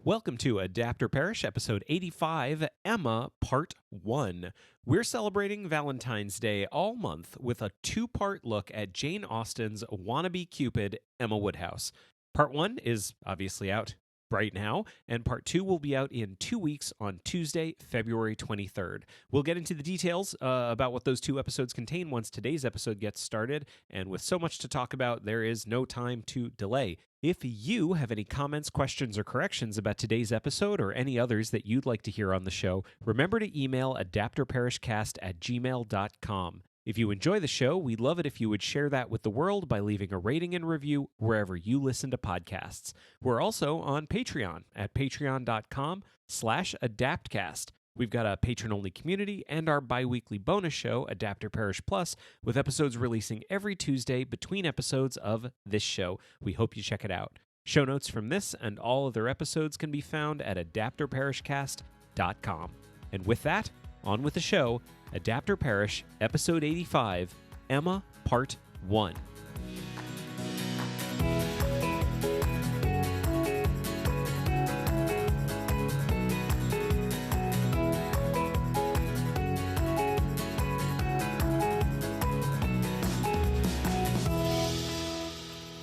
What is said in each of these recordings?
Welcome to Adapt or Perish, episode 85, Emma, part 1. We're celebrating Valentine's Day all month with a two-part look at Jane Austen's wannabe-Cupid, Emma Woodhouse. Part 1 is obviously out right now, and part 2 will be out in 2 weeks on Tuesday, February 23rd. We'll get into the details about what those two episodes contain once today's episode gets started, and with so much to talk about, there is no time to delay. If you have any comments, questions, or corrections about today's episode or any others that you'd like to hear on the show, remember to email adaptorperishcast@gmail.com. If you enjoy the show, we'd love it if you would share that with the world by leaving a rating and review wherever you listen to podcasts. We're also on Patreon at patreon.com/adaptcast. We've got a patron-only community and our bi-weekly bonus show, Adapt or Perish Plus, with episodes releasing every Tuesday between episodes of this show. We hope you check it out. Show notes from this and all other episodes can be found at adaptorperishcast.com. And with that, on with the show, Adapt or Perish, episode 85, Emma, part 1.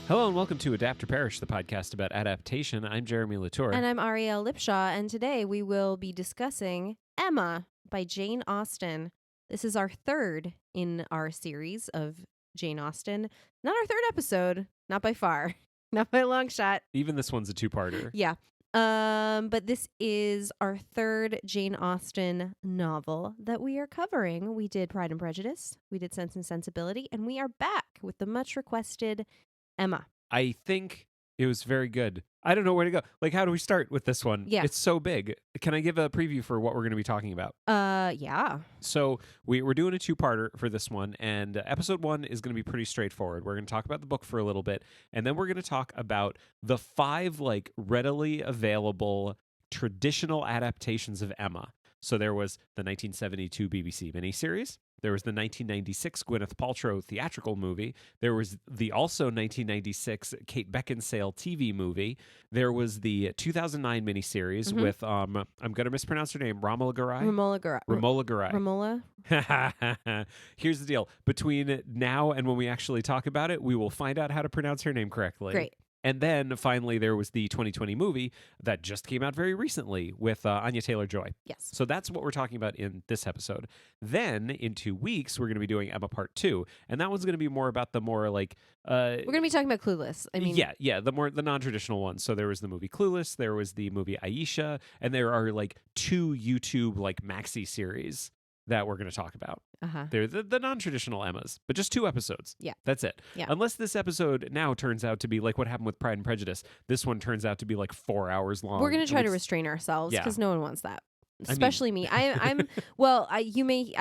Hello and welcome to Adapt or Perish, the podcast about adaptation. I'm Jeremy Latour. And I'm Arielle Lipshaw, and today we will be discussing Emma by Jane Austen. This is our third in our series of Jane Austen. Not our third episode, not by far, not by a long shot. Even this one's a two-parter. Yeah. But this is our third Jane Austen novel that we are covering. We did Pride and Prejudice, we did Sense and Sensibility, and we are back with the much requested Emma. I think it was very good. I don't know where to go. Like, how do we start with this one? Yeah. It's so big. Can I give a preview for what we're going to be talking about? Yeah. So we're doing a two-parter for this one, and episode 1 is going to be pretty straightforward. We're going to talk about the book for a little bit, and then we're going to talk about the 5 readily available traditional adaptations of Emma. So there was the 1972 BBC miniseries. There was the 1996 Gwyneth Paltrow theatrical movie. There was the also 1996 Kate Beckinsale TV movie. There was the 2009 miniseries with, I'm going to mispronounce her name, Romola Garai? Romola Garai. Romola? Here's the deal. Between now and when we actually talk about it, we will find out how to pronounce her name correctly. Great. And then finally, there was the 2020 movie that just came out very recently with Anya Taylor-Joy. Yes. So that's what we're talking about in this episode. Then in 2 weeks, we're going to be doing Emma Part 2. And that one's going to be more about the more we're going to be talking about Clueless. I mean, yeah, the non-traditional ones. So there was the movie Clueless, there was the movie Aisha, and there are 2 YouTube maxi series that we're going to talk about. They're the non-traditional Emmas, but just 2 episodes. Yeah. That's it. Yeah. Unless this episode now turns out to be like what happened with Pride and Prejudice. This one turns out to be 4 hours long. We're going to try to restrain ourselves because no one wants that. I Especially me. I'm well, I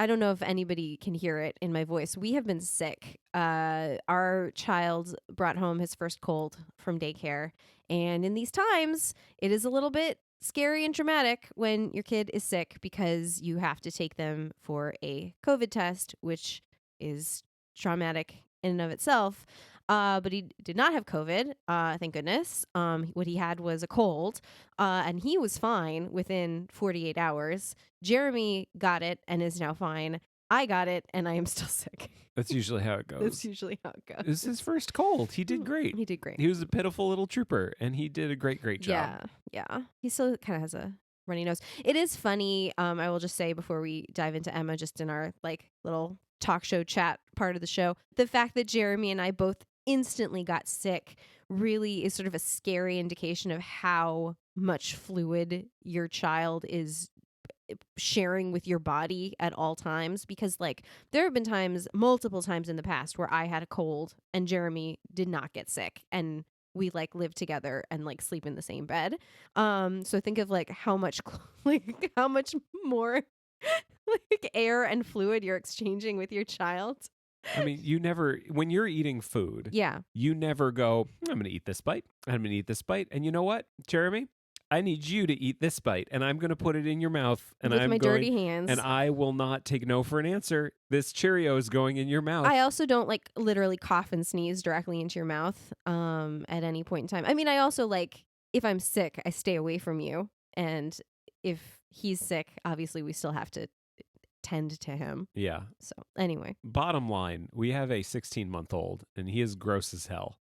don't know if anybody can hear it in my voice. We have been sick. Our child brought home his first cold from daycare. And in these times, it is a little bit scary and dramatic when your kid is sick because you have to take them for a COVID test, which is traumatic in and of itself. But he did not have COVID, thank goodness. What he had was a cold, and he was fine within 48 hours. Jeremy got it and is now fine. I got it, and I am still sick. That's usually how it goes. That's usually how it goes. This is his first cold. He did great. He did great. He was a pitiful little trooper, and he did a great job. Yeah. He still kind of has a runny nose. It is funny. I will just say before we dive into Emma, just in our little talk show chat part of the show, the fact that Jeremy and I both instantly got sick really is sort of a scary indication of how much fluid your child is sharing with your body at all times, because there have been multiple times in the past where I had a cold and Jeremy did not get sick, and we live together and sleep in the same bed. So think of how much how much more air and fluid you're exchanging with your child. I mean, you never, when you're eating food, you never go, I'm going to eat this bite. I'm going to eat this bite. And you know what, Jeremy? I need you to eat this bite, and I'm going to put it in your mouth, and with my dirty hands, and I will not take no for an answer. This Cheerio is going in your mouth. I also don't literally cough and sneeze directly into your mouth at any point in time. I mean, I also if I'm sick, I stay away from you. And if he's sick, obviously we still have to tend to him. Yeah. So anyway. Bottom line, we have a 16-month-old, and he is gross as hell.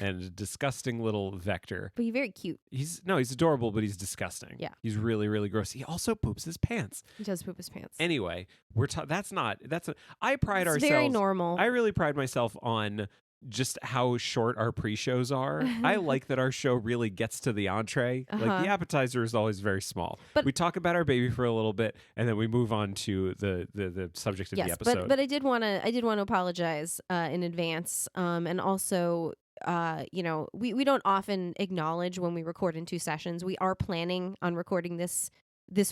And a disgusting little vector. But he's very cute. He's adorable, but he's disgusting. Yeah. He's really, really gross. He also poops his pants. He does poop his pants. Anyway, I pride It's ourselves. very normal. I really pride myself on just how short our pre-shows are. I like that our show really gets to the entree. Like the appetizer is always very small. But we talk about our baby for a little bit, and then we move on to the subject of the episode. But I did want to apologize in advance, and also. We don't often acknowledge when we record in 2 sessions. We are planning on recording this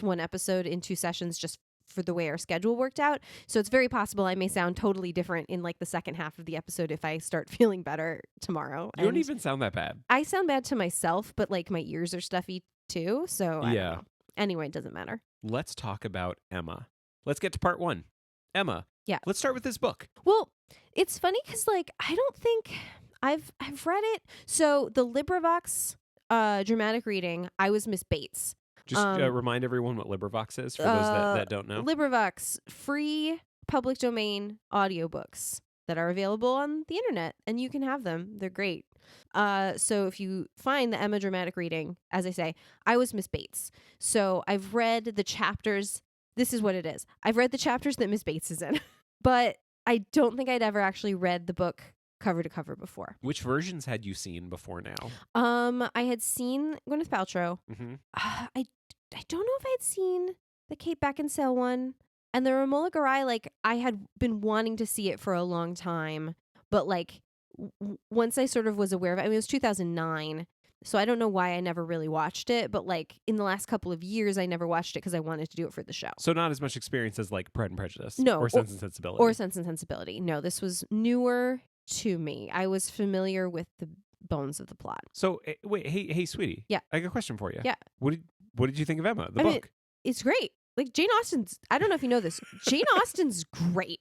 one episode in 2 sessions just for the way our schedule worked out. So it's very possible I may sound totally different in like the second half of the episode if I start feeling better tomorrow. You don't even sound that bad. I sound bad to myself, but like my ears are stuffy too. So I yeah. don't know. Anyway, it doesn't matter. Let's talk about Emma. Let's get to part 1. Emma. Yeah. Let's start with this book. Well, it's funny because like I don't think I've read it. So the LibriVox dramatic reading, I was Miss Bates. Just remind everyone what LibriVox is for those that don't know. LibriVox, free public domain audiobooks that are available on the internet, and you can have them. They're great. So if you find the Emma dramatic reading, as I say, I was Miss Bates. So I've read the chapters. This is what it is. I've read the chapters that Miss Bates is in, but I don't think I'd ever actually read the book cover to cover before. Which versions had you seen before now? I had seen Gwyneth Paltrow. Mm-hmm. I don't know if I had seen the Kate Beckinsale one. And the Romola Garai, like, I had been wanting to see it for a long time. But, like, once I sort of was aware of it, I mean, it was 2009. So I don't know why I never really watched it. But, like, in the last couple of years, I never watched it because I wanted to do it for the show. So not as much experience as, like, Pride and Prejudice? No. Or Sense and Sensibility? Or Sense and Sensibility. No, this was newer to me. I was familiar with the bones of the plot. So, wait, hey, sweetie. Yeah. I got a question for you. Yeah. What did you think of Emma, the I book? mean, it's great. Like, Jane Austen's, I don't know if you know this, Jane Austen's great.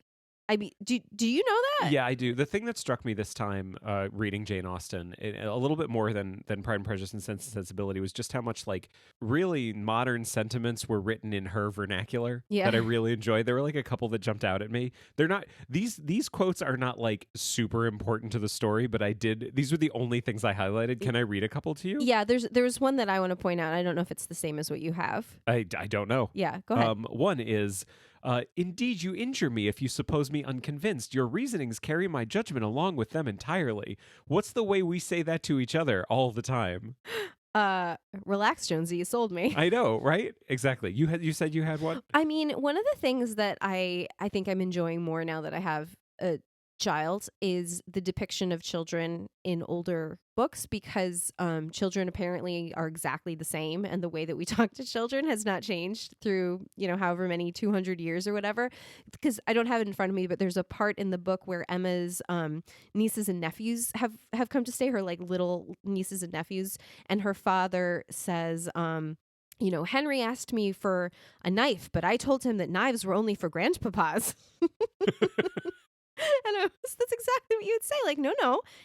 I mean, do you know that? Yeah, I do. The thing that struck me this time reading Jane Austen, a little bit more than Pride and Prejudice and Sense and Sensibility, was just how much like really modern sentiments were written in her vernacular that I really enjoyed. There were like a couple that jumped out at me. They're not these quotes are not like super important to the story, but these were the only things I highlighted. Can I read a couple to you? Yeah, there's one that I want to point out. I don't know if it's the same as what you have. I don't know. Yeah, go ahead. One is indeed, you injure me if you suppose me unconvinced. Your reasonings carry my judgment along with them entirely. What's the way we say that to each other all the time? Relax, Jonesy. You sold me. I know, right? Exactly. You said you had one? I mean, one of the things that I think I'm enjoying more now that I have a child is the depiction of children in older books, because children apparently are exactly the same, and the way that we talk to children has not changed through, however many 200 years or whatever. Because I don't have it in front of me, but there's a part in the book where Emma's nieces and nephews have come to stay, her like little nieces and nephews, and her father says, Henry asked me for a knife, but I told him that knives were only for grandpapas. And that's exactly what you would say. Like, no,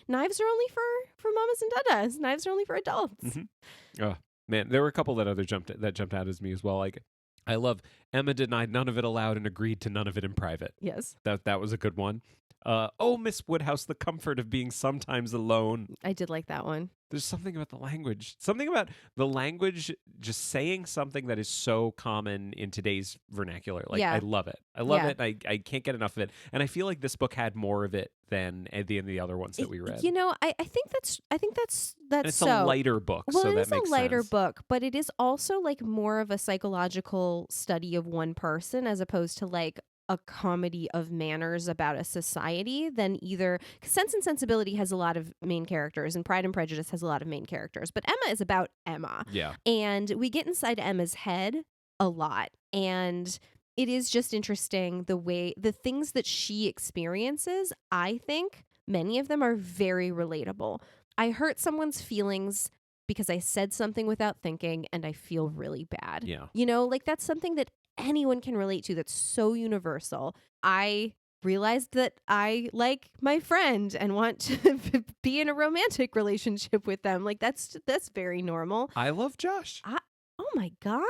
knives are only for mamas and dadas. Knives are only for adults. Mm-hmm. Oh, man, there were a couple that jumped out as me as well. Like, I love Emma denied none of it aloud and agreed to none of it in private. Yes. That was a good one. Oh, Miss Woodhouse, the comfort of being sometimes alone. I did like that one. There's something about the language. Something about the language just saying something that is so common in today's vernacular. Like, I love it. I love it. I can't get enough of it. And I feel like this book had more of it than the other ones that we read. I think that's and it's a lighter book, well, so that makes sense. Well, it is a lighter sense. book, but it is also like more of a psychological study of one person as opposed to like a comedy of manners about a society than either. 'Cause Sense and Sensibility has a lot of main characters, and Pride and Prejudice has a lot of main characters, but Emma is about Emma. Yeah. And we get inside Emma's head a lot, and it is just interesting the things that she experiences. I think many of them are very relatable. I hurt someone's feelings because I said something without thinking, and I feel really bad. Yeah. Like that's something that anyone can relate to, that's so universal. I realized that I like my friend and want to be in a romantic relationship with them. Like that's very normal. I love Josh. Oh my God.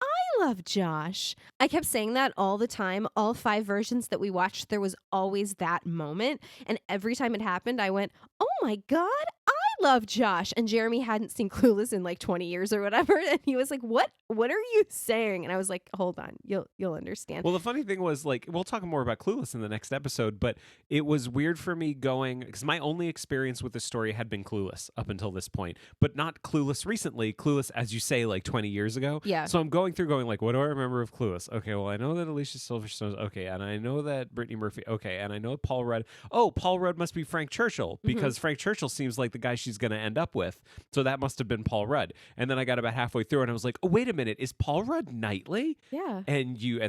I love Josh. I kept saying that all the time. All 5 versions that we watched, there was always that moment. And every time it happened, I went, oh my God, I love Josh. And Jeremy hadn't seen Clueless in like 20 years or whatever. And he was like, what are you saying? And I was like, hold on, you'll understand. Well, the funny thing was, like, we'll talk more about Clueless in the next episode, but it was weird for me going, because my only experience with the story had been Clueless up until this point, but not Clueless recently. Clueless, as you say, like 20 years ago. Yeah. So I'm going through going like, what do I remember of Clueless? Okay, well, I know that Alicia Silverstone's okay, and I know that Brittany Murphy, okay, and I know Paul Rudd. Oh, Paul Rudd must be Frank Churchill, because Frank Churchill seems like the guy she's going to end up with. So that must have been Paul Rudd. And then I got about halfway through and I was like, oh, wait a minute, is Paul Rudd Knightley? Yeah. And you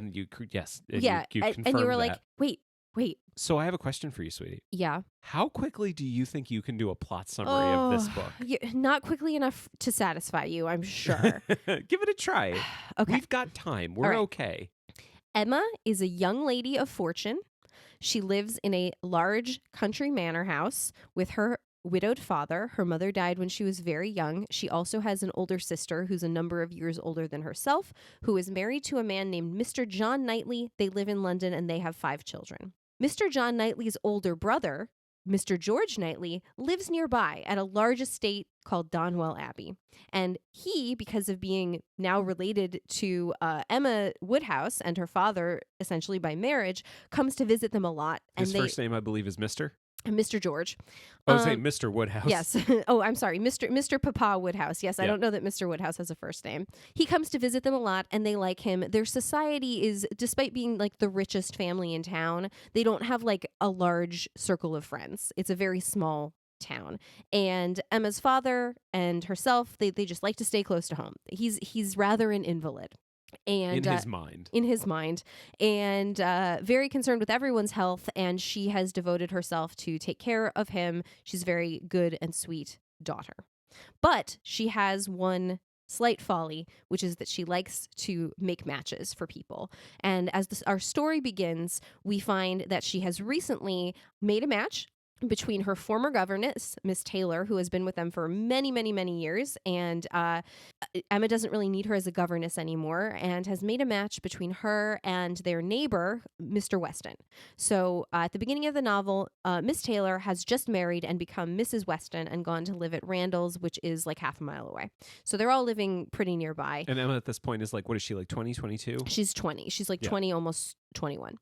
yes. And yeah. You and you confirmed were like, that. wait. So I have a question for you, sweetie. Yeah. How quickly do you think you can do a plot summary of this book? Not quickly enough to satisfy you, I'm sure. Give it a try. Okay. We've got time. We're okay. Emma is a young lady of fortune. She lives in a large country manor house with her widowed father. Her mother died when she was very young. She also has an older sister who's a number of years older than herself, who is married to a man named Mr. John Knightley. They live in London and they have 5 children. Mr. John Knightley's older brother, Mr. George Knightley, lives nearby at a large estate called Donwell Abbey. And he, because of being now related to Emma Woodhouse and her father, essentially by marriage, comes to visit them a lot. His first name, I believe, is Mr. Mr. George. I was saying Mr. Woodhouse. Yes. Oh, I'm sorry. Mr. Papa Woodhouse. Yes, I don't know that Mr. Woodhouse has a first name. He comes to visit them a lot and they like him. Their society is, despite being like the richest family in town, they don't have like a large circle of friends. It's a very small town. And Emma's father and herself, they just like to stay close to home. He's rather an invalid. And in his mind, and very concerned with everyone's health, and she has devoted herself to take care of him. She's a very good and sweet daughter, but she has one slight folly, which is that she likes to make matches for people. And as our story begins, we find that she has recently made a match between her former governess, Miss Taylor, who has been with them for many, many, many years. And Emma doesn't really need her as a governess anymore, and has made a match between her and their neighbor, Mr. Weston. So at the beginning of the novel, Miss Taylor has just married and become Mrs. Weston and gone to live at Randall's, which is like half a mile away. So they're all living pretty nearby. And Emma at this point is like, what is she, like 20, 22? She's 20. She's like 20, almost 21.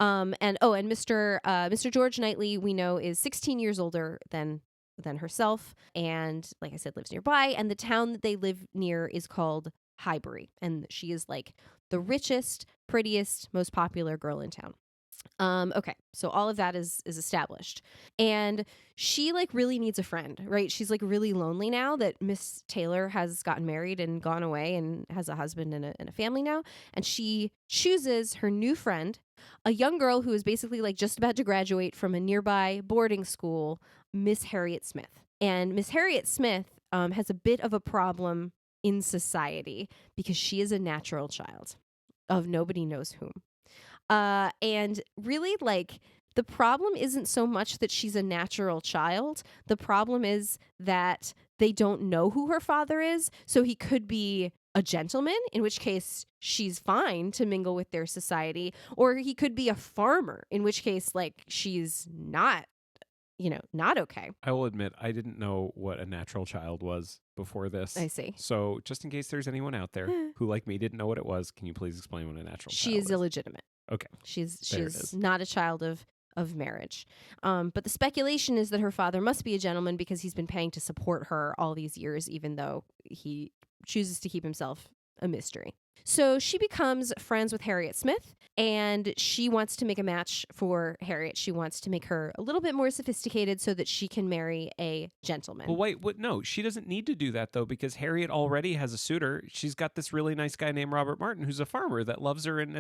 And Mr. George Knightley, we know, is 16 years older than herself, and like I said, lives nearby. And the town that they live near is called Highbury, and she is like the richest, prettiest, most popular girl in town. Okay, so all of that is established, and she like really needs a friend, right? She's like really lonely now that Miss Taylor has gotten married and gone away and has a husband and a family now, and she chooses her new friend, a young girl who is basically like just about to graduate from a nearby boarding school, Miss Harriet Smith. And Miss Harriet Smith has a bit of a problem in society because she is a natural child of nobody knows whom. And really, like, the problem isn't so much that she's a natural child. The problem is that they don't know who her father is. So he could be a gentleman, in which case she's fine to mingle with their society, or he could be a farmer, in which case, like, she's not okay. I will admit, I didn't know what a natural child was before this. I see. So just in case there's anyone out there who, like me, didn't know what it was, can you please explain what a natural child is? She is illegitimate. Okay. She's not a child of marriage. But the speculation is that her father must be a gentleman because he's been paying to support her all these years, even though he chooses to keep himself a mystery. So she becomes friends with Harriet Smith, and she wants to make a match for Harriet. She wants to make her a little bit more sophisticated so that she can marry a gentleman. Well, wait, what? No, she doesn't need to do that, though, because Harriet already has a suitor. She's got this really nice guy named Robert Martin, who's a farmer that loves her and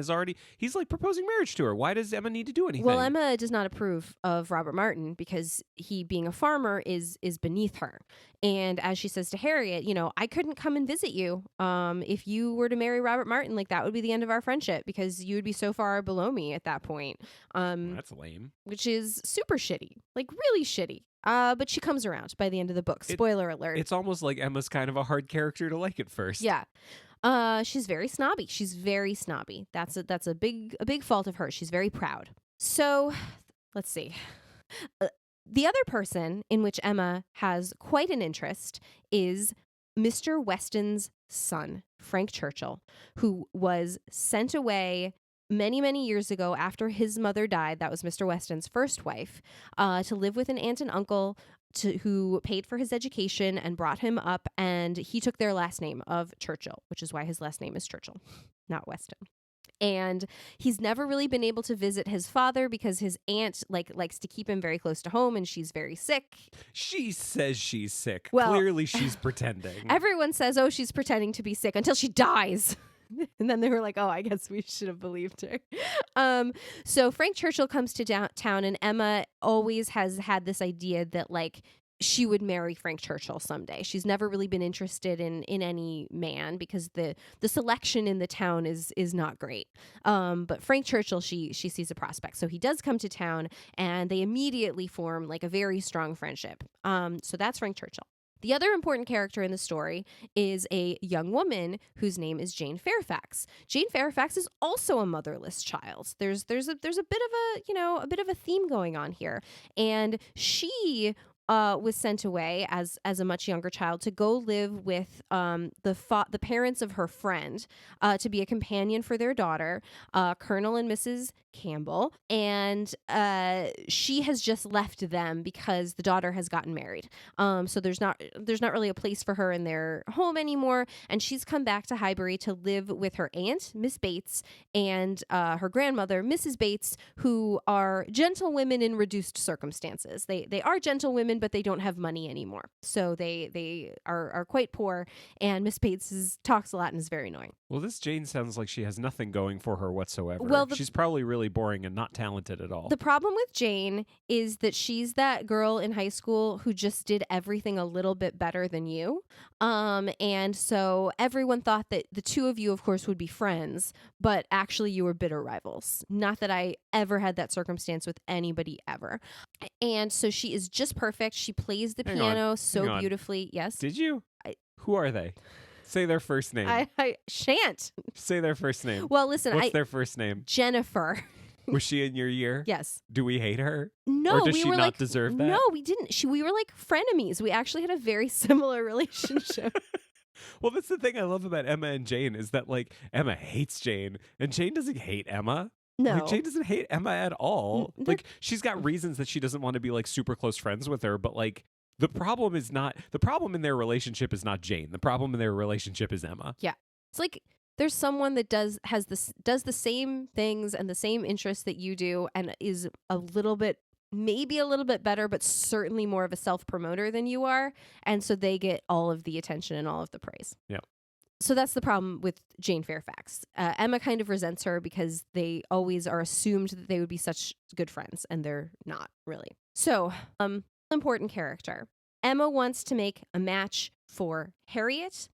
he's like proposing marriage to her. Why does Emma need to do anything? Well, Emma does not approve of Robert Martin because he, being a farmer, is beneath her. And as she says to Harriet, I couldn't come and visit you if you were to marry Robert Robert Martin, like that would be the end of our friendship because you would be so far below me at that point. That's lame. Which is super shitty, like really shitty. But she comes around by the end of the book. Spoiler alert. It's almost like Emma's kind of a hard character to like at first. Yeah. She's very snobby. She's very snobby. That's a big fault of hers. She's very proud. So, let's see. The other person in which Emma has quite an interest is Mr. Weston's son, Frank Churchill, who was sent away many, many years ago after his mother died. That was Mr. Weston's first wife, to live with an aunt and uncle who paid for his education and brought him up. And he took their last name of Churchill, which is why his last name is Churchill, not Weston. And he's never really been able to visit his father because his aunt likes to keep him very close to home, and she's very sick. She says she's sick. Well, clearly she's pretending. Everyone says, oh, she's pretending to be sick until she dies. And then they were like, oh, I guess we should have believed her. So Frank Churchill comes to town, and Emma always has had this idea that like she would marry Frank Churchill someday. She's never really been interested in any man because the selection in the town is not great. But Frank Churchill, she sees a prospect. So he does come to town, and they immediately form like a very strong friendship. So that's Frank Churchill. The other important character in the story is a young woman whose name is Jane Fairfax. Jane Fairfax is also a motherless child. There's a bit of a theme going on here, and she was sent away as a much younger child to go live with the parents of her friend to be a companion for their daughter, Colonel and Mrs. Campbell, and she has just left them because the daughter has gotten married. So there's not really a place for her in their home anymore, and she's come back to Highbury to live with her aunt, Miss Bates, and her grandmother, Mrs. Bates, who are gentlewomen in reduced circumstances. They are gentlewomen, but they don't have money anymore, so they are quite poor. And Miss Bates talks a lot and is very annoying. Well, this Jane sounds like she has nothing going for her whatsoever. Well, she's probably really boring and not talented at all. The problem with Jane is that she's that girl in high school who just did everything a little bit better than you. And so everyone thought that the two of you, of course, would be friends, but actually you were bitter rivals. Not that I ever had that circumstance with anybody ever. And so she is just perfect. She plays the piano so beautifully. Yes. Did you? Who are they? Say their first name. I shan't. Say their first name. Well, listen. What's their first name? Jennifer. Was she in your year? Yes. Do we hate her? No, or does we she were not deserve that? No, we didn't. We were like frenemies. We actually had a very similar relationship. Well, that's the thing I love about Emma and Jane is that like Emma hates Jane and Jane doesn't hate Emma. No. Like, Jane doesn't hate Emma at all. Like she's got reasons that she doesn't want to be like super close friends with her, but like the problem in their relationship is not Jane. The problem in their relationship is Emma. Yeah. It's like there's someone that does the same things and the same interests that you do and is maybe a little bit better, but certainly more of a self-promoter than you are. And so they get all of the attention and all of the praise. Yeah. So that's the problem with Jane Fairfax. Emma kind of resents her because they always are assumed that they would be such good friends, and they're not really. So, important character. Emma wants to make a match for Harriet.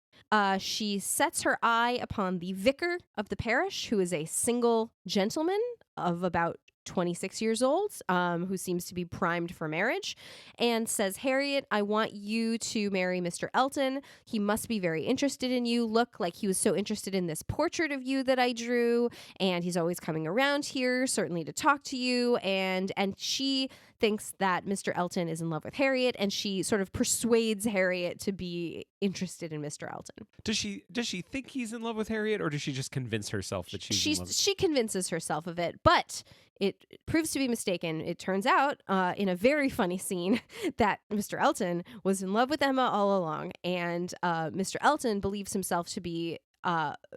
She sets her eye upon the vicar of the parish, who is a single gentleman of about 26 years old, who seems to be primed for marriage, and says, Harriet, I want you to marry Mr. Elton. He must be very interested in you. Look, like he was so interested in this portrait of you that I drew, and he's always coming around here, certainly to talk to you. And she thinks that Mr. Elton is in love with Harriet, and she sort of persuades Harriet to be interested in Mr. Elton. Does she think he's in love with Harriet, or does she just convince herself that she's in love? She convinces herself of it, but it proves to be mistaken. It turns out, in a very funny scene, that Mr. Elton was in love with Emma all along, and Mr. Elton believes himself to be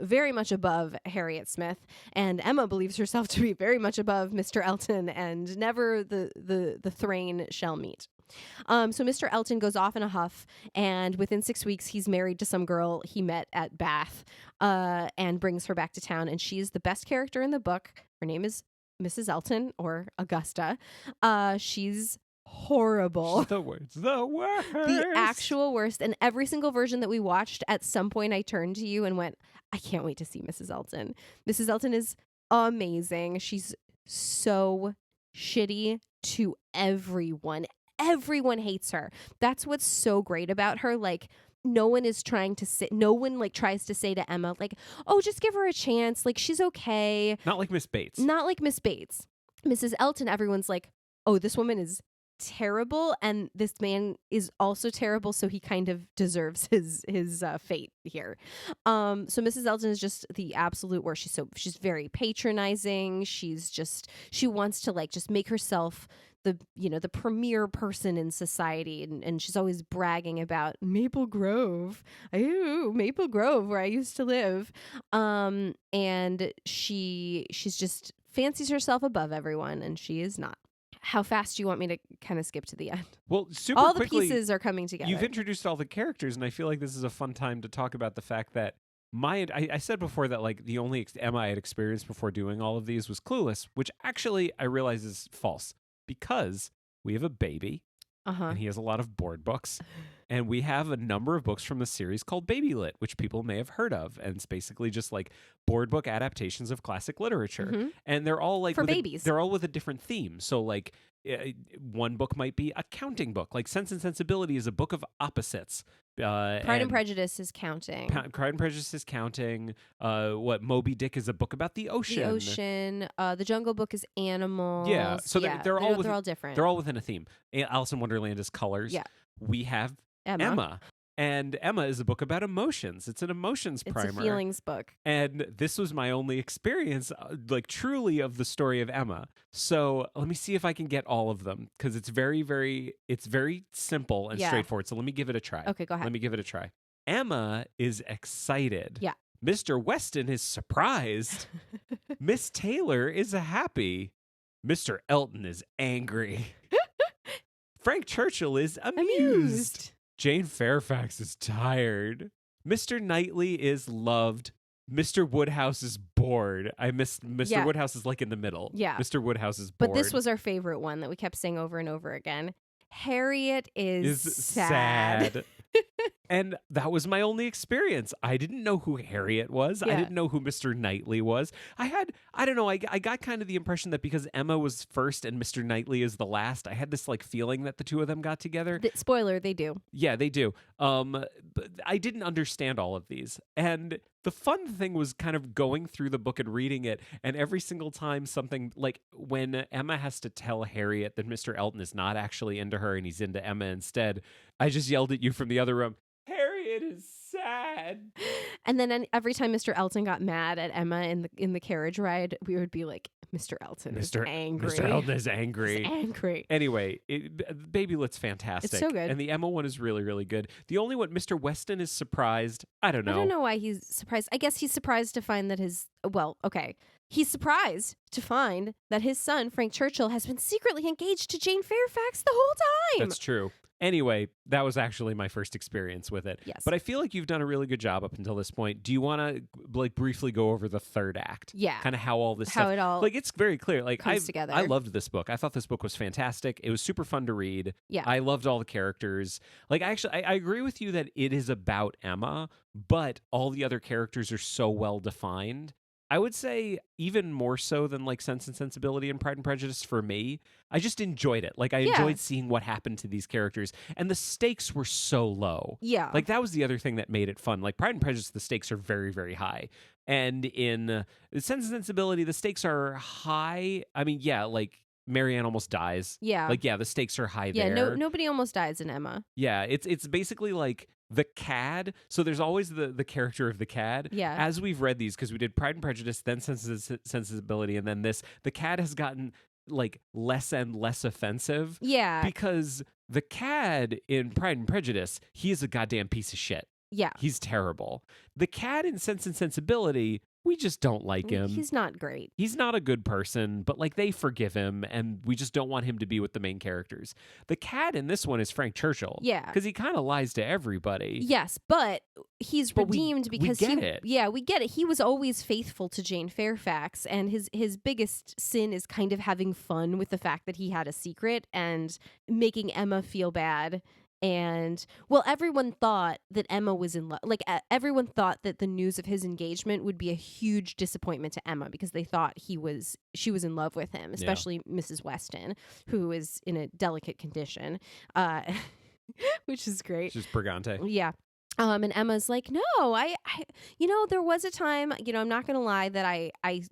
very much above Harriet Smith, and Emma believes herself to be very much above Mr. Elton, and never the twain shall meet. So Mr. Elton goes off in a huff, and within 6 weeks, he's married to some girl he met at Bath, and brings her back to town, and she's the best character in the book. Her name is Mrs. Elton, or Augusta. She's horrible. The words, the worst. The actual worst. And every single version that we watched, at some point I turned to you and went, I can't wait to see Mrs. Elton. Mrs. Elton is amazing. She's so shitty to everyone. Everyone hates her. That's what's so great about her. Like, no one like tries to say to Emma, like, oh, just give her a chance. Like, she's okay. Not like Miss Bates. Not like Miss Bates. Mrs. Elton, everyone's like, oh, this woman is terrible, and this man is also terrible, so he kind of deserves his fate here. So Mrs. Elton is just the absolute worst. She's very patronizing. She wants to like just make herself the premier person in society, and she's always bragging about Maple Grove, where I used to live. And she's just fancies herself above everyone, and she is not. How fast do you want me to kind of skip to the end? Well, super all quickly, the pieces are coming together. You've introduced all the characters, and I feel like this is a fun time to talk about the fact that I said before that like the only Emma I had experienced before doing all of these was Clueless, which actually I realize is false because we have a baby and he has a lot of board books. And we have a number of books from the series called Baby Lit, which people may have heard of. And it's basically just like board book adaptations of classic literature. Mm-hmm. And they're all like for babies. They're all with a different theme. So like one book might be a counting book. Like Sense and Sensibility is a book of opposites. Pride and Prejudice is counting. Pride and Prejudice is counting. Moby Dick is a book about the ocean. The ocean. The Jungle Book is animals. Yeah. So they're all different. They're all within a theme. Alice in Wonderland is colors. Yeah. We have Emma. And Emma is a book about emotions. It's an emotions primer. It's a feelings book. And this was my only experience, like truly, of the story of Emma. So let me see if I can get all of them because it's very simple and straightforward. So let me give it a try. Okay, go ahead. Let me give it a try. Emma is excited. Yeah. Mr. Weston is surprised. Miss Taylor is happy. Mr. Elton is angry. Frank Churchill is amused. Jane Fairfax is tired. Mr. Knightley is loved. Mr. Woodhouse is bored. Mr. Woodhouse is like in the middle. Yeah. Mr. Woodhouse is bored. But this was our favorite one that we kept saying over and over again. Harriet is sad. And that was my only experience. I didn't know who Harriet was. Yeah. I didn't know who Mr. Knightley was. I don't know, I got kind of the impression that because Emma was first and Mr. Knightley is the last, I had this like feeling that the two of them got together. Spoiler, they do. Yeah, they do. But I didn't understand all of these. And the fun thing was kind of going through the book and reading it, and every single time something, like when Emma has to tell Harriet that Mr. Elton is not actually into her and he's into Emma instead, I just yelled at you from the other room, Harriet is sad. And then every time Mr. Elton got mad at Emma in the carriage ride, we would be like, Mr. Elton is angry. Mr. Elton is angry. He's angry. Anyway, Baby Lit's fantastic. It's so good. And the Emma one is really, really good. The only one, Mr. Weston is surprised. I don't know why he's surprised. I guess he's surprised to find that he's surprised to find that his son, Frank Churchill, has been secretly engaged to Jane Fairfax the whole time. That's true. Anyway, that was actually my first experience with it. Yes. But I feel like you've done a really good job up until this point. Do you want to like briefly go over the third act? Yeah. Kind of how all this stuff, it all like it's very clear. Like comes together. I loved this book. I thought this book was fantastic. It was super fun to read. Yeah. I loved all the characters. Like I agree with you that it is about Emma, but all the other characters are so well defined. I would say even more so than like Sense and Sensibility and Pride and Prejudice for me. I just enjoyed it. Like I enjoyed seeing what happened to these characters, and the stakes were so low. Yeah. Like that was the other thing that made it fun. Like Pride and Prejudice, the stakes are very, very high. And in Sense and Sensibility, the stakes are high. I mean, yeah, like Marianne almost dies. Yeah. Like, yeah, the stakes are high there. Yeah, nobody almost dies in Emma. Yeah, it's basically like the cad. So there's always the character of the cad. Yeah. As we've read these, because we did Pride and Prejudice, then Sensibility, and then this, the cad has gotten like less and less offensive. Yeah. Because the cad in Pride and Prejudice, he is a goddamn piece of shit. Yeah. He's terrible. The cad in Sense and Sensibility we just don't like him. He's not great. He's not a good person, but like they forgive him, and we just don't want him to be with the main characters. The cat in this one is Frank Churchill. Yeah. Because he kind of lies to everybody. Yes, but he's redeemed because we get it. Yeah, we get it. He was always faithful to Jane Fairfax, and his biggest sin is kind of having fun with the fact that he had a secret and making Emma feel bad. And well, everyone thought that Emma was in love. Like everyone thought that the news of his engagement would be a huge disappointment to Emma because they thought she was in love with him, especially Mrs. Weston, who is in a delicate condition, which is great. She's Brigante. Yeah. And Emma's like, no, I there was a time, I'm not gonna lie that I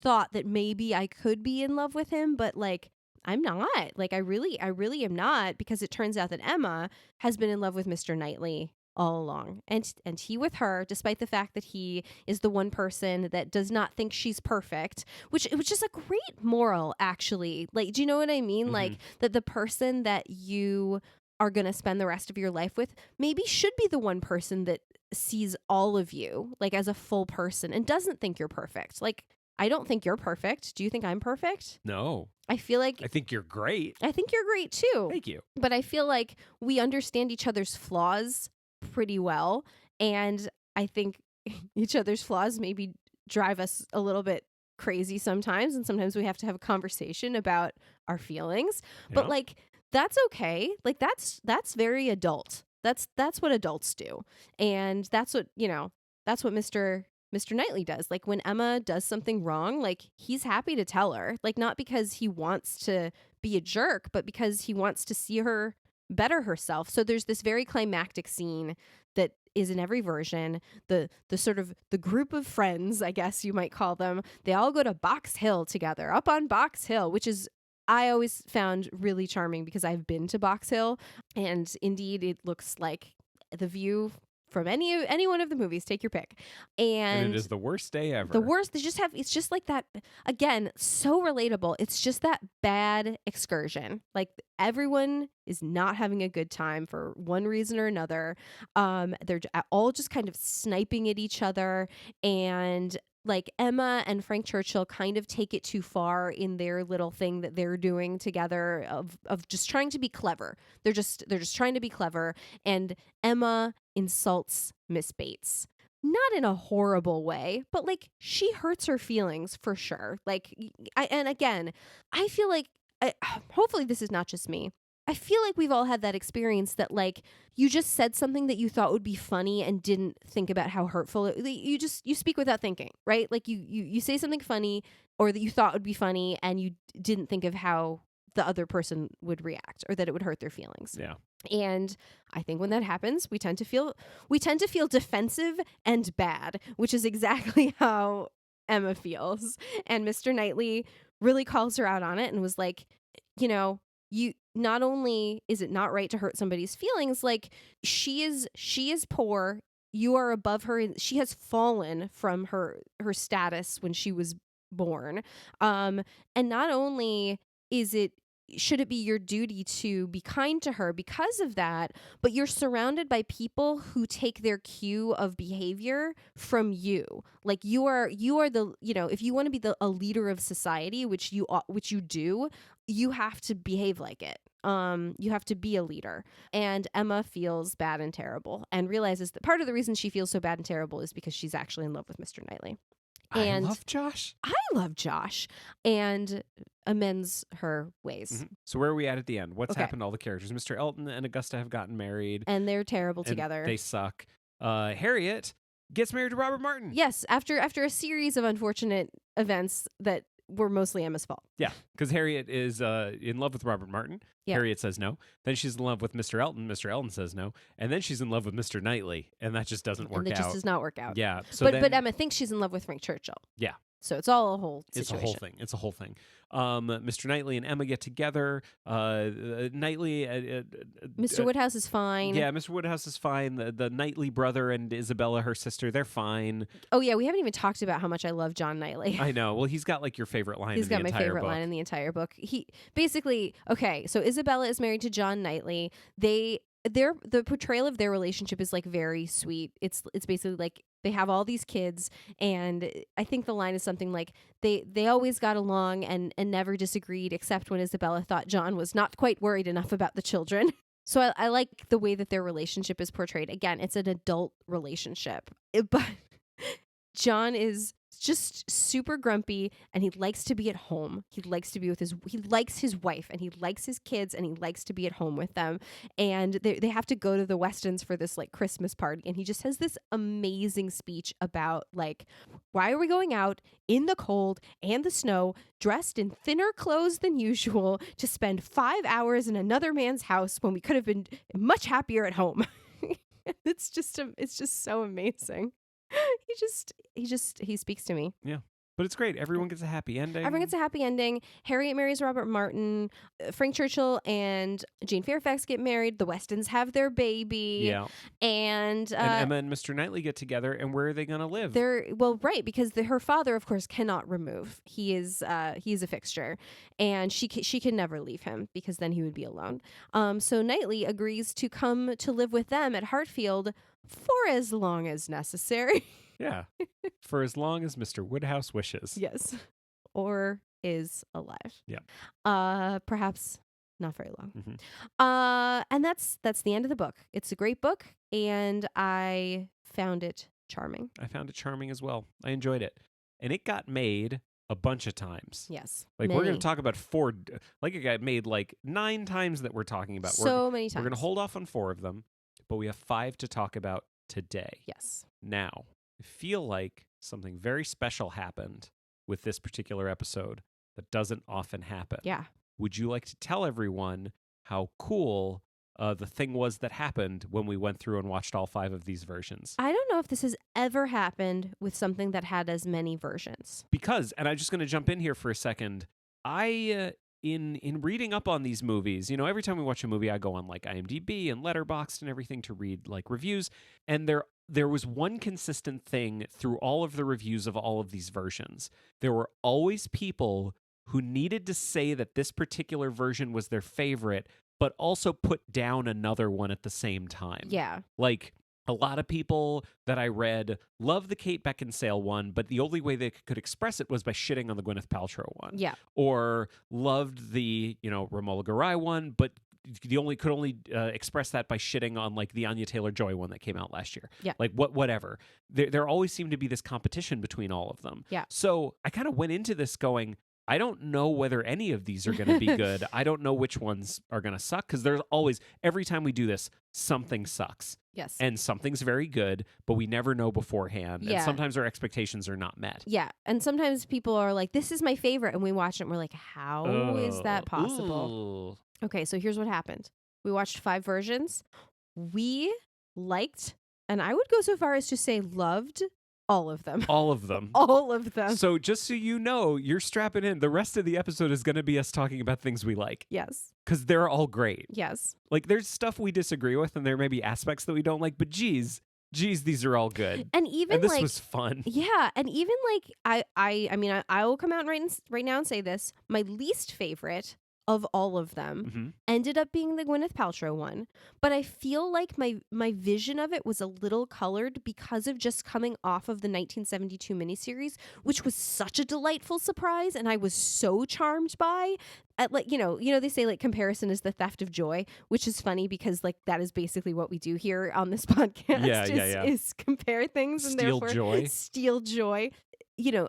thought that maybe I could be in love with him, but like. I'm not. Like, I really am not, because it turns out that Emma has been in love with Mr. Knightley all along. And he with her, despite the fact that he is the one person that does not think she's perfect, which is a great moral, actually. Like, do you know what I mean? Mm-hmm. Like, that the person that you are going to spend the rest of your life with maybe should be the one person that sees all of you, like, as a full person and doesn't think you're perfect. Like, I don't think you're perfect. Do you think I'm perfect? No. I think you're great. I think you're great too. Thank you. But I feel like we understand each other's flaws pretty well. And I think each other's flaws maybe drive us a little bit crazy sometimes. And sometimes we have to have a conversation about our feelings. Yeah. But like, that's okay. Like that's very adult. That's what adults do. And that's what Mr. Knightley does. Like when Emma does something wrong, like he's happy to tell her, like not because he wants to be a jerk, but because he wants to see her better herself. So there's this very climactic scene that is in every version. The sort of the group of friends, I guess you might call them, they all go to Box Hill together, up on Box Hill, which is I always found really charming because I've been to Box Hill, and indeed it looks like the view from any one of the movies. Take your pick. And it is the worst day ever. The worst. It's just like that. Again, so relatable. It's just that bad excursion. Like everyone is not having a good time for one reason or another. They're all just kind of sniping at each other, and like Emma and Frank Churchill kind of take it too far in their little thing that they're doing together of just trying to be clever. They're just trying to be clever, and Emma insults Miss Bates. Not in a horrible way, but like she hurts her feelings for sure. Like I feel like hopefully this is not just me. I feel like we've all had that experience that like you just said something that you thought would be funny and didn't think about how hurtful you speak without thinking, right? Like you say something funny or that you thought would be funny and you didn't think of how the other person would react or that it would hurt their feelings. Yeah. And I think when that happens, we tend to feel defensive and bad, which is exactly how Emma feels. And Mr. Knightley really calls her out on it and was like, you not only is it not right to hurt somebody's feelings, like she is poor, you are above her, she has fallen from her status when she was born, and not only should it be your duty to be kind to her because of that, but you're surrounded by people who take their cue of behavior from you. Like you are the, if you want to be a leader of society, which you do, you have to behave like it. You have to be a leader. And Emma feels bad and terrible and realizes that part of the reason she feels so bad and terrible is because she's actually in love with Mr. Knightley. And I love Josh. And amends her ways. Mm-hmm. So where are we at the end? What's happened to all the characters? Mr. Elton and Augusta have gotten married. And they're terrible together. They suck. Harriet gets married to Robert Martin. Yes, after a series of unfortunate events that were mostly Emma's fault. Yeah, because Harriet is in love with Robert Martin. Yeah. Harriet says no. Then she's in love with Mr. Elton. Mr. Elton says no. And then she's in love with Mr. Knightley. And that just doesn't work out. And it just does not work out. Yeah. But Emma thinks she's in love with Frank Churchill. Yeah. So it's all a whole situation. It's a whole thing. Mr. Knightley and Emma get together. Knightley... Mr. Woodhouse is fine. Yeah, Mr. Woodhouse is fine. The Knightley brother and Isabella, her sister, they're fine. Oh, yeah, we haven't even talked about how much I love John Knightley. I know. Well, he's got like your favorite line in the entire book. He's got my favorite line in the entire book. He basically... Okay, so Isabella is married to John Knightley. the portrayal of their relationship is like very sweet. It's basically like they have all these kids, and I think the line is something like they always got along and never disagreed, except when Isabella thought John was not quite worried enough about the children. So I like the way that their relationship is portrayed. Again, it's an adult relationship, but John is just super grumpy, and he likes to be at home. He likes to be with he likes his wife, and he likes his kids, and he likes to be at home with them. And they have to go to the Westons for this like Christmas party. And he just has this amazing speech about like, why are we going out in the cold and the snow, dressed in thinner clothes than usual, to spend 5 hours in another man's house when we could have been much happier at home? It's just so amazing. He speaks to me. Yeah. But it's great. Everyone gets a happy ending. Everyone gets a happy ending. Harriet marries Robert Martin. Frank Churchill and Jane Fairfax get married. The Westons have their baby. Yeah. And Emma and Mr. Knightley get together. And where are they going to live? Right, because her father, of course, cannot remove. He is a fixture, and she can never leave him because then he would be alone. So Knightley agrees to come to live with them at Hartfield for as long as necessary. Yeah. For as long as Mr. Woodhouse wishes. Yes. Or is alive. Yeah. Perhaps not very long. Mm-hmm. And that's the end of the book. It's a great book, and I found it charming. I found it charming as well. I enjoyed it. And it got made a bunch of times. Yes. Like many. We're going to talk about 4, like it got made like 9 times that we're talking about. So many times. We're going to hold off on 4 of them, but we have 5 to talk about today. Yes. Now, I feel like something very special happened with this particular episode that doesn't often happen. Yeah. Would you like to tell everyone how cool the thing was that happened when we went through and watched all 5 of these versions? I don't know if this has ever happened with something that had as many versions. Because, and I'm just going to jump in here for a second, I in reading up on these movies, every time we watch a movie, I go on like IMDb and Letterboxd and everything to read like reviews, and there was one consistent thing through all of the reviews of all of these versions. There were always people who needed to say that this particular version was their favorite, but also put down another one at the same time. Yeah. Like, a lot of people that I read love the Kate Beckinsale one, but the only way they could express it was by shitting on the Gwyneth Paltrow one. Yeah. Or loved the, Romola Garai one, but could only express that by shitting on like the Anya Taylor-Joy one that came out last year. Yeah. Like whatever. There always seemed to be this competition between all of them. Yeah. So I kind of went into this going, I don't know whether any of these are going to be good. I don't know which ones are going to suck, because there's always, every time we do this, something sucks. Yes. And something's very good, but we never know beforehand. Yeah. And sometimes our expectations are not met. Yeah. And sometimes people are like, this is my favorite. And we watch it and we're like, how is that possible? Ooh. Okay, so here's what happened. We watched 5 versions. We liked, and I would go so far as to say loved, all of them. All of them. All of them. So just so you know, you're strapping in. The rest of the episode is going to be us talking about things we like. Yes. Because they're all great. Yes. Like, there's stuff we disagree with, and there may be aspects that we don't like, but geez, these are all good. And even this like, was fun. Yeah, and even like I mean I will come out right now and say this. My least favorite of all of them ended up being the Gwyneth Paltrow one, but I feel like my vision of it was a little colored because of just coming off of the 1972 miniseries, which was such a delightful surprise, and I was so charmed by. Like they say like comparison is the theft of joy, which is funny because like that is basically what we do here on this podcast. Is compare things and therefore steal joy.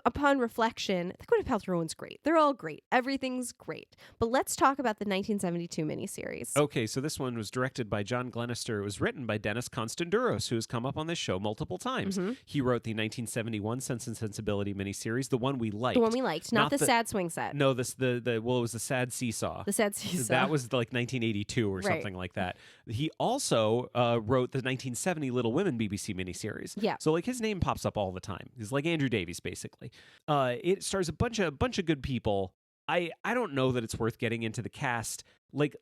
Upon reflection, the Gwyneth Paltrow one's great. They're all great. Everything's great. But let's talk about the 1972 miniseries. Okay, so this one was directed by John Glenister. It was written by Dennis Constanduros, who has come up on this show multiple times. He wrote the 1971 Sense and Sensibility miniseries, the one we liked. The one we liked, not the sad swing set. No, it was the Sad Seesaw. The Sad Seesaw. That was like 1982 or something like that. He also wrote the 1970 Little Women BBC miniseries. Yeah. So like his name pops up all the time. He's like Andrew Davies, basically. It stars a bunch of good people. I don't know that it's worth getting into the cast. Like,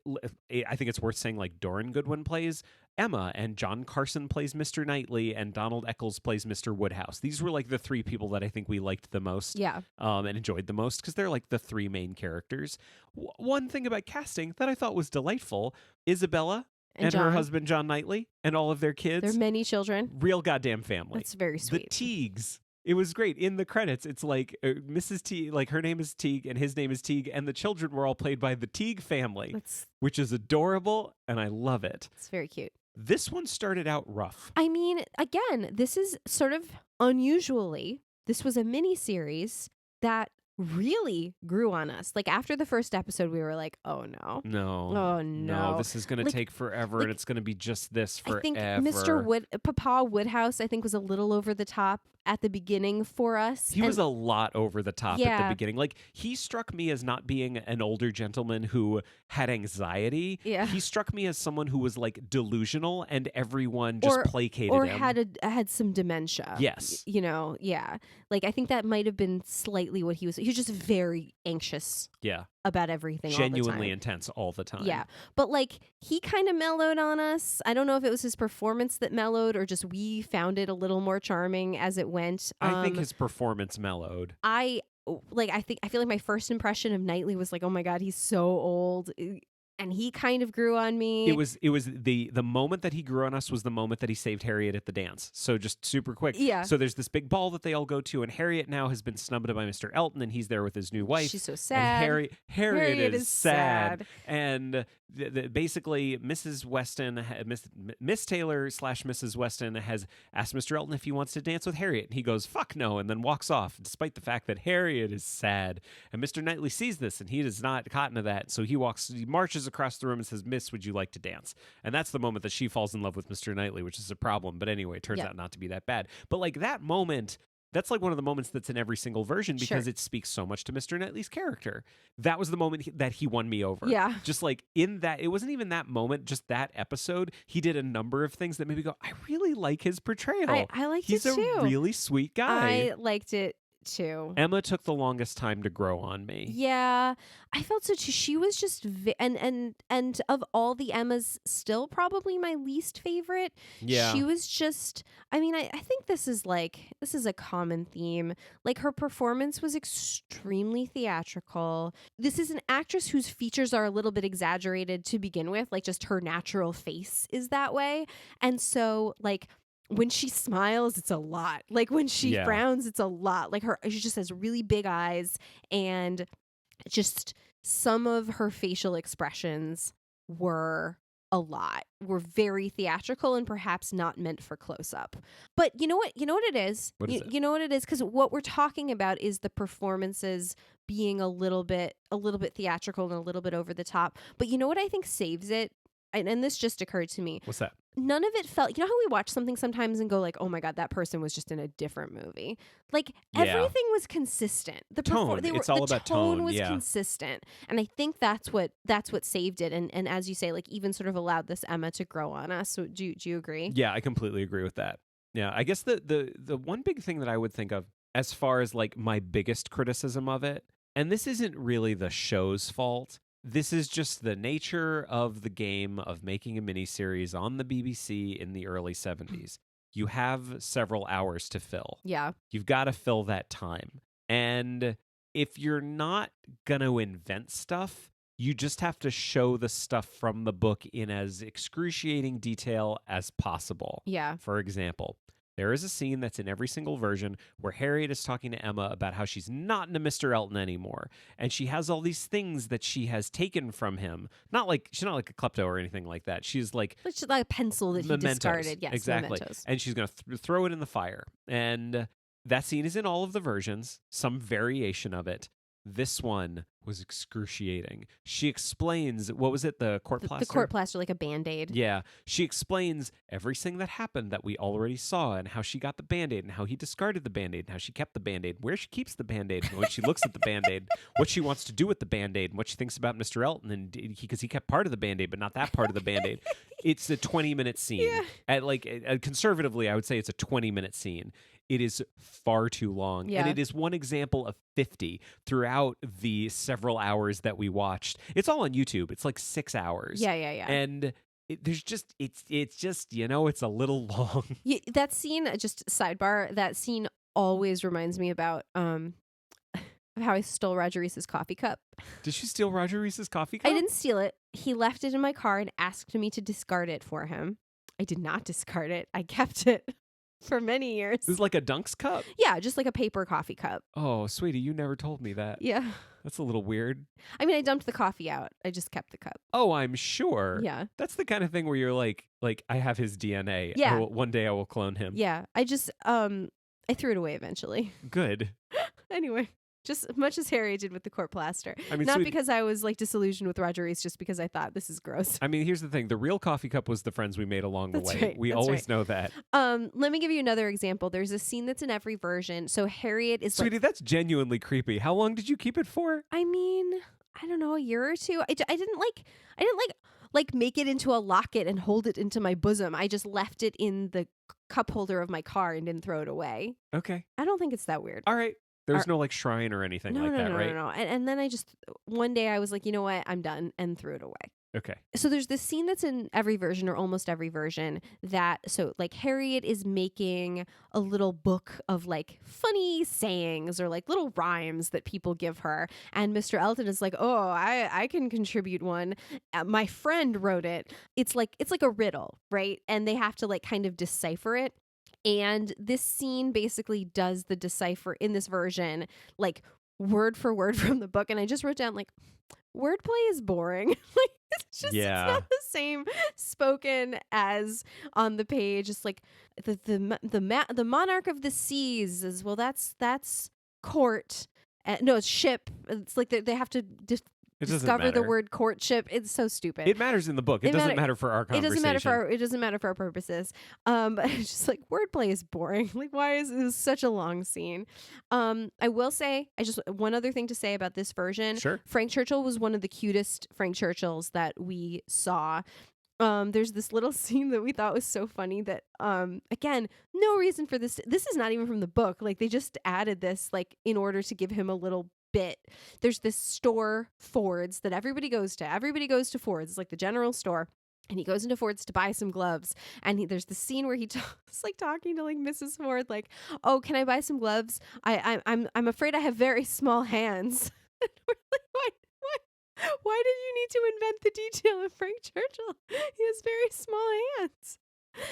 I think it's worth saying like Doran Goodwin plays Emma, and John Carson plays Mr. Knightley, and Donald Eccles plays Mr. Woodhouse. These were like the 3 people that I think we liked the most, and enjoyed the most, because they're like the 3 main characters. One thing about casting that I thought was delightful: Isabella and John. her husband, John Knightley, and all of their kids. Their many children. Real goddamn family. That's very The sweet. Teagues. It was great. In the credits, it's like Mrs. Teague, like her name is Teague and his name is Teague, and the children were all played by the Teague family, which is adorable, and I love it. It's very cute. This one started out rough. I mean, again, this is sort of unusually, this was a mini series that really grew on us. Like after the first episode, we were like, oh no. Oh no. This is going to take forever and it's going to be just this forever. I think Papa Woodhouse, I think, was a little over the top at the beginning for us. He was a lot over the top at the beginning. Like, he struck me as not being an older gentleman who had anxiety. Yeah. He struck me as someone who was like delusional and everyone just placated or him. had some dementia. Yes. You know, yeah. Like, I think that might have been slightly what he was. He was just very anxious. Yeah. About everything genuinely all the time. Intense all the time. Yeah. But like he kind of mellowed on us. I don't know if it was his performance that mellowed or just we found it a little more charming as it went. I think his performance mellowed. I feel like my first impression of Knightley was like, oh my God, he's so old. And he kind of grew on me. It was the moment that he grew on us was the moment that he saved Harriet at the dance. So just super quick. Yeah. So there's this big ball that they all go to, and Harriet now has been snubbed by Mr. Elton, and he's there with his new wife. She's so sad. And Harriet is sad. And basically, Mrs. Weston, Miss Taylor / Mrs. Weston has asked Mr. Elton if he wants to dance with Harriet, and he goes, "Fuck no," and then walks off, despite the fact that Harriet is sad. And Mr. Knightley sees this, and he does not cotton to that, so he marches across the room and says, "Miss, would you like to dance?" And that's the moment that she falls in love with Mr. Knightley, which is a problem. But anyway, it turns out not to be that bad. But like that moment. That's like one of the moments that's in every single version because it speaks so much to Mr. Knightley's character. That was the moment that he won me over. Yeah. Just like in that, it wasn't even that moment, just that episode. He did a number of things that made me go, I really like his portrayal. I liked He's it too. He's a really sweet guy. I liked it too. Emma took the longest time to grow on me. Yeah, I felt so too. She was just and of all the Emmas, still probably my least favorite. Yeah, she was just. I mean, I think this is a common theme. Like her performance was extremely theatrical. This is an actress whose features are a little bit exaggerated to begin with. Like just her natural face is that way, and so like. When she smiles, it's a lot. Like when she frowns, it's a lot. Like she just has really big eyes, and just some of her facial expressions were a lot. Were very theatrical and perhaps not meant for close up. But you know what? You know what it is? What is it? You know what it is? Because what we're talking about is the performances being a little bit theatrical and a little bit over the top. But you know what I think saves it? And this just occurred to me. What's that? None of it felt, you know how we watch something sometimes and go like, oh my God, that person was just in a different movie. Like everything was consistent. The tone. It's all about tone. The tone was consistent. And I think that's what saved it. And as you say, like even sort of allowed this Emma to grow on us. So do you agree? Yeah, I completely agree with that. Yeah, I guess the one big thing that I would think of as far as like my biggest criticism of it, and this isn't really the show's fault. This is just the nature of the game of making a miniseries on the BBC in the early 70s. You have several hours to fill. Yeah. You've got to fill that time. And if you're not going to invent stuff, you just have to show the stuff from the book in as excruciating detail as possible. Yeah. For example, there is a scene that's in every single version where Harriet is talking to Emma about how she's not into Mr. Elton anymore. And she has all these things that she has taken from him. She's not like a klepto or anything like that. She's like... It's just like a pencil that mementos. He discarded. Yes, exactly. Mementos. And she's going to throw it in the fire. And that scene is in all of the versions, some variation of it. This one was excruciating. She explains, what was it, the court plaster? The court plaster, like a Band-Aid. Yeah. She explains everything that happened that we already saw and how she got the Band-Aid and how he discarded the Band-Aid and how she kept the Band-Aid, where she keeps the Band-Aid, and when she looks at the Band-Aid, what she wants to do with the Band-Aid, and what she thinks about Mr. Elton, and because he kept part of the Band-Aid, but not that part of the Band-Aid. It's a 20-minute scene. Yeah. Conservatively, I would say it's a 20-minute scene. It is far too long. Yeah. And it is one example of 50 throughout the several hours that we watched. It's all on YouTube. It's like 6 hours. Yeah. And it's just, it's a little long. Yeah, that scene, just sidebar, that scene always reminds me about of how I stole Roger Reese's coffee cup. Did she steal Roger Reese's coffee cup? I didn't steal it. He left it in my car and asked me to discard it for him. I did not discard it. I kept it for many years. It was like a Dunks cup? Yeah, just like a paper coffee cup. Oh, sweetie, you never told me that. Yeah. That's a little weird. I mean, I dumped the coffee out. I just kept the cup. Oh, I'm sure. Yeah. That's the kind of thing where you're like I have his DNA. Yeah. One day I will clone him. Yeah. I just, I threw it away eventually. Good. Anyway. Just as much as Harriet did with the court plaster. I mean, not because I was like disillusioned with Roger Reese, just because I thought this is gross. I mean, here's the thing. The real coffee cup was the friends we made along the That's way. right, We that's always right. know that. Let me give you another example. There's a scene that's in every version. So Harriet is Sweetie, that's genuinely creepy. How long did you keep it for? I mean, I don't know, a year or two. I didn't make it into a locket and hold it into my bosom. I just left it in the cup holder of my car and didn't throw it away. Okay. I don't think it's that weird. All right. There's no like shrine or anything No, like that, right? No. And then I just, one day I was like, you know what? I'm done, and threw it away. Okay. So there's this scene that's in every version or almost every version so like Harriet is making a little book of like funny sayings or like little rhymes that people give her. And Mr. Elton is like, oh, I can contribute one. My friend wrote it. It's like a riddle, right? And they have to like kind of decipher it. And this scene basically does the decipher in this version, like word for word from the book. And I just wrote down like, wordplay is boring. Like it's not the same spoken as on the page. It's like the monarch of the seas is, well, that's court. No, it's ship. It's like they have to discover the word courtship. It's so stupid. It matters in the book. It doesn't matter for our conversation. It doesn't matter for our purposes. But it's just like wordplay is boring. Like, why is this such a long scene? I will say, one other thing to say about this version. Sure. Frank Churchill was one of the cutest Frank Churchills that we saw. There's this little scene that we thought was so funny that, again, no reason for this. This is not even from the book. Like, they just added this, like, in order to give him a little bit. There's this store, Ford's, that everybody goes to. Everybody goes to Ford's. It's like the general store. And he goes into Ford's to buy some gloves. And there's the scene where he's like talking to like Mrs. Ford, like, "Oh, can I buy some gloves? I'm afraid I have very small hands." We're like, why did you need to invent the detail of Frank Churchill? He has very small hands.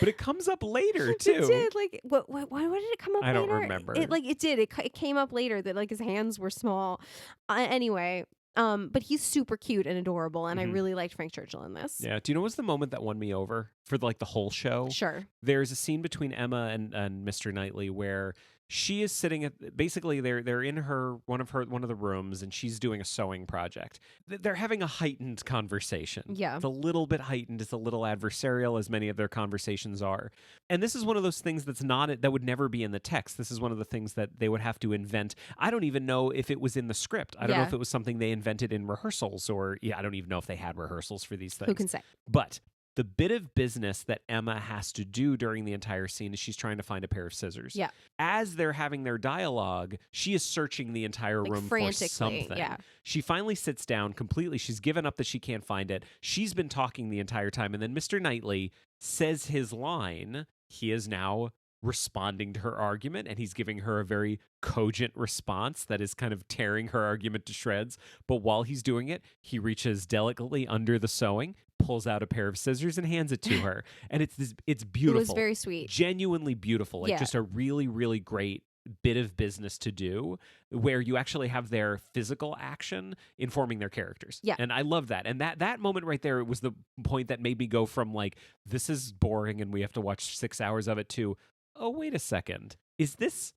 But it comes up later too. It did. Like, why did it come up later? I don't remember. It did. It came up later that like his hands were small. Anyway, but he's super cute and adorable, and I really liked Frank Churchill in this. Yeah. Do you know what's the moment that won me over for like the whole show? Sure. There's a scene between Emma and Mr. Knightley where she is sitting at basically they're in one of the rooms, and she's doing a sewing project. They're having a heightened conversation. Yeah. It's a little bit heightened. It's a little adversarial, as many of their conversations are. And this is one of those things that would never be in the text. This is one of the things that they would have to invent. I don't even know if it was in the script. I don't know if it was something they invented in rehearsals, or I don't even know if they had rehearsals for these things. Who can say? But the bit of business that Emma has to do during the entire scene is she's trying to find a pair of scissors. Yeah. As they're having their dialogue, she is searching the entire room for something. Yeah. She finally sits down completely. She's given up that she can't find it. She's been talking the entire time. And then Mr. Knightley says his line. He is now responding to her argument, and he's giving her a very cogent response that is kind of tearing her argument to shreds. But while he's doing it, he reaches delicately under the sewing, pulls out a pair of scissors, and hands it to her. And it's beautiful. It was very sweet. Genuinely beautiful. Like just a really, really great bit of business to do, where you actually have their physical action informing their characters. Yeah. And I love that. And that moment right there was the point that made me go from like, this is boring and we have to watch 6 hours of it, to, oh, wait a second. Is this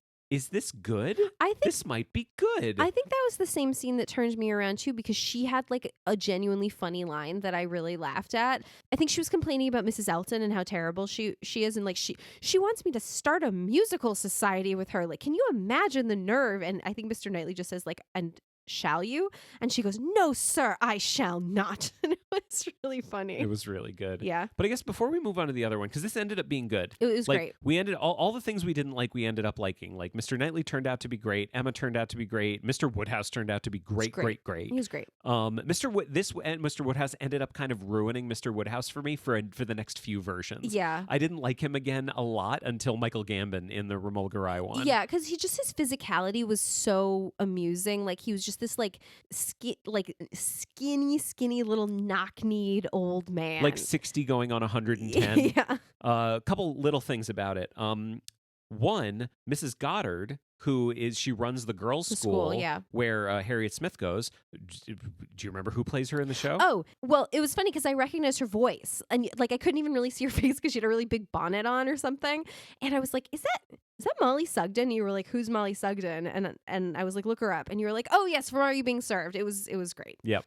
good? I think this might be good. I think that was the same scene that turned me around too, because she had like a genuinely funny line that I really laughed at. I think she was complaining about Mrs. Elton and how terrible she is, and like she wants me to start a musical society with her. Like, can you imagine the nerve? And I think Mr. Knightley just says like, and shall you? And she goes, no, sir, I shall not. And it It's really funny. It was really good. Yeah. But I guess before we move on to the other one, because this ended up being good. It was like, great. We ended all the things we didn't like, we ended up liking. Like Mr. Knightley turned out to be great. Emma turned out to be great. Mr. Woodhouse turned out to be great. He was great. Mr. Woodhouse ended up kind of ruining Mr. Woodhouse for me for the next few versions. Yeah. I didn't like him again a lot until Michael Gambon in the Ramol Garai one. Yeah, because his physicality was so amusing. Like he was just this skinny little knock-kneed old man. Like 60 going on 110. Yeah. A couple little things about it. One, Mrs. Goddard, she runs the girls' school, yeah. where Harriet Smith goes. Do you remember who plays her in the show? Oh, well, it was funny because I recognized her voice, and like I couldn't even really see her face because she had a really big bonnet on or something. And I was like, "Is that Molly Sugden?" And you were like, "Who's Molly Sugden?" And I was like, "Look her up." And you were like, "Oh yes, from Are You Being Served?" It was great. Yep.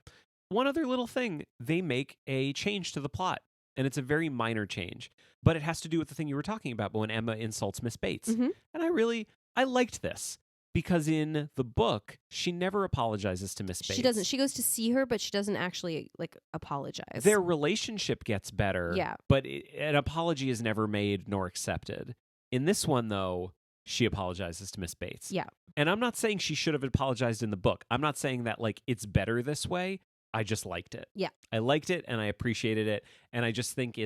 One other little thing, they make a change to the plot. And it's a very minor change, but it has to do with the thing you were talking about when Emma insults Miss Bates. Mm-hmm. And I liked this because in the book, she never apologizes to Miss Bates. She doesn't. She goes to see her, but she doesn't actually like apologize. Their relationship gets better, yeah. But an apology is never made nor accepted. In this one, though, she apologizes to Miss Bates. Yeah. And I'm not saying she should have apologized in the book. I'm not saying that like it's better this way. I just liked it. Yeah. I liked it and I appreciated it. And I just think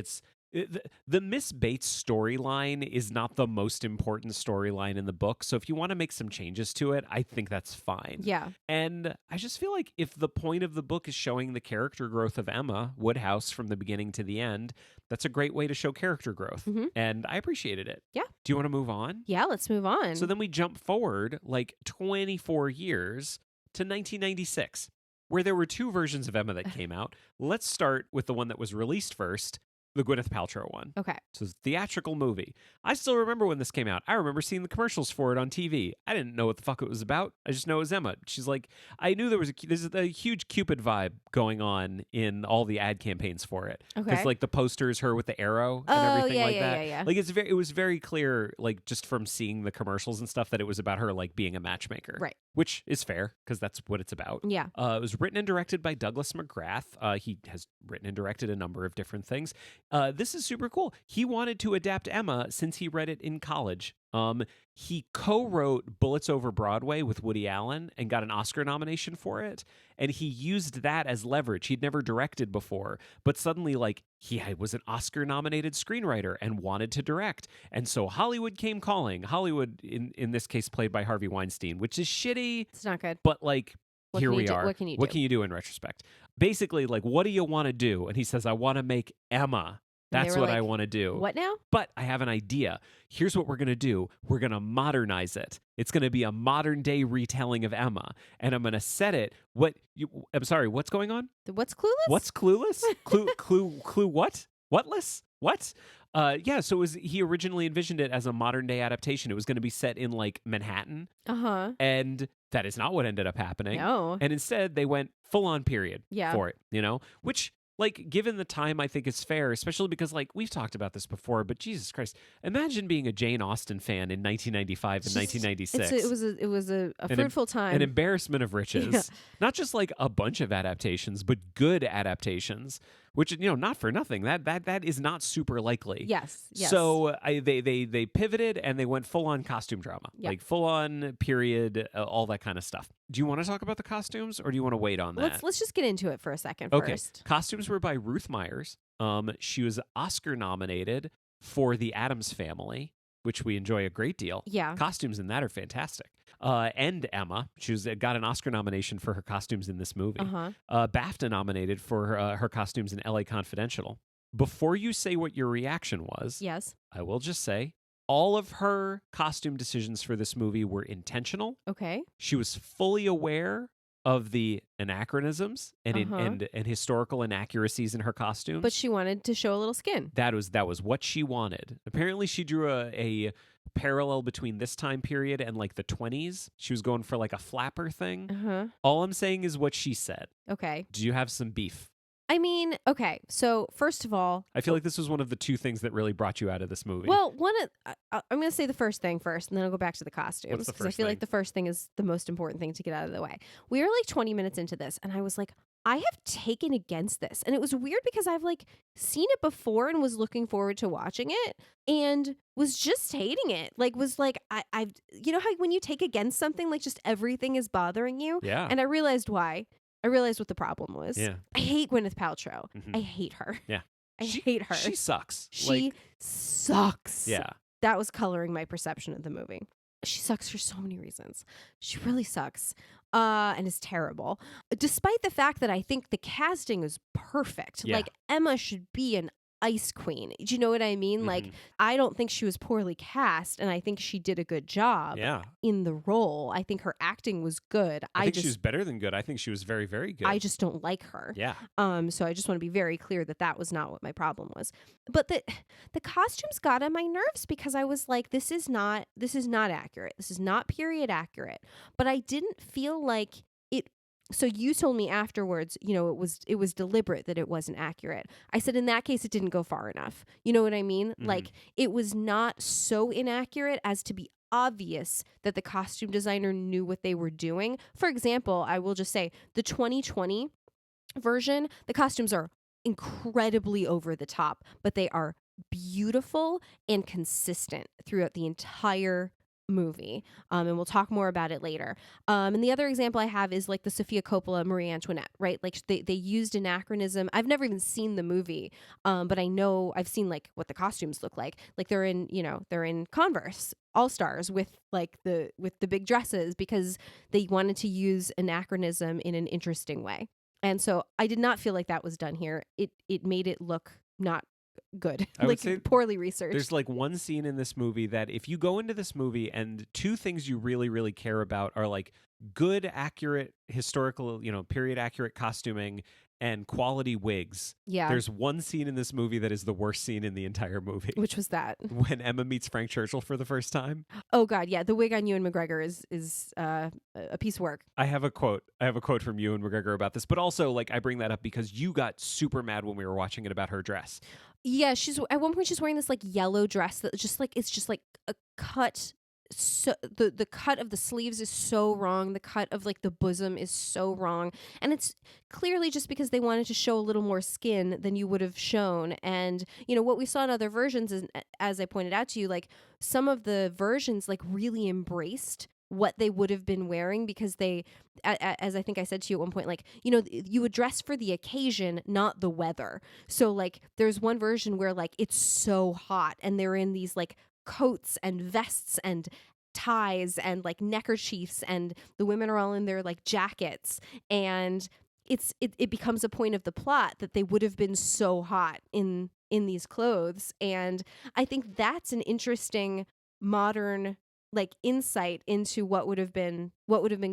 the Miss Bates storyline is not the most important storyline in the book. So if you want to make some changes to it, I think that's fine. Yeah. And I just feel like if the point of the book is showing the character growth of Emma Woodhouse from the beginning to the end, that's a great way to show character growth. Mm-hmm. And I appreciated it. Yeah. Do you want to move on? Yeah, let's move on. So then we jump forward like 24 years to 1996. Where there were two versions of Emma that came out. Let's start with the one that was released first, the Gwyneth Paltrow one. Okay. So it's a theatrical movie. I still remember when this came out. I remember seeing the commercials for it on TV. I didn't know what the fuck it was about. I just know it was Emma. She's like, I knew there's a huge Cupid vibe going on in all the ad campaigns for it. Okay. Because like the posters, her with the arrow and everything like that. Yeah. Like it was very clear, like just from seeing the commercials and stuff, that it was about her like being a matchmaker. Right. Which is fair because that's what it's about. Yeah. It was written and directed by Douglas McGrath. He has written and directed a number of different things. This is super cool. He wanted to adapt Emma since he read it in college. He co-wrote Bullets Over Broadway with Woody Allen and got an Oscar nomination for it. And he used that as leverage. He'd never directed before, but suddenly like he was an Oscar-nominated screenwriter and wanted to direct. And so Hollywood came calling. Hollywood, in this case, played by Harvey Weinstein, which is shitty. It's not good. But like, here we are. What can you do? What can you do in retrospect? Basically, like, what do you want to do? And he says, I want to make Emma. That's what I want to do. What now? But I have an idea. Here's what we're going to do. We're going to modernize it. It's going to be a modern day retelling of Emma. And I'm going to set it. I'm sorry, what's going on? What's Clueless? What's Clueless? Clue what? Whatless? What? Yeah, so he originally envisioned it as a modern day adaptation. It was going to be set in like Manhattan. Uh-huh. And that is not what ended up happening. No. And instead they went full on period Yeah. for it, which like, given the time, I think is fair, especially because, like, we've talked about this before, but Jesus Christ, imagine being a Jane Austen fan in 1995 and 1996. It was a fruitful time. An embarrassment of riches. Yeah. Not just, like, a bunch of adaptations, but good adaptations, which, not for nothing. That is not super likely. Yes. So they pivoted and they went full-on costume drama. Yep. Like, full-on period, all that kind of stuff. Do you want to talk about the costumes, or do you want to wait on that? Let's just get into it for a second Okay. first. Costumes were by Ruth Myers. She was Oscar nominated for The Addams Family, which we enjoy a great deal. Yeah. Costumes in that are fantastic. And Emma, got an Oscar nomination for her costumes in this movie. Uh-huh. BAFTA nominated for her costumes in LA Confidential. Before you say what your reaction was, Yes. I will just say all of her costume decisions for this movie were intentional. Okay. She was fully aware of the anachronisms and Uh-huh. and historical inaccuracies in her costumes. But she wanted to show a little skin. That was what she wanted. Apparently, she drew a parallel between this time period and like the 20s. She was going for like a flapper thing. Uh-huh. All I'm saying is what she said. Okay. Do you have some beef? I mean, okay. So first of all, I feel like this was one of the two things that really brought you out of this movie. well, I'm going to say the first thing first, and then I'll go back to the costumes. What's the Because I first feel thing? like the first thing is the most important thing to get out of the way. We were like 20 minutes into this, and I was like, I have taken against this. And it was weird because I've like seen it before and was looking forward to watching it and was just hating it. Like was like I've you know how when you take against something, like just everything is bothering you? Yeah. And I realized why. I realized what the problem was. Yeah. I hate Gwyneth Paltrow. Mhm. I hate her. Yeah. I hate her. She sucks. She sucks. Yeah. That was coloring my perception of the movie. She sucks for so many reasons. She really sucks. And is terrible. Despite the fact that I think the casting is perfect. Yeah. Like Emma should be an ice queen. Do you know what I mean? Like Mhm. I don't think she was poorly cast, and I think she did a good job Yeah. in the role. I think her acting was good. I think she was better than good. I think she was very, very good. I just don't like her. Yeah. So I just want to be very clear that that was not what my problem was. But the costumes got on my nerves because I was like, this is not accurate. This is not period accurate. But I didn't feel like it. So you told me afterwards, you know, it was deliberate that it wasn't accurate. I said in that case it didn't go far enough. You know what I mean? Mhm. Like it was not so inaccurate as to be obvious that the costume designer knew what they were doing. For example, I will just say the 2020 version, the costumes are incredibly over the top, but they are beautiful and consistent throughout the entire movie. And we'll talk more about it later. And the other example I have is like the Sofia Coppola Marie Antoinette, right? Like they used anachronism. I've never even seen the movie, but I know I've seen like what the costumes look like. Like they're in Converse All-Stars with the big dresses because they wanted to use anachronism in an interesting way. And so I did not feel like that was done here. It made it look not good. I would like say poorly researched. There's like one scene in this movie that if you go into this movie and two things you really, really care about are like good, accurate, historical, period accurate costuming and quality wigs. Yeah. There's one scene in this movie that is the worst scene in the entire movie. Which was that? When Emma meets Frank Churchill for the first time. Oh God, yeah. The wig on Ewan McGregor is a piece of work. I have a quote from Ewan McGregor about this, but also like I bring that up because you got super mad when we were watching it about her dress. Yeah, she's at one point she's wearing this like yellow dress that it's just like a cut. So the cut of the sleeves is so wrong. The cut of like the bosom is so wrong, and it's clearly just because they wanted to show a little more skin than you would have shown. And what we saw in other versions is, as I pointed out to you, like some of the versions like really embraced what they would have been wearing because they, as I think I said to you at one point, like, you would dress for the occasion, not the weather. So like there's one version where like it's so hot and they're in these like coats and vests and ties and like neckerchiefs, and the women are all in their like jackets, and it becomes a point of the plot that they would have been so hot in these clothes. And I think that's an interesting modern like insight into what would have been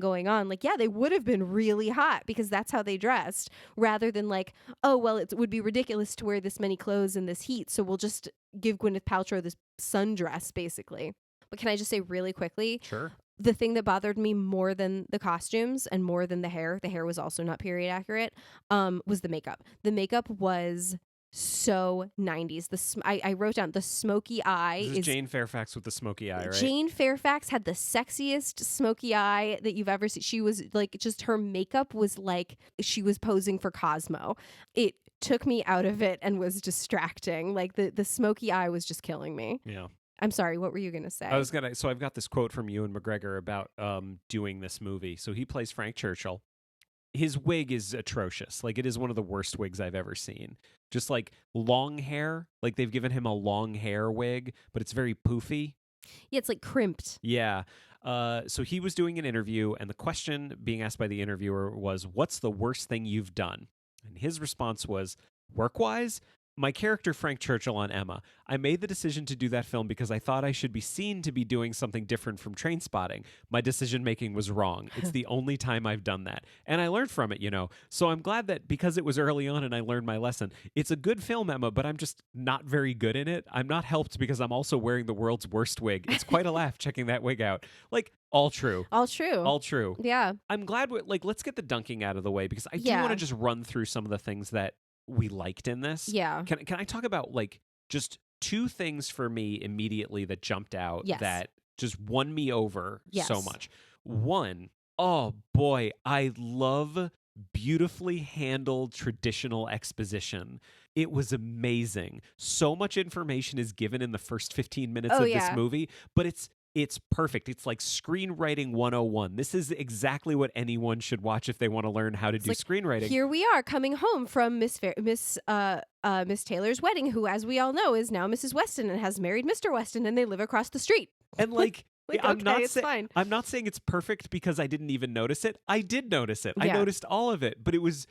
going on. Like, yeah, they would have been really hot because that's how they dressed, rather than like, oh well, it would be ridiculous to wear this many clothes in this heat, so we'll just give Gwyneth Paltrow this sundress basically. But can I just say really quickly, Sure. The thing that bothered me more than the costumes and more than the hair was also not period accurate, was the makeup. The makeup was so 90s. I wrote down the smoky eye. This is Jane Fairfax with the smoky eye, right? Jane Fairfax had the sexiest smoky eye that you've ever seen. She was like, just her makeup was like she was posing for Cosmo. It took me out of it and was distracting. Like the smoky eye was just killing me. Yeah. I'm sorry, what were you going to say? So I've got this quote from Ewan McGregor about doing this movie. So he plays Frank Churchill. His wig is atrocious. Like, it is one of the worst wigs I've ever seen. Just like long hair. Like, they've given him a long hair wig, but it's very poofy. Yeah, it's like crimped. Yeah. So he was doing an interview, and the question being asked by the interviewer was, "What's the worst thing you've done?" And his response was, "Work-wise? My character, Frank Churchill on Emma. I made the decision to do that film because I thought I should be seen to be doing something different from Trainspotting. My decision-making was wrong. It's the only time I've done that. And I learned from it, So I'm glad that because it was early on and I learned my lesson. It's a good film, Emma, but I'm just not very good in it. I'm not helped because I'm also wearing the world's worst wig. It's quite a laugh checking that wig out. Like, all true. All true. All true. Yeah. I'm glad let's get the dunking out of the way because I do want to just run through some of the things that we liked in this. Yeah. Can I talk about like just two things for me immediately that jumped out that just won me over so much? One, oh boy, I love beautifully handled traditional exposition. It was amazing. So much information is given in the first 15 minutes Oh, of yeah. this movie, but it's perfect. It's like screenwriting 101. This is exactly what anyone should watch if they want to learn how to do like, screenwriting. Here we are coming home from Miss Taylor's wedding, who, as we all know, is now Mrs. Weston and has married Mr. Weston, and they live across the street. And like, it's fine. I'm not saying it's perfect because I didn't even notice it. I did notice it. I Yeah. noticed all of it, but it was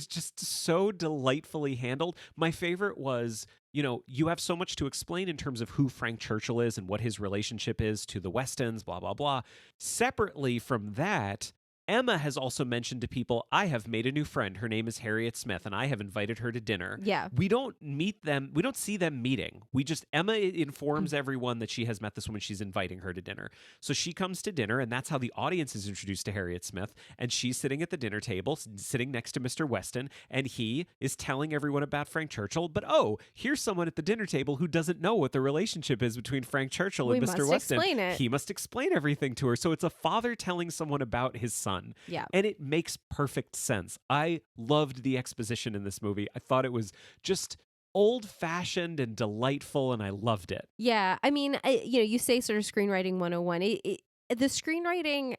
just so delightfully handled. My favorite was, you have so much to explain in terms of who Frank Churchill is and what his relationship is to the Westons, blah, blah, blah. Separately from that, Emma has also mentioned to people, I have made a new friend. Her name is Harriet Smith, and I have invited her to dinner. Yeah. We don't meet them. We don't see them meeting. Emma informs everyone that she has met this woman. She's inviting her to dinner. So she comes to dinner, and that's how the audience is introduced to Harriet Smith. And she's sitting at the dinner table, sitting next to Mr. Weston, and he is telling everyone about Frank Churchill. But here's someone at the dinner table who doesn't know what the relationship is between Frank Churchill and Mr. Weston. Explain it. He must explain everything to her. So it's a father telling someone about his son. Yeah. And it makes perfect sense. I loved the exposition in this movie. I thought it was just old-fashioned and delightful, and I loved it. Yeah. I mean, you say sort of screenwriting 101. The screenwriting,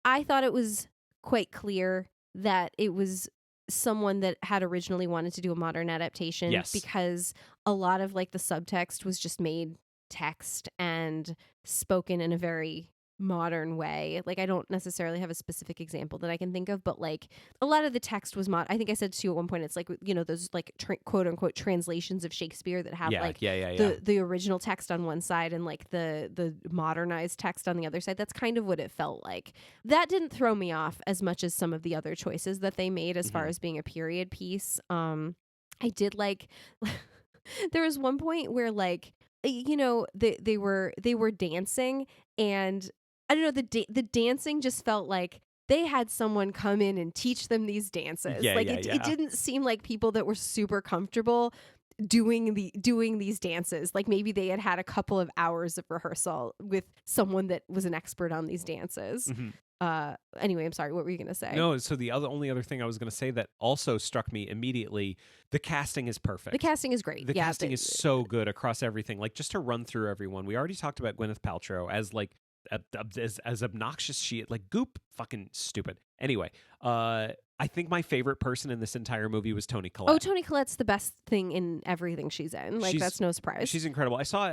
I thought it was quite clear that it was someone that had originally wanted to do a modern adaptation. Yes. Because a lot of like the subtext was just made text and spoken in a very modern way. Like, I don't necessarily have a specific example that I can think of, but like a lot of the text was I think I said to you at one point, it's like, those like quote unquote translations of Shakespeare that have the original text on one side and like the modernized text on the other side. That's kind of what it felt like. That didn't throw me off as much as some of the other choices that they made as far as being a period piece. I did like there was one point where like, they were dancing, and I don't know, the dancing just felt like they had someone come in and teach them these dances. It didn't seem like people that were super comfortable doing these dances. Like maybe they had a couple of hours of rehearsal with someone that was an expert on these dances. Anyway, I'm sorry, what were you going to say? No, so the only other thing I was going to say that also struck me immediately, the casting is perfect. The casting is great. The casting is so good across everything. Like, just to run through everyone, we already talked about Gwyneth Paltrow as like as obnoxious like goop fucking stupid. Anyway, I think my favorite person in this entire movie was Toni Collette. Oh, Toni Collette's the best thing in everything she's in. Like, that's no surprise. She's incredible. I saw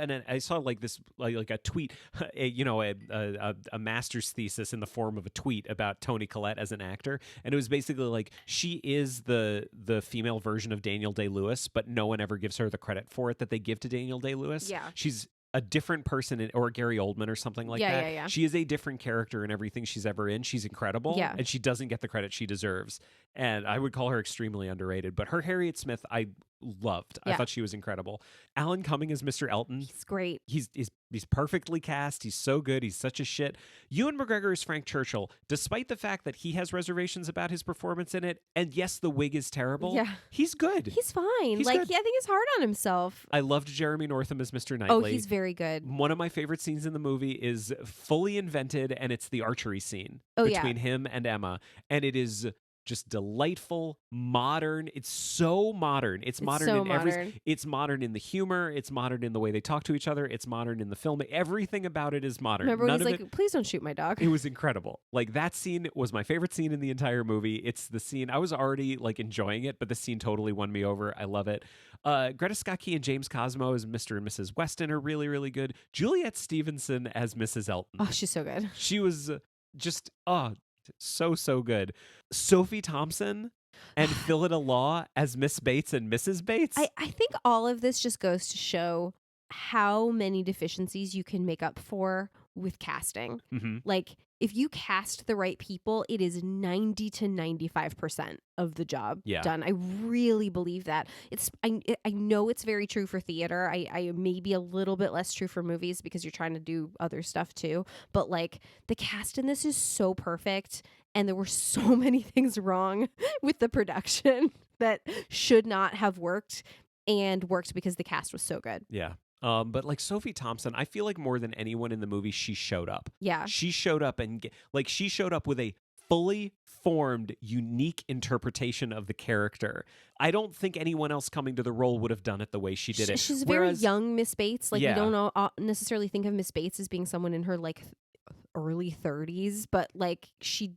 like this like a tweet, a master's thesis in the form of a tweet about Toni Collette as an actor, and it was basically like she is the female version of Daniel Day-Lewis, but no one ever gives her the credit for it that they give to Daniel Day-Lewis. Yeah, she's a different person or Gary Oldman or something like that. Yeah. She is a different character in everything she's ever in. She's incredible. Yeah. And she doesn't get the credit she deserves. And I would call her extremely underrated. But her Harriet Smith, I loved. Yeah. I thought she was incredible. Alan Cumming as Mr. Elton. He's great. He's perfectly cast. He's so good. He's such a shit. Ewan McGregor is Frank Churchill, despite the fact that he has reservations about his performance in it. And yes, the wig is terrible. Yeah. He's good. He's fine. He's good. I think he's hard on himself. I loved Jeremy Northam as Mr. Knightley. Oh, he's very good. One of my favorite scenes in the movie is fully invented, and it's the archery scene between him and Emma. And it is just delightful, modern. It's so modern. It's modern so in it's modern in the humor. It's modern in the way they talk to each other. It's modern in the film. Everything about it is modern. Remember when he's like, please don't shoot my dog. It was incredible. Like, that scene was my favorite scene in the entire movie. It's the scene, I was already like enjoying it, but the scene totally won me over. I love it. Greta Scacchi and James Cosmo as Mr. and Mrs. Weston are really, really good. Juliette Stevenson as Mrs. Elton. Oh, she's so good. She was just, so good. Sophie Thompson and Phillida Law as Miss Bates and Mrs. Bates. I think all of this just goes to show how many deficiencies you can make up for with casting. Mm-hmm. Like, if you cast the right people, it is 90 to 95% of the job done. I really believe that. I know it's very true for theater. I may be a little bit less true for movies because you're trying to do other stuff too. But like, the cast in this is so perfect, and there were so many things wrong with the production that should not have worked, and worked because the cast was so good. Yeah. But like Sophie Thompson, I feel like more than anyone in the movie, she showed up. Yeah. She showed up she showed up with a fully formed, unique interpretation of the character. I don't think anyone else coming to the role would have done it the way she did it. She's a very young Miss Bates. Like, Yeah. we don't know, necessarily think of Miss Bates as being someone in her like early 30s, but like she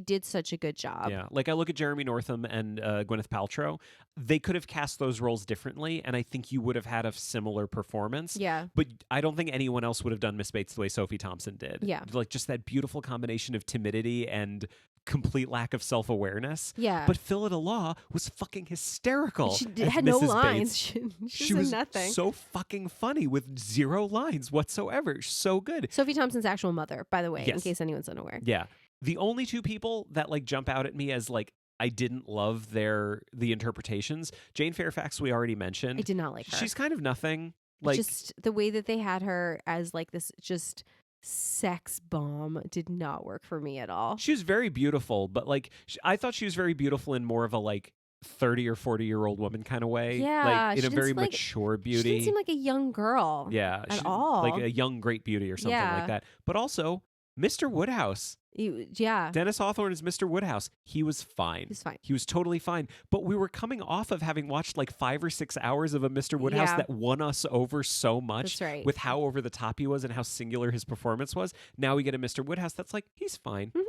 did such a good job. Yeah, like I look at Jeremy Northam and Gwyneth Paltrow. They could have cast those roles differently, and I think you would have had a similar performance. Yeah. But I don't think anyone else would have done Miss Bates the way Sophie Thompson did. Yeah. Like just that beautiful combination of timidity and complete lack of self-awyerness. Yeah. But Phyllida Law was fucking hysterical. She as had no Mrs. lines. Bates. She She was said nothing. so fucking funny with 0 lines whatsoever. So good. Sophie Thompson's actual mother, by the way, in Yes. case anyone's unaware. Yeah. The only 2 people that like jump out at me as like I didn't love the interpretations. Jane Fairfax, we already mentioned. I did not like her. She's kind of nothing. Like just the way that they had her as like this just sex bomb did not work for me at all. she was very beautiful, but like I thought she was very beautiful in more of a like 30 or 40-year-old woman kind of way. Yeah, Like in she a didn't very seem like- mature She beauty. didn't seem like a young girl. Yeah. at all. Like a young great beauty or something Yeah. like that. But also Mr. Woodhouse. Yeah. Dennis Hawthorne is Mr. Woodhouse. He was fine. He's fine. He was totally fine. But we were coming off of having watched like 5 or 6 hours of a Mr. Woodhouse Yeah. that won us over so much That's right. with how over the top he was and how singular his performance was. Now we get a Mr. Woodhouse that's like, he's fine. Mhm.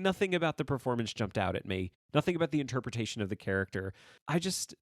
Nothing about the performance jumped out at me. Nothing about the interpretation of the character.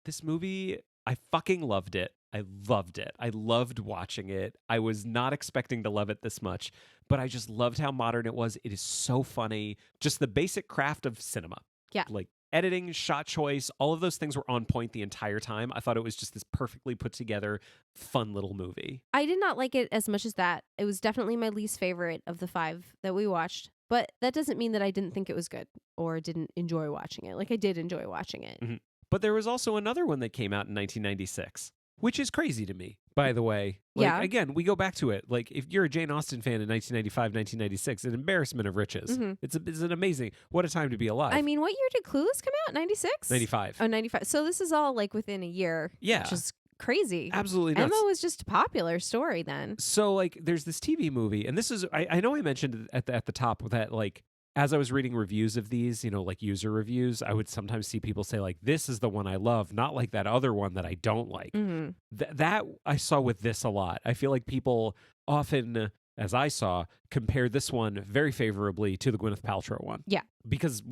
This movie, I fucking loved it. I loved it. I loved watching it. I was not expecting to love it this much, but I just loved how modern it was. It is so funny. Just the basic craft of cinema. Yeah. Like editing, shot choice, all of those things were on point the entire time. I thought it was just this perfectly put together, fun little movie. I did not like it as much as that. It was definitely my least favorite of the 5 that we watched. But that doesn't mean that I didn't think it was good or didn't enjoy watching it. Like, I did enjoy watching it. Mhm. But there was also another one that came out in 1996, which is crazy to me, by the way. Like, Yeah. Again, we go back to it. Like, if you're a Jane Austen fan in 1995, 1996, an embarrassment of riches. Mhm. It's an amazing, what a time to be alive. I mean, what year did Clueless come out? 96? 95. Oh, 95. So this is all like within a year. Yeah. Which is crazy. Absolutely nuts. Emma was just a popular story then. So, like, there's this TV movie, and this is, I know I mentioned at the top that, like, as I was reading reviews of these, like user reviews, I would sometimes see people say, like, this is the one I love, not like that other one that I don't like. Mm-hmm. That I saw with this a lot. I feel like people often, as I saw, compare this one very favorably to the Gwyneth Paltrow one. Yeah. Because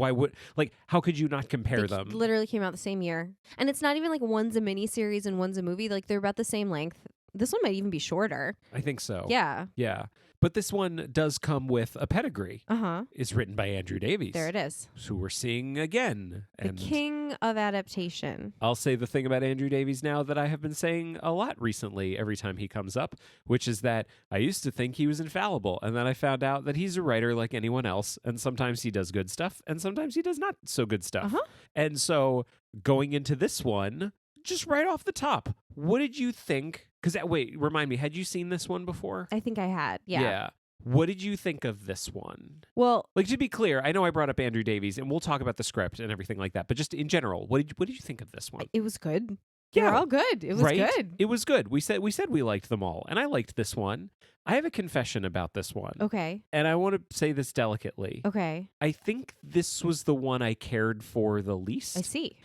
how could you not compare them? Literally came out the same year. And it's not even like one's a miniseries and one's a movie. Like, they're about the same length. This one might even be shorter. I think so. Yeah. Yeah. But this one does come with a pedigree. Uh-huh. It's written by Andrew Davies. There it is. Who we're seeing again. The king of adaptation. I'll say the thing about Andrew Davies now that I have been saying a lot recently every time he comes up, which is that I used to think he was infallible, and then I found out that he's a writer like anyone else, and sometimes he does good stuff, and sometimes he does not so good stuff. Uh-huh. And so going into this one, just right off the top, what did you think? Because, wait, remind me, had you seen this one before? I think I had. Yeah. What did you think of this one? Well, Like, to be clear, I know I brought up Andrew Davies, and we'll talk about the script and everything like that, but just in general, what did you think of this one? it was good. They were all good. It was right? good. It was good. We said we liked them all, and I liked this one. I have a confession about this one, Okay. and I want to say this delicately. Okay. I think this was the one I cared for the least. I see.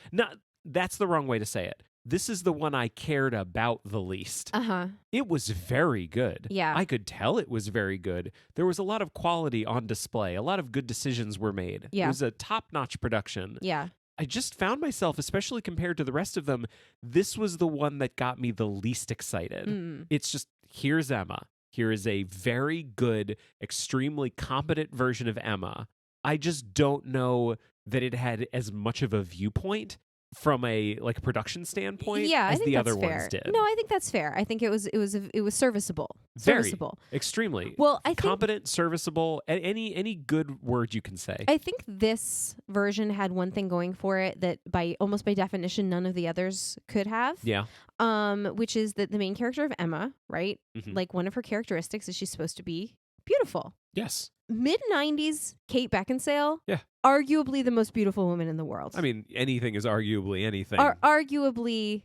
That's the wrong way to say it. This is the one I cared about the least. Uh-huh. It was very good. Yeah. I could tell it was very good. There was a lot of quality on display. A lot of good decisions were made. Yeah. It was a top-notch production. Yeah. I just found myself, especially compared to the rest of them, this was the one that got me the least excited. Mm. It's just, here's Emma. Here is a very good, extremely competent version of Emma. I just don't know that it had as much of a viewpoint from a production standpoint Yeah, I as think the that's other fair. ones did. No, I think that's fair. I think it was serviceable. Very. Serviceable. Extremely. Well, I think competent, serviceable, any good word you can say. I think this version had one thing going for it that almost by definition none of the others could have. Yeah. Which is that the main character of Emma, right? Mhm. Like, one of her characteristics is she's supposed to be beautiful. Yes. Mid-90s Kate Beckinsale. Yeah. Arguably the most beautiful woman in the world. I mean, anything is arguably anything. Arguably,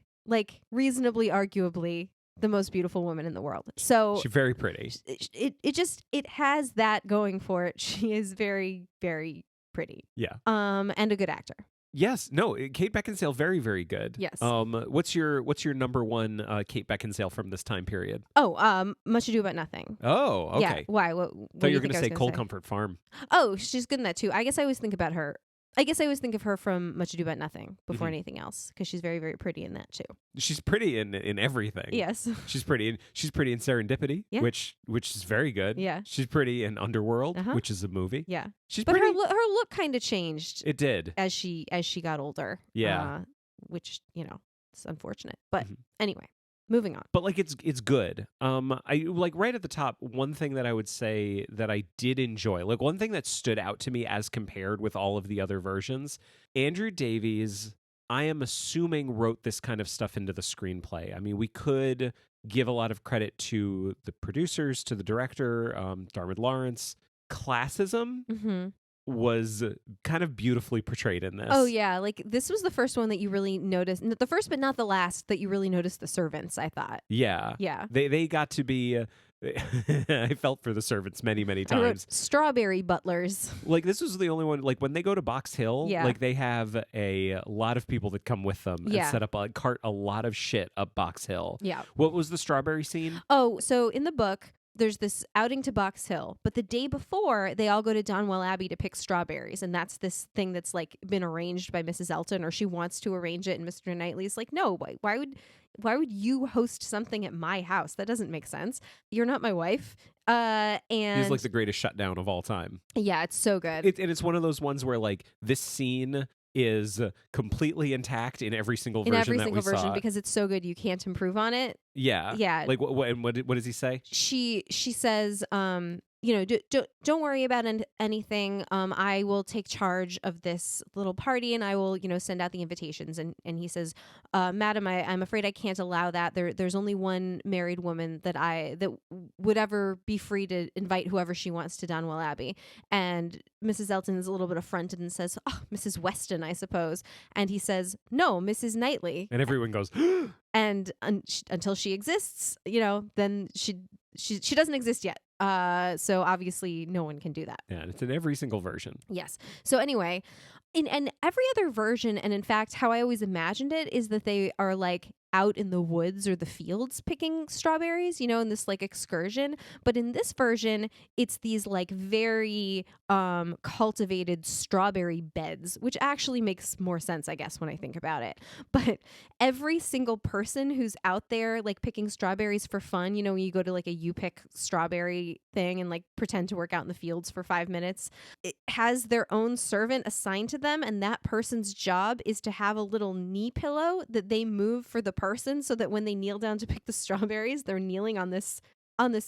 reasonably arguably the most beautiful woman in the world. So She's very pretty. it has that going for it. She is very, very pretty. Yeah. And a good actor. Yes. No, Kate Beckinsale, very, very good. Yes. What's your number one Kate Beckinsale from this time period? Oh, Much Ado About Nothing. Oh, okay. Yeah. Why? What Thought do you you were going think to I say was Cold gonna Comfort Farm. Oh, she's good in that too. I guess I always think about her. I guess I always think of her from Much Ado About Nothing before anything else, because she's very, very pretty in that too. She's pretty in everything. Yes. She's pretty in Serendipity, Yeah. which is very good. Yeah. She's pretty in Underworld, Uh-huh. which is a movie. Yeah. She's But pretty. her look kind of changed It did. as she got older. Yeah. Which, it's unfortunate. But Mhm. anyway, moving on. But like it's good. I like right at the top, one thing that I would say that I did enjoy, like one thing that stood out to me as compared with all of the other versions, Andrew Davies, I am assuming, wrote this kind of stuff into the screenplay. I mean, we could give a lot of credit to the producers, to the director, Darmid Lawrence. Classism Mm-hmm. was kind of beautifully portrayed in this. Oh, yeah. Like, this was the first one that you really noticed. The first, but not the last, that you really noticed the servants, I thought. Yeah. Yeah. They got to be... I felt for the servants many, many I wrote times. strawberry butlers. Like, this was the only one, like, when they go to Box Hill, Yeah. like, they have a lot of people that come with them Yeah. and set up a lot of shit up Box Hill. Yeah. What was the strawberry scene? Oh, so in the book, there's this outing to Box Hill, but the day before, they all go to Donwell Abbey to pick strawberries, and that's this thing that's like been arranged by Mrs. Elton, or she wants to arrange it, and Mr. Knightley's like, no, why would you host something at my house? That doesn't make sense. You're not my wife. And He's like the greatest shutdown of all time. Yeah, it's so good. And it's one of those ones where like this scene is completely intact in every single version that we saw. Because it's so good, you can't improve on it. Yeah. Yeah. Like what does he say? She says, don't worry about anything. I will take charge of this little party, and I will, send out the invitations. And he says, Madam, I'm afraid I can't allow that. There's only one married woman that would ever be free to invite whoever she wants to Donwell Abbey. And Mrs. Elton is a little bit affronted and says, oh, Mrs. Weston, I suppose. And he says, no, Mrs. Knightley. And everyone goes, and until she exists, then she doesn't exist yet. So obviously no one can do that. Yeah, it's in every single version. Yes. So anyway, in every other version, and in fact, how I always imagined it is that they are like out in the woods or the fields picking strawberries, in this like excursion. But in this version, it's these like very cultivated strawberry beds, which actually makes more sense, I guess, when I think about it. But every single person who's out there like picking strawberries for fun, when you go to like a you pick strawberry thing and like pretend to work out in the fields for 5 minutes, it has their own servant assigned to them, and that person's job is to have a little knee pillow that they move for the person, so that when they kneel down to pick the strawberries, they're kneeling on this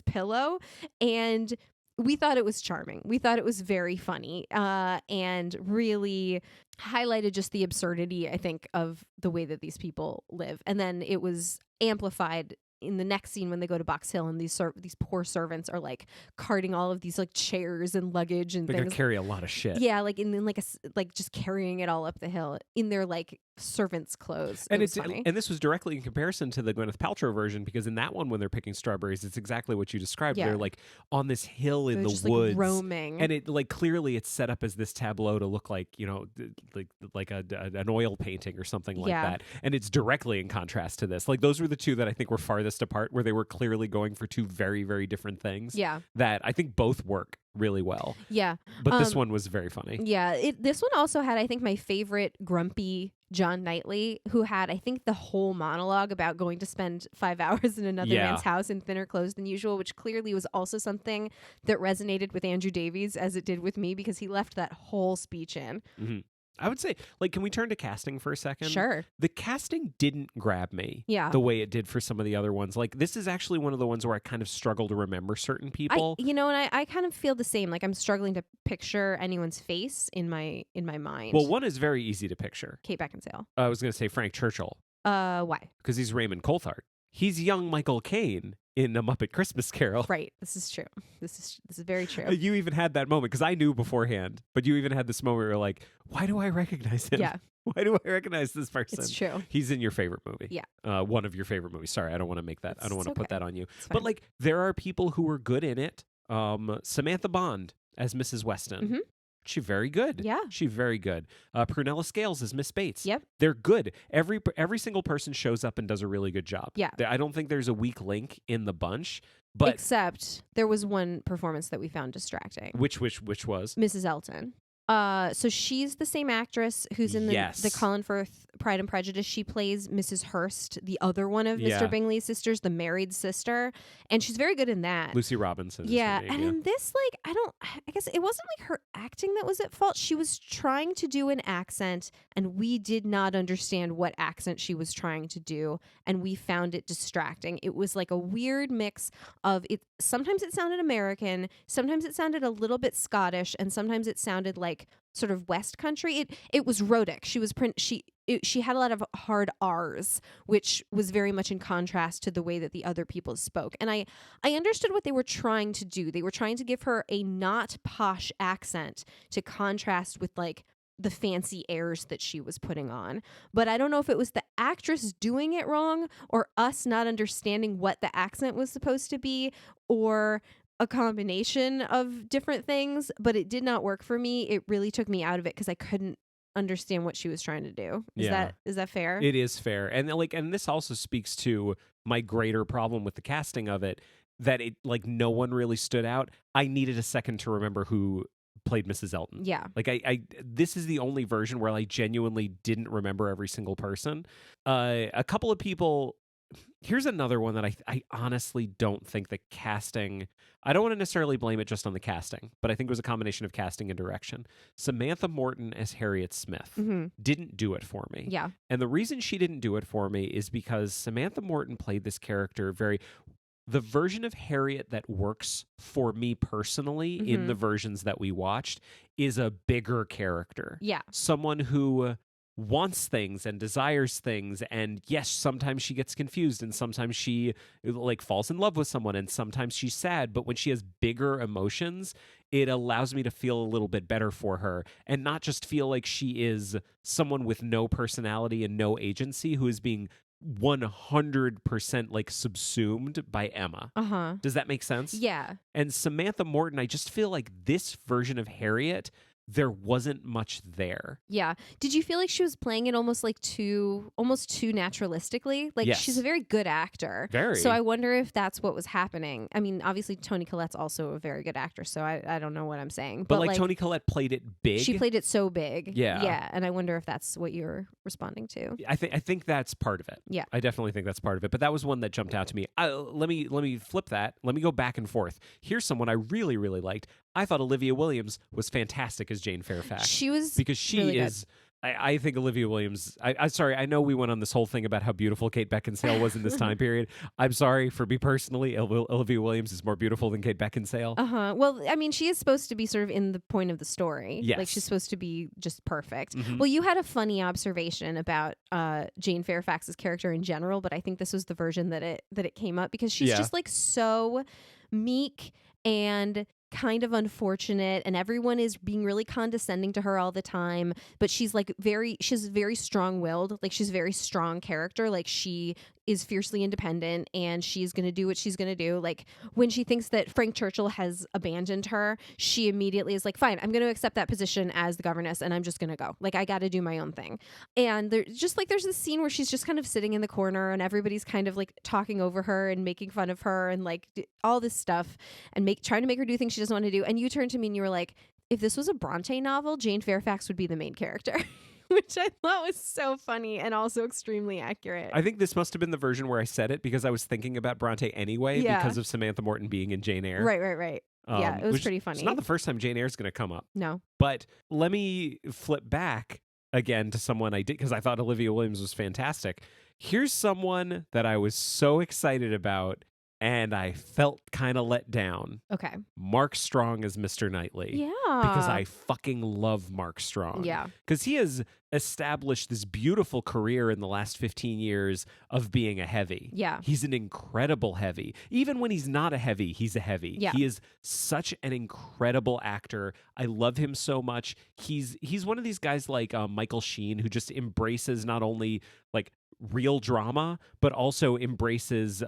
pillow. And we thought it was charming. We thought it was very funny, and really highlighted just the absurdity, I think, of the way that these people live. And then it was amplified in the next scene when they go to Box Hill, and these poor servants are like carting all of these like chairs and luggage and They things. gotta carry a lot of shit. Yeah, like in like just carrying it all up the hill in their like servants' clothes. And it was funny. and this was directly in comparison to the Gwyneth Paltrow version, because in that one, when they're picking strawberries, it's exactly what you described. Yeah. They're like on this hill in They're the just, woods, like, roaming. and it like clearly it's set up as this tableau to look like like an oil painting or something like Yeah. that. And it's directly in contrast to this. Like those were the two that I think were farthest apart, where they were clearly going for two very, very different things. Yeah. That I think both work really well. Yeah. But this one was very funny. Yeah. This one also had, I think, my favorite grumpy John Knightley, who had, I think, the whole monologue about going to spend 5 hours in another Yeah. man's house in thinner clothes than usual, which clearly was also something that resonated with Andrew Davies as it did with me, because he left that whole speech in. Mm-hmm. I would say, like, can we turn to casting for a second? Sure. The casting didn't grab me Yeah. the way it did for some of the other ones. Like, this is actually one of the ones where I kind of struggle to remember certain people. I kind of feel the same. Like, I'm struggling to picture anyone's face in my mind. Well, one is very easy to picture. Kate Beckinsale. I was going to say Frank Churchill, Why? because he's Raymond Coulthard. He's young Michael Caine in A Muppet Christmas Carol. Right. This is true. This is very true. You even had that moment, because I knew beforehand, but you even had this moment where you're like, why do I recognize him? Yeah. Why do I recognize this person? It's true. He's in your favorite movie. Yeah. One of your favorite movies. Sorry, I don't want to make that. I don't want to put okay. that on you. It's But fine. like, there are people who were good in it. Samantha Bond as Mrs. Weston. Mhm. She's very good. Yeah. She's very good. Prunella Scales is Miss Bates. Yep. They're good. Every single person shows up and does a really good job. Yeah. I don't think there's a weak link in the bunch. But Except there was one performance that we found distracting. Which was? Mrs. Elton. So she's the same actress who's in the Colin Firth Pride and Prejudice. She plays Mrs. Hurst, the other one of Mr. Bingley's sisters, the married sister, and she's very good in that. Lucy Robinson. Yeah, and in this, like, I guess it wasn't like her acting that was at fault. She was trying to do an accent, and we did not understand what accent she was trying to do, and we found it distracting. It was like a weird mix of it. Sometimes it sounded American, sometimes it sounded a little bit Scottish, and sometimes it sounded like sort of West Country. It was rhotic. She had a lot of hard R's, which was very much in contrast to the way that the other people spoke. And I understood what they were trying to do. They were trying to give her a not posh accent to contrast with like the fancy airs that she was putting on. But I don't know if it was the actress doing it wrong or us not understanding what the accent was supposed to be, or a combination of different things, but it did not work for me. It really took me out of it because I couldn't understand what she was trying to do. Is that fair? It is fair. And this also speaks to my greater problem with the casting of it, that it like no one really stood out. I needed a second to remember who played Mrs. Elton. Yeah. Like I this is the only version where I genuinely didn't remember every single person. A couple of people. Here's another one that I honestly don't think the casting, I don't want to necessarily blame it just on the casting, but I think it was a combination of casting and direction. Samantha Morton as Harriet Smith didn't do it for me. Yeah. And the reason she didn't do it for me is because Samantha Morton played this character the version of Harriet that works for me personally in the versions that we watched is a bigger character. Yeah. Someone who wants things and desires things, and yes, sometimes she gets confused and sometimes she like falls in love with someone and sometimes she's sad, but when she has bigger emotions, it allows me to feel a little bit better for her and not just feel like she is someone with no personality and no agency who is being 100% like subsumed by Emma. Does that make sense? Yeah. And Samantha Morton, I just feel like this version of Harriet, there wasn't much there. Yeah. Did you feel like she was playing it almost too naturalistically? Like Yes. she's a very good actor. Very. So I wonder if that's what was happening. I mean, obviously Toni Collette's also a very good actor, so I don't know what I'm saying. But like Toni Collette played it big. She played it so big. Yeah. Yeah. And I wonder if that's what you're responding to. I think that's part of it. Yeah. I definitely think that's part of it. But that was one that jumped out to me. Let me flip that. Let me go back and forth. Here's someone I really, really liked. I thought Olivia Williams was fantastic as Jane Fairfax. She was because she really is. I think Olivia Williams. I'm sorry. I know we went on this whole thing about how beautiful Kate Beckinsale was in this time period. I'm sorry for me personally. Olivia Williams is more beautiful than Kate Beckinsale. Well, I mean, she is supposed to be sort of in the point of the story. Yes. Like she's supposed to be just perfect. Well, you had a funny observation about Jane Fairfax's character in general, but I think this was the version that it came up because she's just like so meek and kind of unfortunate, and everyone is being really condescending to her all the time, but she's very strong-willed. Like she's a very strong character. Like she is fiercely independent and she's going to do what she's going to do. Like when she thinks that Frank Churchill has abandoned her, she immediately is like, fine, I'm going to accept that position as the governess and I'm just going to go. Like I got to do my own thing. And there's this scene where she's just kind of sitting in the corner and everybody's kind of like talking over her and making fun of her and like all this stuff and trying to make her do things she doesn't want to do. And you turned to me and you were like, if this was a Bronte novel, Jane Fairfax would be the main character. Which I thought was so funny and also extremely accurate. I think this must have been the version where I said it because I was thinking about Bronte anyway because of Samantha Morton being in Jane Eyre. Right. Yeah, it was pretty funny. It's not the first time Jane Eyre is going to come up. No. But let me flip back again to someone I did because I thought Olivia Williams was fantastic. Here's someone that I was so excited about and I felt kind of let down. Okay. Mark Strong as Mr. Knightley. Yeah. Because I fucking love Mark Strong. Yeah. Because he has established this beautiful career in the last 15 years of being a heavy. Yeah. He's an incredible heavy. Even when he's not a heavy, he's a heavy. Yeah. He is such an incredible actor. I love him so much. He's one of these guys like Michael Sheen who just embraces not only like real drama, but also embraces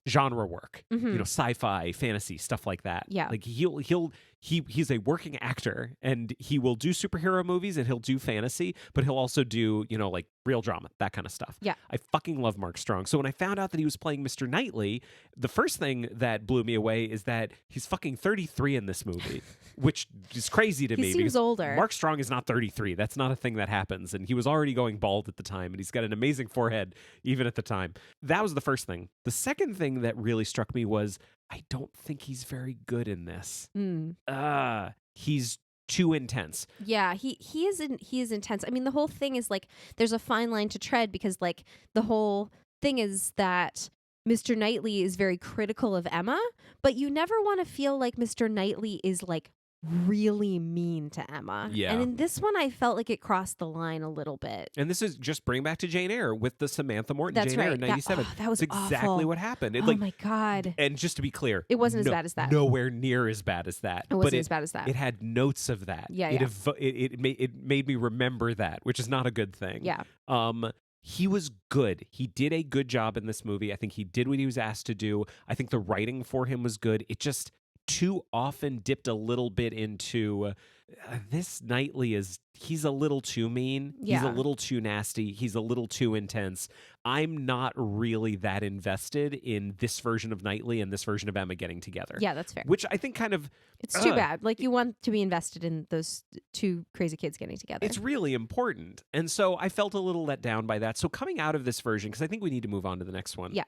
genre work. You know, sci-fi, fantasy, stuff like that. Yeah. Like he'll he's a working actor, and he will do superhero movies and he'll do fantasy, but he'll also do, like real drama, that kind of stuff. Yeah. I fucking love Mark Strong. So when I found out that he was playing Mr. Knightley, the first thing that blew me away is that he's fucking 33 in this movie, which is crazy to me. He seems because older. Mark Strong is not 33. That's not a thing that happens. And he was already going bald at the time, and he's got an amazing forehead even at the time. That was the first thing. The second thing that really struck me was I don't think he's very good in this. He's too intense. Yeah, he is intense. I mean, the whole thing is like there's a fine line to tread because like the whole thing is that Mr. Knightley is very critical of Emma, but you never want to feel like Mr. Knightley is like really mean to Emma. Yeah. And in this one, I felt like it crossed the line a little bit. And this is just bring back to Jane Eyre with the Samantha Morton That's Jane right. Eyre in 97. That was That's exactly awful. what happened. Oh my God. And just to be clear, It wasn't as bad as that. Nowhere near as bad as that. It wasn't as bad as that. It had notes of that. Yeah, It made me remember that, which is not a good thing. Yeah. He was good. He did a good job in this movie. I think he did what he was asked to do. I think the writing for him was good. It just too often dipped a little bit into this Knightley he's a little too mean. Yeah. He's a little too nasty. He's a little too intense. I'm not really that invested in this version of Knightley and this version of Emma getting together. Yeah, that's fair. Which I think kind of... It's too bad. Like you want to be invested in those two crazy kids getting together. It's really important. And so I felt a little let down by that. So coming out of this version, because I think we need to move on to the next one. Yeah.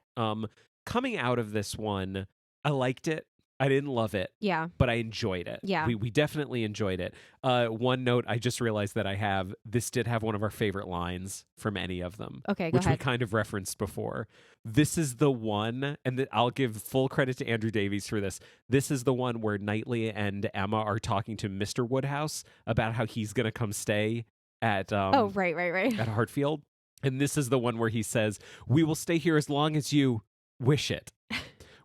Coming out of this one, I liked it. I didn't love it. Yeah. But I enjoyed it. Yeah. We definitely enjoyed it. One note I just realized that this did have one of our favorite lines from any of them. Okay, go which ahead. we kind of referenced before. This is the one, and I'll give full credit to Andrew Davies for this. This is the one where Knightley and Emma are talking to Mr. Woodhouse about how he's going to come stay at right. at Hartfield. And this is the one where he says, "We will stay here as long as you wish it."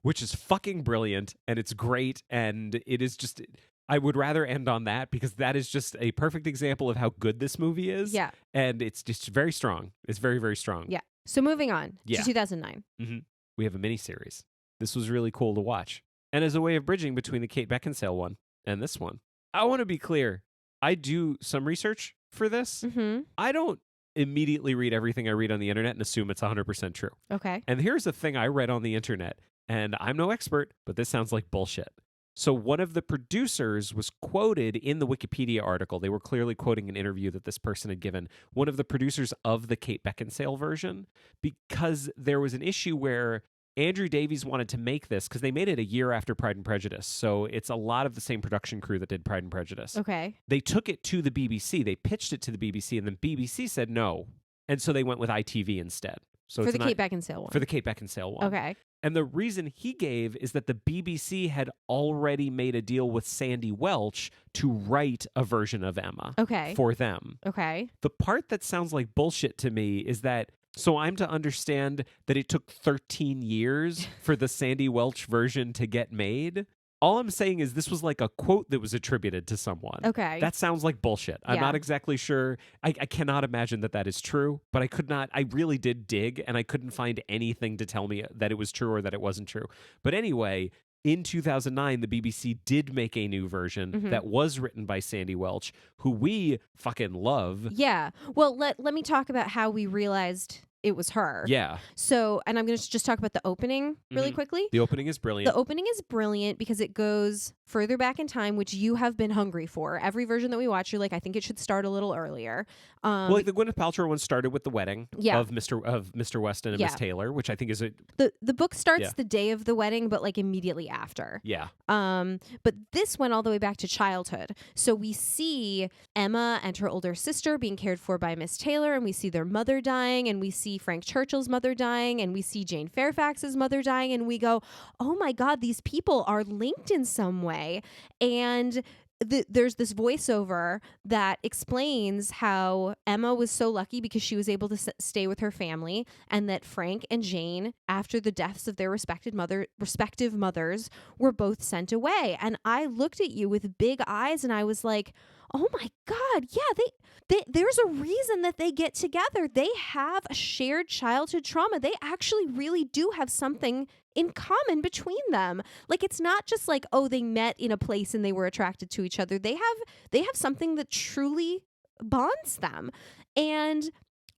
Which is fucking brilliant, and it's great, and it is just... I would rather end on that because that is just a perfect example of how good this movie is. Yeah. And it's just very strong. It's very, very strong. Yeah. So moving on Yeah. to 2009. Mm-hmm. We have a miniseries. This was really cool to watch. And as a way of bridging between the Kate Beckinsale one and this one, I want to be clear. I do some research for this. Mm-hmm. I don't immediately read everything I read on the internet and assume it's 100% true. Okay. And here's the thing I read on the internet, and I'm no expert, but this sounds like bullshit. So one of the producers was quoted in the Wikipedia article. They were clearly quoting an interview that this person had given. One of the producers of the Kate Beckinsale version, because there was an issue where Andrew Davies wanted to make this because they made it a year after Pride and Prejudice. So it's a lot of the same production crew that did Pride and Prejudice. Okay. They took it to the BBC. They pitched it to the BBC, and then BBC said no. And so they went with ITV instead. So For it's the Kate Beckinsale one. For the Kate Beckinsale one. Okay. And the reason he gave is that the BBC had already made a deal with Sandy Welch to write a version of Emma Okay. for them. Okay. The part that sounds like bullshit to me is that, so I'm to understand that it took 13 years for the Sandy Welch version to get made? All I'm saying is this was like a quote that was attributed to someone. Okay. That sounds like bullshit. I'm Yeah. not exactly sure. I cannot imagine that is true, but I really did dig, and I couldn't find anything to tell me that it was true or that it wasn't true. But anyway, in 2009, the BBC did make a new version that was written by Sandy Welch, who we fucking love. Yeah. Well, let me talk about how we realized it was her. Yeah. So, and I'm going to just talk about the opening really quickly. The opening is brilliant. The opening is brilliant because it goes further back in time, which you have been hungry for. Every version that we watch, you're like, I think it should start a little earlier. Well, like the Gwyneth Paltrow one started with the wedding of Mr. Weston and Miss Taylor, which I think is the book starts the day of the wedding, but like immediately after. Yeah. But this went all the way back to childhood. So we see Emma and her older sister being cared for by Miss Taylor, and we see their mother dying, and we see Frank Churchill's mother dying, and we see Jane Fairfax's mother dying, and we go, oh my God, these people are linked in some way. And there's this voiceover that explains how Emma was so lucky because she was able to stay with her family, and that Frank and Jane, after the deaths of their respective mothers, were both sent away. And I looked at you with big eyes and I was like, oh my God, yeah, there's a reason that they get together. They have a shared childhood trauma. They actually really do have something in common between them. Like, it's not just like, oh, they met in a place and they were attracted to each other. They have something that truly bonds them. And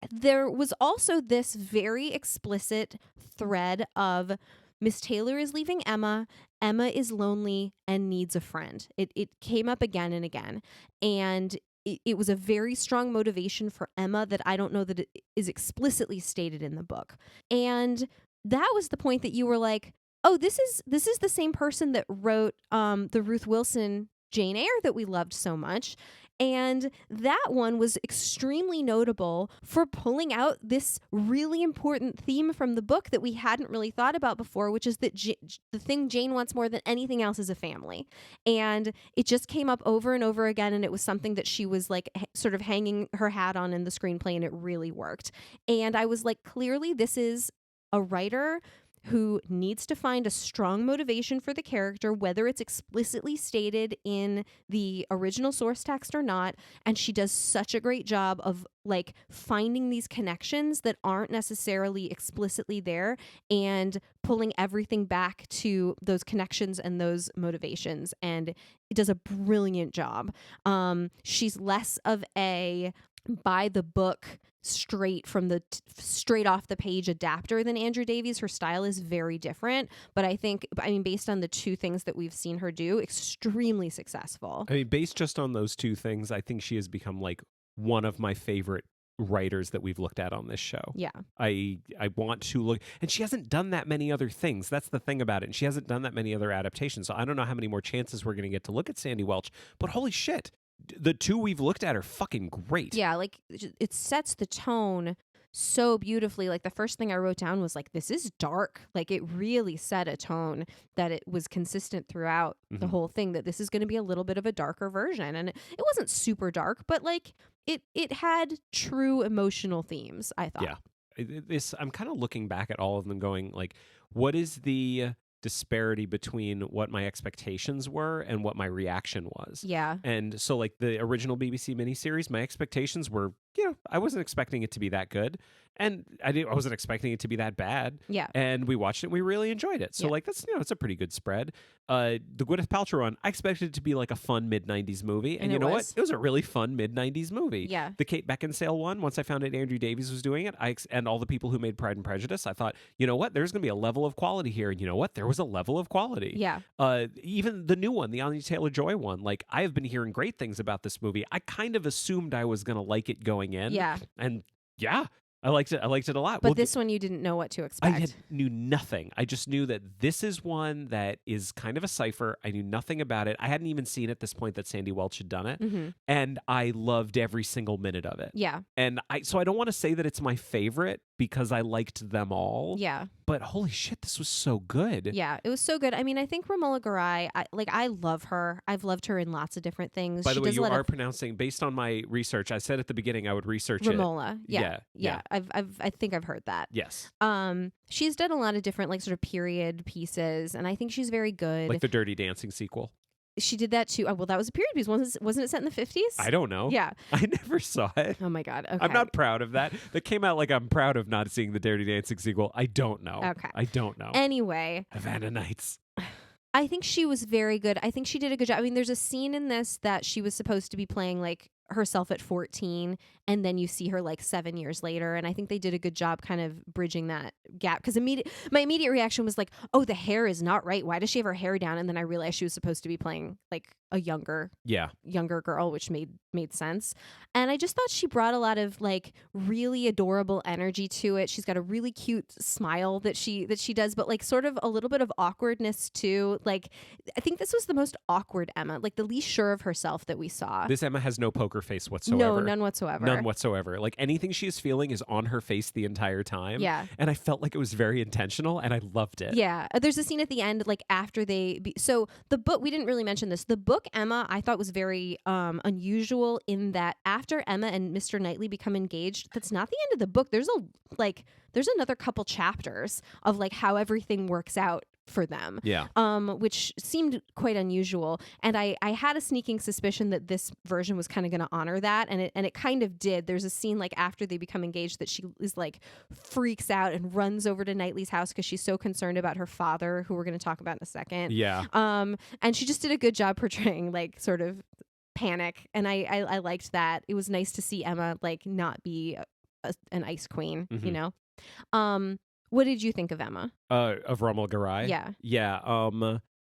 there was also this very explicit thread of Miss Taylor is leaving Emma. Emma is lonely and needs a friend. It came up again and again. And it was a very strong motivation for Emma that I don't know that it is explicitly stated in the book. And that was the point that you were like, oh, this is the same person that wrote the Ruth Wilson Jane Eyre that we loved so much. And that one was extremely notable for pulling out this really important theme from the book that we hadn't really thought about before, which is that the thing Jane wants more than anything else is a family. And it just came up over and over again, and it was something that she was like sort of hanging her hat on in the screenplay, and it really worked. And I was like, clearly this is a writer who needs to find a strong motivation for the character, whether it's explicitly stated in the original source text or not. And she does such a great job of like finding these connections that aren't necessarily explicitly there and pulling everything back to those connections and those motivations. And it does a brilliant job. She's less of a by the book straight off the page adapter than Andrew Davies. Her style is very different, but I mean based on the two things that we've seen her do, extremely successful. I mean, based just on those two things, I think she has become like one of my favorite writers that we've looked at on this show. Yeah. I want to look, and she hasn't done that many other things. That's the thing about it. And she hasn't done that many other adaptations. So I don't know how many more chances we're going to get to look at Sandy Welch, but holy shit. The two we've looked at are fucking great. Yeah, like it sets the tone so beautifully. Like the first thing I wrote down was like, this is dark. Like it really set a tone that it was consistent throughout the whole thing, that this is going to be a little bit of a darker version. And it wasn't super dark, but like it had true emotional themes, I thought. Yeah. I'm kind of looking back at all of them going like, what is the disparity between what my expectations were and what my reaction was? Yeah. And so like the original BBC miniseries, my expectations were, I wasn't expecting it to be that good. And I wasn't expecting it to be that bad. Yeah. And we watched it and we really enjoyed it. So like that's, it's a pretty good spread. The Gwyneth Paltrow one, I expected it to be like a fun mid-90s movie. And you know what? It was a really fun mid-90s movie. Yeah. The Kate Beckinsale one, once I found out Andrew Davies was doing it, and all the people who made Pride and Prejudice, I thought, you know what? There's going to be a level of quality here. And you know what? There was a level of quality. Yeah. Even the new one, the Anya Taylor-Joy one, like I have been hearing great things about this movie. I kind of assumed I was going to like it going in. Yeah. And yeah, I liked it a lot. But this one you didn't know what to expect. I knew nothing. I just knew that this is one that is kind of a cipher. I knew nothing about it. I hadn't even seen at this point that Sandy Welch had done it. Mm-hmm. And I loved every single minute of it. Yeah. And so I don't want to say that it's my favorite because I liked them all. Yeah. But holy shit, this was so good. Yeah, it was so good. I mean, I think Romola Garai, I love her. I've loved her in lots of different things. By the way, you are pronouncing, based on my research, I said at the beginning I would research Romola. it. Yeah. I think I've heard that. Yes. She's done a lot of different like sort of period pieces, and I think she's very good. Like the Dirty Dancing sequel. She did that too. Well, that was a period piece. Wasn't it set in the 50s? I don't know. Yeah. I never saw it. Oh my God. Okay. I'm not proud of that. That came out like I'm proud of not seeing the Dirty Dancing sequel. I don't know. Okay. I don't know. Anyway. Havana Nights. I think she was very good. I think she did a good job. I mean, there's a scene in this that she was supposed to be playing like herself at 14, and then you see her like 7 years later, and I think they did a good job kind of bridging that gap, because my immediate reaction was like, oh, the hair is not right, why does she have her hair down? And then I realized she was supposed to be playing like a younger girl, which made sense. And I just thought she brought a lot of like really adorable energy to it. She's got a really cute smile that she does, but like sort of a little bit of awkwardness too. Like I think this was the most awkward Emma, like the least sure of herself that we saw. This Emma has no poker face whatsoever. No, none whatsoever. None whatsoever. Like anything she is feeling is on her face the entire time. Yeah. And I felt like it was very intentional, and I loved it. Yeah. There's a scene at the end, like after so the book, we didn't really mention this. The book Emma, I thought was very unusual in that after Emma and Mr. Knightley become engaged, that's not the end of the book. There's another couple chapters of like how everything works out for them. Yeah. Which seemed quite unusual. And I had a sneaking suspicion that this version was kind of going to honor that. And it kind of did. There's a scene like after they become engaged that she is like freaks out and runs over to Knightley's house because she's so concerned about her father, who we're going to talk about in a second. Yeah. And she just did a good job portraying like sort of panic. And I liked that. It was nice to see Emma like not be an ice queen, you know? What did you think of Emma? Of Rommel Garai? Yeah. Yeah.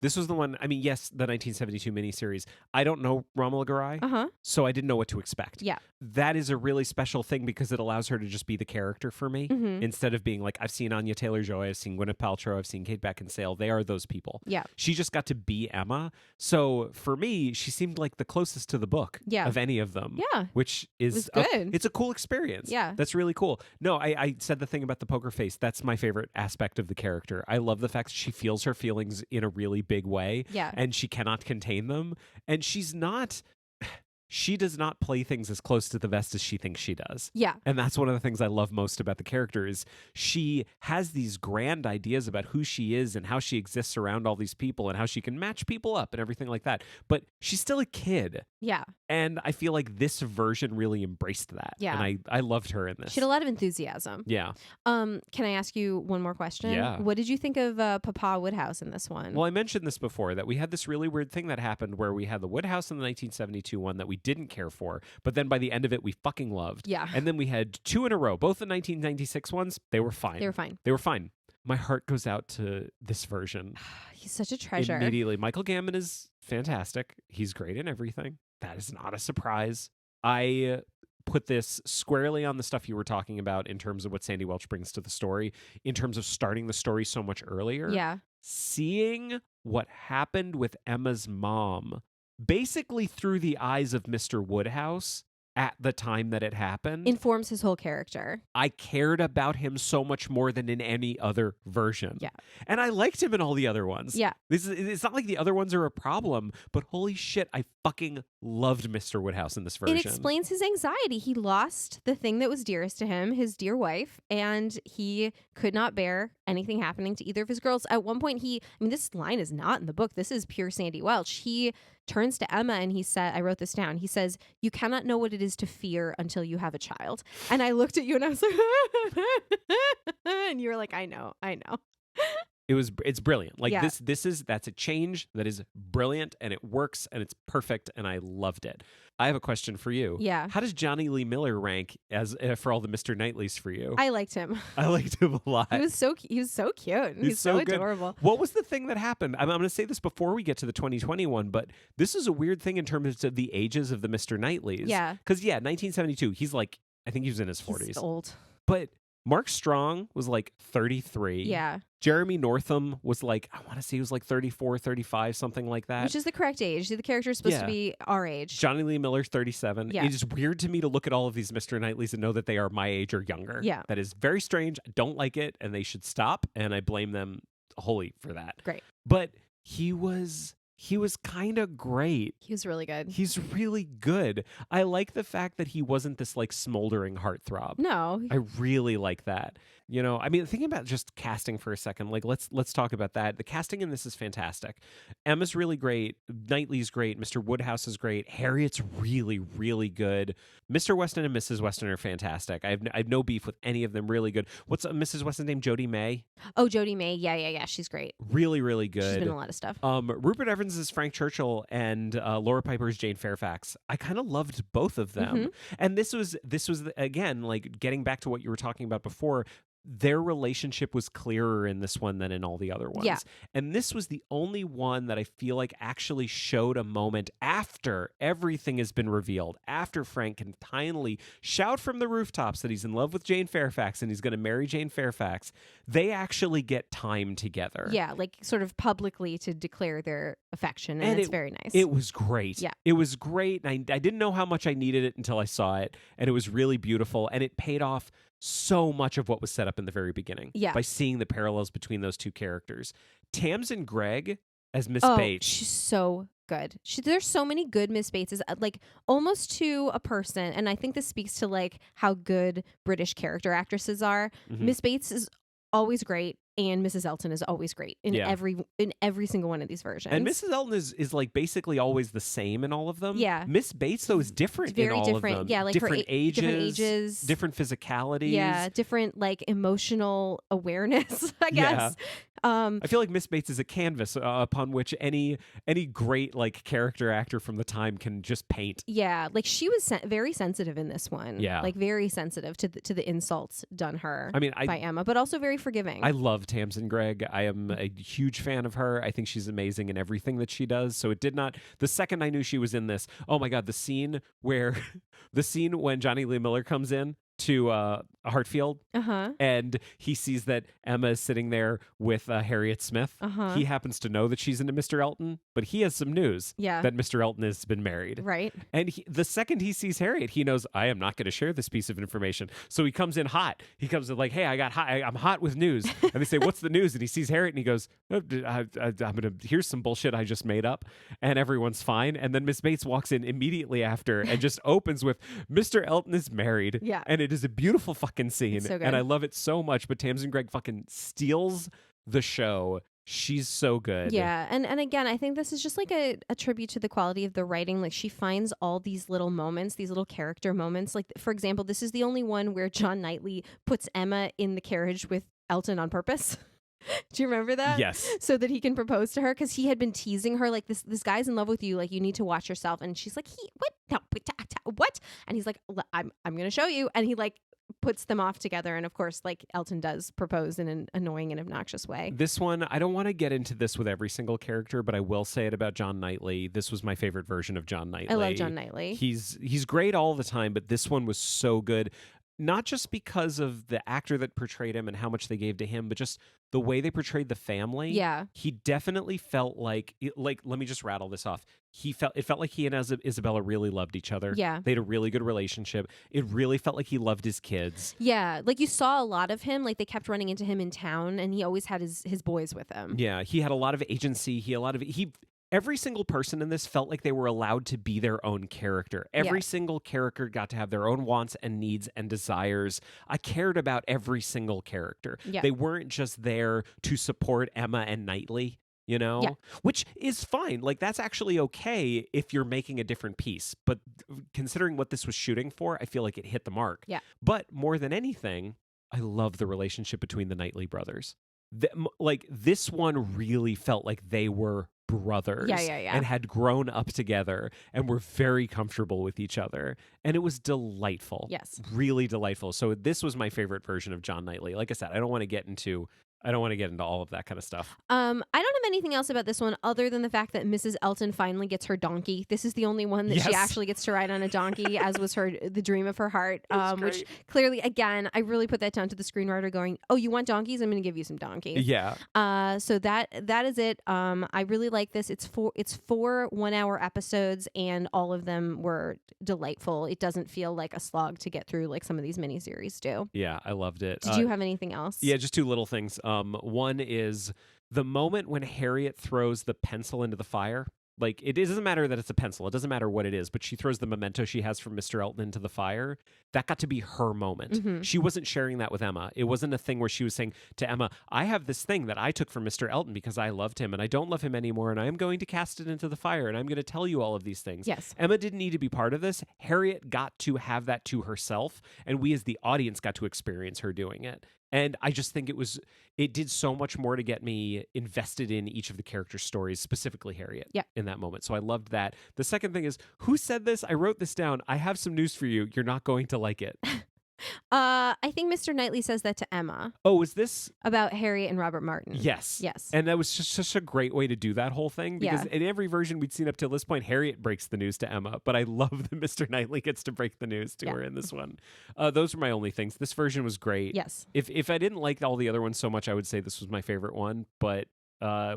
This was the one, I mean, yes, the 1972 miniseries. I don't know Rommel Garai, so I didn't know what to expect. Yeah. That is a really special thing because it allows her to just be the character for me instead of being like, I've seen Anya Taylor-Joy, I've seen Gwyneth Paltrow, I've seen Kate Beckinsale. They are those people. Yeah. She just got to be Emma. So for me, she seemed like the closest to the book of any of them. Yeah. Which is good. It's a cool experience. Yeah. That's really cool. No, I said the thing about the poker face. That's my favorite aspect of the character. I love the fact that she feels her feelings in a really big way. Yeah. And she cannot contain them. And she does not play things as close to the vest as she thinks she does. Yeah. And that's one of the things I love most about the character is she has these grand ideas about who she is and how she exists around all these people and how she can match people up and everything like that. But she's still a kid. Yeah. And I feel like this version really embraced that. Yeah. And I loved her in this. She had a lot of enthusiasm. Yeah. Can I ask you one more question? Yeah. What did you think of Papa Woodhouse in this one? Well, I mentioned this before, that we had this really weird thing that happened where we had the Woodhouse in the 1972 one that we didn't care for, but then by the end of it, we fucking loved. Yeah. And then we had two in a row, both the 1996 ones. They were fine. They were fine. My heart goes out to this version. He's such a treasure. Immediately. Michael Gambon is fantastic. He's great in everything. That is not a surprise. I put this squarely on the stuff you were talking about in terms of what Sandy Welch brings to the story, in terms of starting the story so much earlier. Yeah. Seeing what happened with Emma's mom, basically through the eyes of Mr. Woodhouse at the time that it happened, informs his whole character. I cared about him so much more than in any other version. Yeah. And I liked him in all the other ones. Yeah. It's not like the other ones are a problem, but holy shit, I fucking loved Mr. Woodhouse in this version. It explains his anxiety. He lost the thing that was dearest to him, his dear wife, and he could not bear anything happening to either of his girls. At one point, this line is not in the book. This is pure Sandy Welch. He turns to Emma and he said, I wrote this down. He says, "You cannot know what it is to fear until you have a child." And I looked at you and I was like, and you were like, I know. It's brilliant. Like Yeah. that's a change that is brilliant and it works and it's perfect and I loved it. I have a question for you. Yeah. How does Johnny Lee Miller rank as for all the Mr. Knightleys for you? I liked him. I liked him a lot. He was so cute. He's so good. adorable. What was the thing that happened? I'm going to say this before we get to the 2021, but this is a weird thing in terms of the ages of the Mr. Knightleys. Yeah. Because 1972, he's like, I think he was in his 40s. He's old. But Mark Strong was like 33. Yeah. Jeremy Northam was like, I want to say he was like 34, 35, something like that. Which is the correct age. The character is supposed to be our age. Johnny Lee Miller, 37. Yeah. It is weird to me to look at all of these Mr. Knightleys and know that they are my age or younger. Yeah. That is very strange. I don't like it, and they should stop, and I blame them wholly for that. Great. But he was kind of great. He was really good. He's really good. I like the fact that he wasn't this like smoldering heartthrob. No. I really like that. You know, I mean, thinking about just casting for a second, like let's talk about that. The casting in this is fantastic. Emma's really great. Knightley's great. Mr. Woodhouse is great. Harriet's really, really good. Mr. Weston and Mrs. Weston are fantastic. I have no beef with any of them. Really good. What's Mrs. Weston's name? Jodie May. Oh, Jodie May. Yeah. She's great. Really, really good. She's been in a lot of stuff. Rupert Evans is Frank Churchill and Laura Piper is Jane Fairfax. I kind of loved both of them. And this was again, like getting back to what you were talking about before, their relationship was clearer in this one than in all the other ones. Yeah. And this was the only one that I feel like actually showed a moment after everything has been revealed, after Frank can finally shout from the rooftops that he's in love with Jane Fairfax and he's going to marry Jane Fairfax. They actually get time together. Yeah, like sort of publicly to declare their affection, and it's very nice. It was great. Yeah. It was great. And I didn't know how much I needed it until I saw it, and it was really beautiful, and it paid off so much of what was set up in the very beginning by seeing the parallels between those two characters. Tamsin Gregg as Miss Bates. She's so good. There's so many good Miss Bateses, like almost to a person, and I think this speaks to like how good British character actresses are. Miss Bates is always great. and Mrs. Elton is always great in every single one of these versions. And Mrs. Elton is like basically always the same in all of them. Yeah. Miss Bates though is different It's very in all different. of them. Yeah, like different ages, different physicalities. Yeah, different like emotional awareness, I guess. I feel like Miss Bates is a canvas upon which any great like character actor from the time can just paint. Yeah, like she was very sensitive in this one. Yeah, like very sensitive to the insults done her. I mean, by Emma, but also very forgiving. I love Tamsin Gregg. I am a huge fan of her. I think she's amazing in everything that she does. So it did not. The second I knew she was in this, oh my god, the scene when Johnny Lee Miller comes in to Hartfield, and he sees that Emma is sitting there with Harriet Smith. He happens to know that she's into Mr. Elton, but he has some news that Mr. Elton has been married. Right. And the second he sees Harriet, he knows, I am not going to share this piece of information. So he comes in hot. He comes in like, hey, I'm hot with news. And they say, what's the news? And he sees Harriet and he goes, I'm going to, here's some bullshit I just made up. And everyone's fine. And then Miss Bates walks in immediately after and just opens with, Mr. Elton is married. Yeah. And it is a beautiful fucking scene. So good. And I love it so much. But Tamsin Gregg fucking steals the show. She's so good. Yeah. And again, I think this is just like a tribute to the quality of the writing. Like she finds all these little moments, these little character moments. Like, for example, this is the only one where John Knightley puts Emma in the carriage with Elton on purpose. Do you remember that? Yes. So that he can propose to her, because he had been teasing her like, this guy's in love with you, like you need to watch yourself. And she's like, what? No, what? And he's like, I'm gonna show you. And he like puts them off together, and of course like Elton does propose in an annoying and obnoxious way. This one, I don't want to get into this with every single character, but I will say it about John Knightley. This was my favorite version of John Knightley. I love John Knightley. He's great all the time, but this one was so good. Not just because of the actor that portrayed him and how much they gave to him, but just the way they portrayed the family. Yeah. He definitely felt like let me just rattle this off. It felt like he and Isabella really loved each other. Yeah. They had a really good relationship. It really felt like he loved his kids. Yeah. Like you saw a lot of him, like they kept running into him in town, and he always had his boys with him. Yeah. He had a lot of agency. Every single person in this felt like they were allowed to be their own character. Every single character got to have their own wants and needs and desires. I cared about every single character. Yeah. They weren't just there to support Emma and Knightley, you know? Yeah. Which is fine. Like, that's actually okay if you're making a different piece. But considering what this was shooting for, I feel like it hit the mark. Yeah. But more than anything, I love the relationship between the Knightley brothers. This one really felt like they were brothers and had grown up together and were very comfortable with each other, and it was delightful. Yes, really delightful. So this was my favorite version of John Knightley. Like I said, I don't want to get into all of that kind of stuff. I don't have anything else about this one other than the fact that Mrs. Elton finally gets her donkey. This is the only one that she actually gets to ride on a donkey, as was the dream of her heart. Which clearly, again, I really put that down to the screenwriter going, "Oh, you want donkeys? I'm going to give you some donkeys." Yeah. So that is it. I really like this. It's 4 1-hour episodes, and all of them were delightful. It doesn't feel like a slog to get through like some of these miniseries do. Yeah, I loved it. Did you have anything else? Yeah, just 2 little things. One is the moment when Harriet throws the pencil into the fire. Like, it doesn't matter that it's a pencil. It doesn't matter what it is, but she throws the memento she has from Mr. Elton into the fire. That got to be her moment. Mm-hmm. She wasn't sharing that with Emma. It wasn't a thing where she was saying to Emma, I have this thing that I took from Mr. Elton because I loved him and I don't love him anymore and I am going to cast it into the fire and I'm going to tell you all of these things. Yes. Emma didn't need to be part of this. Harriet got to have that to herself, and we as the audience got to experience her doing it. And I just think it did so much more to get me invested in each of the characters' stories, specifically Harriet, in that moment. So I loved that. The second thing is, who said this? I wrote this down. I have some news for you. You're not going to like it. I think Mr. Knightley says that to Emma. Oh, is this about Harriet and Robert Martin? Yes. Yes. And that was just such a great way to do that whole thing, because in every version we'd seen up till this point, Harriet breaks the news to Emma, but I love that Mr. Knightley gets to break the news to her in this one. Those are my only things. This version was great. Yes. If I didn't like all the other ones so much, I would say this was my favorite one, but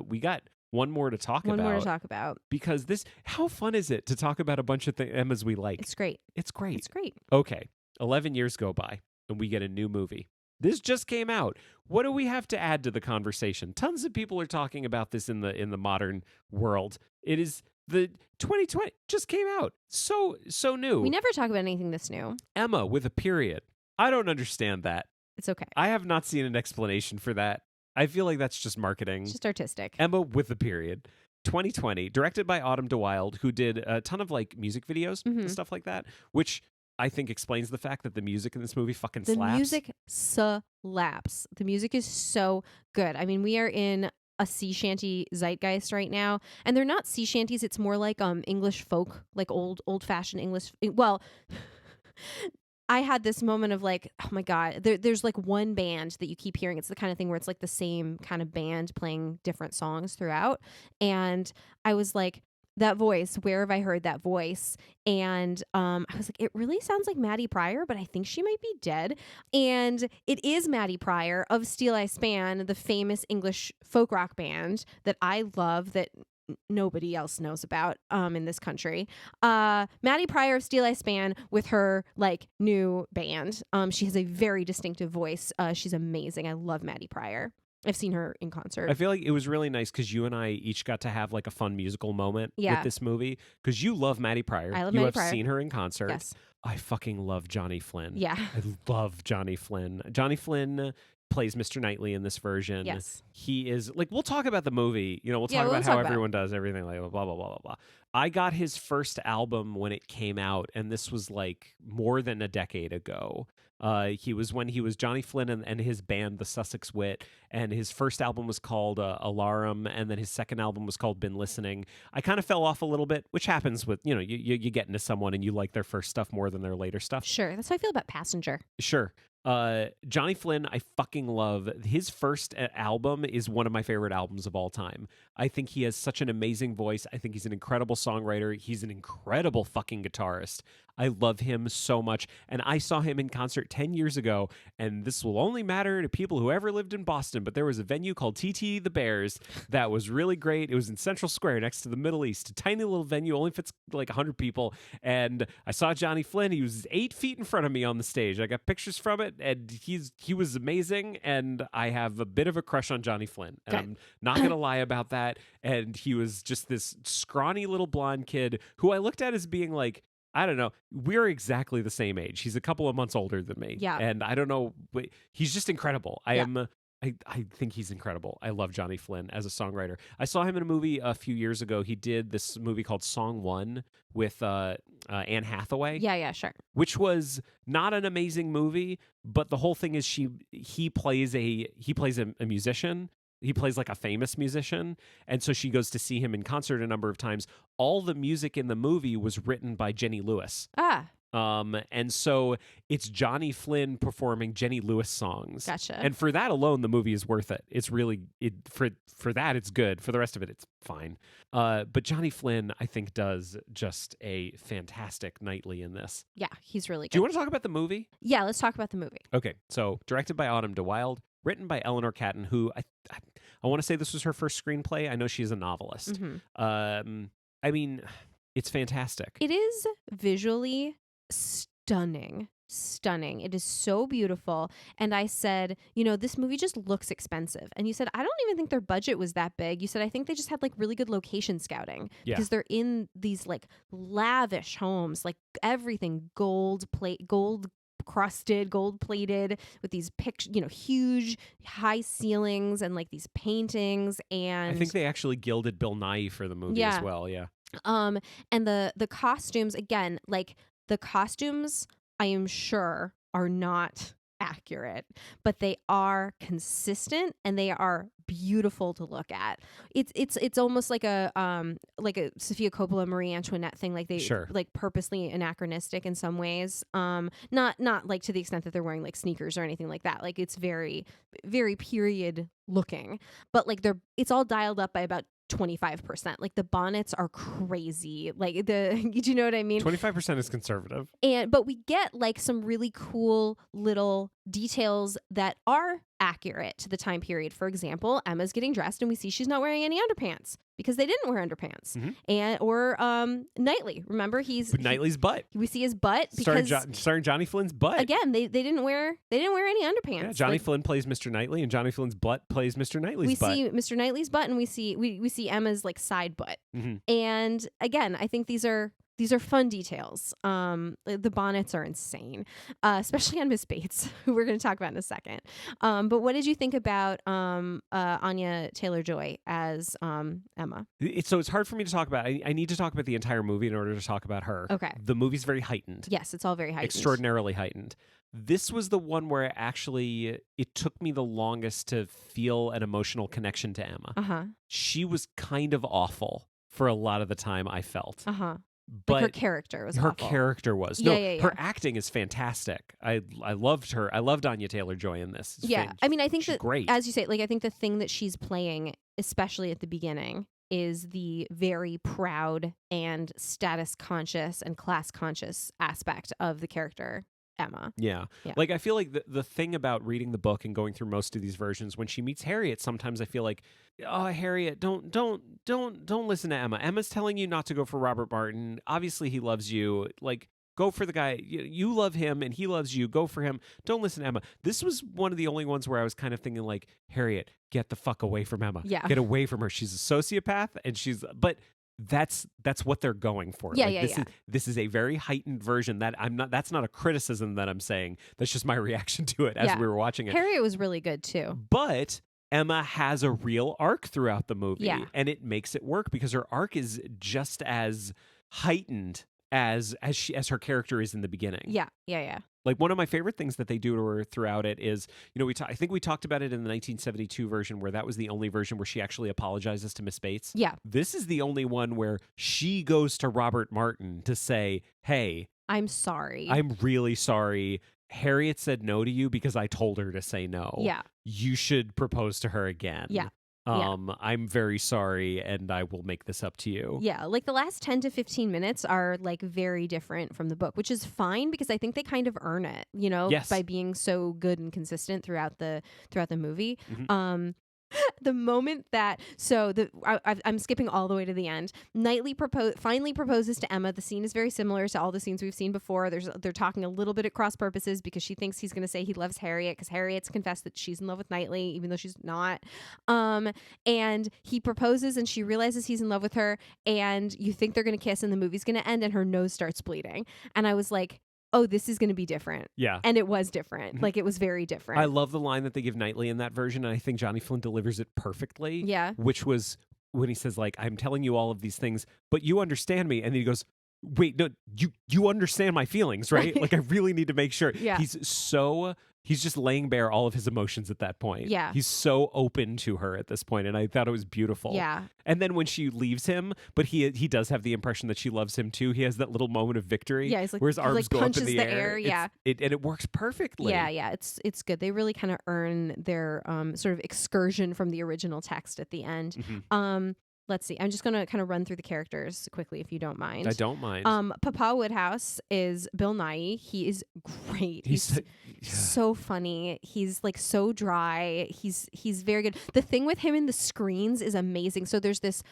we got one more to talk about. Because how fun is it to talk about a bunch of Emmas we like? It's great. It's great. It's great. Okay. 11 years go by and we get a new movie. This just came out. What do we have to add to the conversation? Tons of people are talking about this in the modern world. It is the 2020 just came out. So new. We never talk about anything this new. Emma with a period. I don't understand that. It's okay. I have not seen an explanation for that. I feel like that's just marketing. It's just artistic. Emma with the period. 2020, directed by Autumn DeWilde, who did a ton of like music videos and stuff like that, which I think explains the fact that the music in this movie fucking slaps. The music slaps. The music is so good. I mean, we are in a sea shanty zeitgeist right now, and they're not sea shanties. It's more like English folk, like old fashioned English. Well, I had this moment of like, oh my God, there's like one band that you keep hearing. It's the kind of thing where it's like the same kind of band playing different songs throughout. And I was like, that voice, where have I heard that voice? And I was like, it really sounds like Maddie Pryor, but I think she might be dead. And it is Maddie Pryor of Steel Eye Span, the famous English folk rock band that I love, that nobody else knows about in this country. Maddie Pryor of Steel Eye Span with her like new band. She has a very distinctive voice. She's amazing. I love Maddie Pryor. I've seen her in concert. I feel like it was really nice because you and I each got to have like a fun musical moment with this movie, because you love Maddie Pryor. I love you Maddie have Pryor. seen her in concert. Yes. I fucking love Johnny Flynn. Yeah. I love Johnny Flynn. Johnny Flynn plays Mr. Knightley in this version. Yes. He is like, we'll talk about the movie. You know, we'll talk about how everyone does everything, like blah, blah, blah, blah, blah. I got his first album when it came out, and this was like more than a decade ago. He was Johnny Flynn and his band, the Sussex Wit, and his first album was called Alarum, and then his second album was called Been Listening. I kind of fell off a little bit, which happens with, you know, you get into someone and you like their first stuff more than their later stuff. Sure. That's how I feel about Passenger. Sure. Johnny Flynn, I fucking love. His first album is one of my favorite albums of all time. I think he has such an amazing voice. I think he's an incredible songwriter. He's an incredible fucking guitarist. I love him so much. And I saw him in concert 10 years ago, and this will only matter to people who ever lived in Boston, but there was a venue called TT the Bears that was really great. It was in Central Square next to the Middle East. A tiny little venue, only fits like 100 people. And I saw Johnny Flynn. He was 8 feet in front of me on the stage. I got pictures from it, and he was amazing, and I have a bit of a crush on Johnny Flynn. And I'm not going to lie about that. And he was just this scrawny little blonde kid who I looked at as being like, I don't know. We're exactly the same age. He's a couple of months older than me. Yeah. And I don't know. He's just incredible. I think he's incredible. I love Johnny Flynn as a songwriter. I saw him in a movie a few years ago. He did this movie called Song One with Anne Hathaway. Yeah, sure. Which was not an amazing movie, but the whole thing is he plays a musician. He plays like a famous musician, and so she goes to see him in concert a number of times. All the music in the movie was written by Jenny Lewis. And so it's Johnny Flynn performing Jenny Lewis songs. Gotcha. And for that alone, the movie is worth it. It's really for that it's good. For the rest of it, it's fine. But Johnny Flynn, I think, does just a fantastic Knightley in this. Yeah, he's really good. Do you want to talk about the movie? Yeah, let's talk about the movie. Okay, so directed by Autumn DeWilde, written by Eleanor Catton, who I want to say this was her first screenplay. I know she's a novelist. Mm-hmm. I mean, it's fantastic. It is visually stunning. It is so beautiful. And I said, you know, this movie just looks expensive. And you said, I don't even think their budget was that big. You said, I think they just had like really good location scouting. Yeah. Because they're in these like lavish homes, like everything gold crusted, gold plated, with these pictures, you know, huge high ceilings and like these paintings. And I think they actually gilded Bill Nighy for the movie as well. Yeah. And the costumes, again, like the costumes, I am sure are not accurate, but they are consistent and they are beautiful to look at. It's almost like a Sofia Coppola Marie Antoinette thing, like they like purposely anachronistic in some ways. Not like to the extent that they're wearing like sneakers or anything like that. Like it's very, very period looking, but like it's all dialed up by about 25%. Like the bonnets are crazy. Like do you know what I mean? 25% is conservative. But we get like some really cool little details that are accurate to the time period. For example, Emma's getting dressed and we see she's not wearing any underpants because they didn't wear underpants. Mm-hmm. Or Knightley, remember Knightley's butt. We see his butt because starring Johnny Flynn's butt. Again, they didn't wear any underpants. Yeah, Johnny Flynn plays Mr. Knightley and Johnny Flynn's butt plays Mr. Knightley's butt. We see Mr. Knightley's butt and we see Emma's like side butt. Mm-hmm. And again, I think these are these are fun details. The bonnets are insane, especially on Miss Bates, who we're going to talk about in a second. But what did you think about Anya Taylor-Joy as Emma? So it's hard for me to talk about. I need to talk about the entire movie in order to talk about her. Okay. The movie's very heightened. Yes, it's all very heightened. Extraordinarily heightened. This was the one where it took me the longest to feel an emotional connection to Emma. Uh-huh. She was kind of awful for a lot of the time, I felt. Uh-huh. But like her character was her awful. character was. Yeah. Her acting is fantastic. I loved her. I loved Anya Taylor-Joy in this. I mean, I think she's that, great. as you say, like I think the thing that she's playing, especially at the beginning, is the very proud and status conscious and class conscious aspect of the character Emma. Yeah. Like I feel like the thing about reading the book and going through most of these versions, when she meets Harriet, sometimes I feel like, oh, Harriet, don't listen to Emma. Emma's telling you not to go for Robert Martin. Obviously he loves you. Like, go for the guy. You love him and he loves you. Go for him. Don't listen to Emma. This was one of the only ones where I was kind of thinking like, Harriet, get the fuck away from Emma. Yeah. Get away from her. She's a sociopath and but that's what they're going for. This is a very heightened version that's not a criticism that I'm saying. That's just my reaction to it as we were watching it. Harriet was really good too. But Emma has a real arc throughout the movie and it makes it work because her arc is just as heightened as her character is in the beginning. Yeah. Like one of my favorite things that they do to her throughout it is, I think we talked about it in the 1972 version where that was the only version where she actually apologizes to Miss Bates. Yeah. This is the only one where she goes to Robert Martin to say, hey, I'm sorry. I'm really sorry. Harriet said no to you because I told her to say no. Yeah. You should propose to her again. Yeah. I'm very sorry and I will make this up to you. Yeah, like the last 10 to 15 minutes are like very different from the book, which is fine because I think they kind of earn it, by being so good and consistent throughout the movie. Mm-hmm. The moment that I'm skipping all the way to the end. Knightley finally proposes to Emma. The scene is very similar to all the scenes we've seen before. They're talking a little bit at cross purposes because she thinks he's going to say he loves Harriet because Harriet's confessed that she's in love with Knightley even though she's not. And he proposes and she realizes he's in love with her and you think they're going to kiss and the movie's going to end and her nose starts bleeding. And I was like, oh, this is going to be different. Yeah. And it was different. Mm-hmm. Like, it was very different. I love the line that they give Knightley in that version, and I think Johnny Flynn delivers it perfectly. Yeah. Which was when he says, like, I'm telling you all of these things, but you understand me. And then he goes, wait, no, you understand my feelings, right? Like, I really need to make sure. Yeah. He's just laying bare all of his emotions at that point. Yeah. He's so open to her at this point, and I thought it was beautiful. Yeah. And then when she leaves him, but he does have the impression that she loves him too. He has that little moment of victory. Yeah, he's like, where his arms go up in the air. Yeah. And it works perfectly. Yeah. It's good. They really kind of earn their sort of excursion from the original text at the end. Mm-hmm. Let's see. I'm just going to kind of run through the characters quickly, if you don't mind. I don't mind. Papa Woodhouse is Bill Nighy. He is great. He's so funny. He's like so dry. He's very good. The thing with him in the screens is amazing. So there's this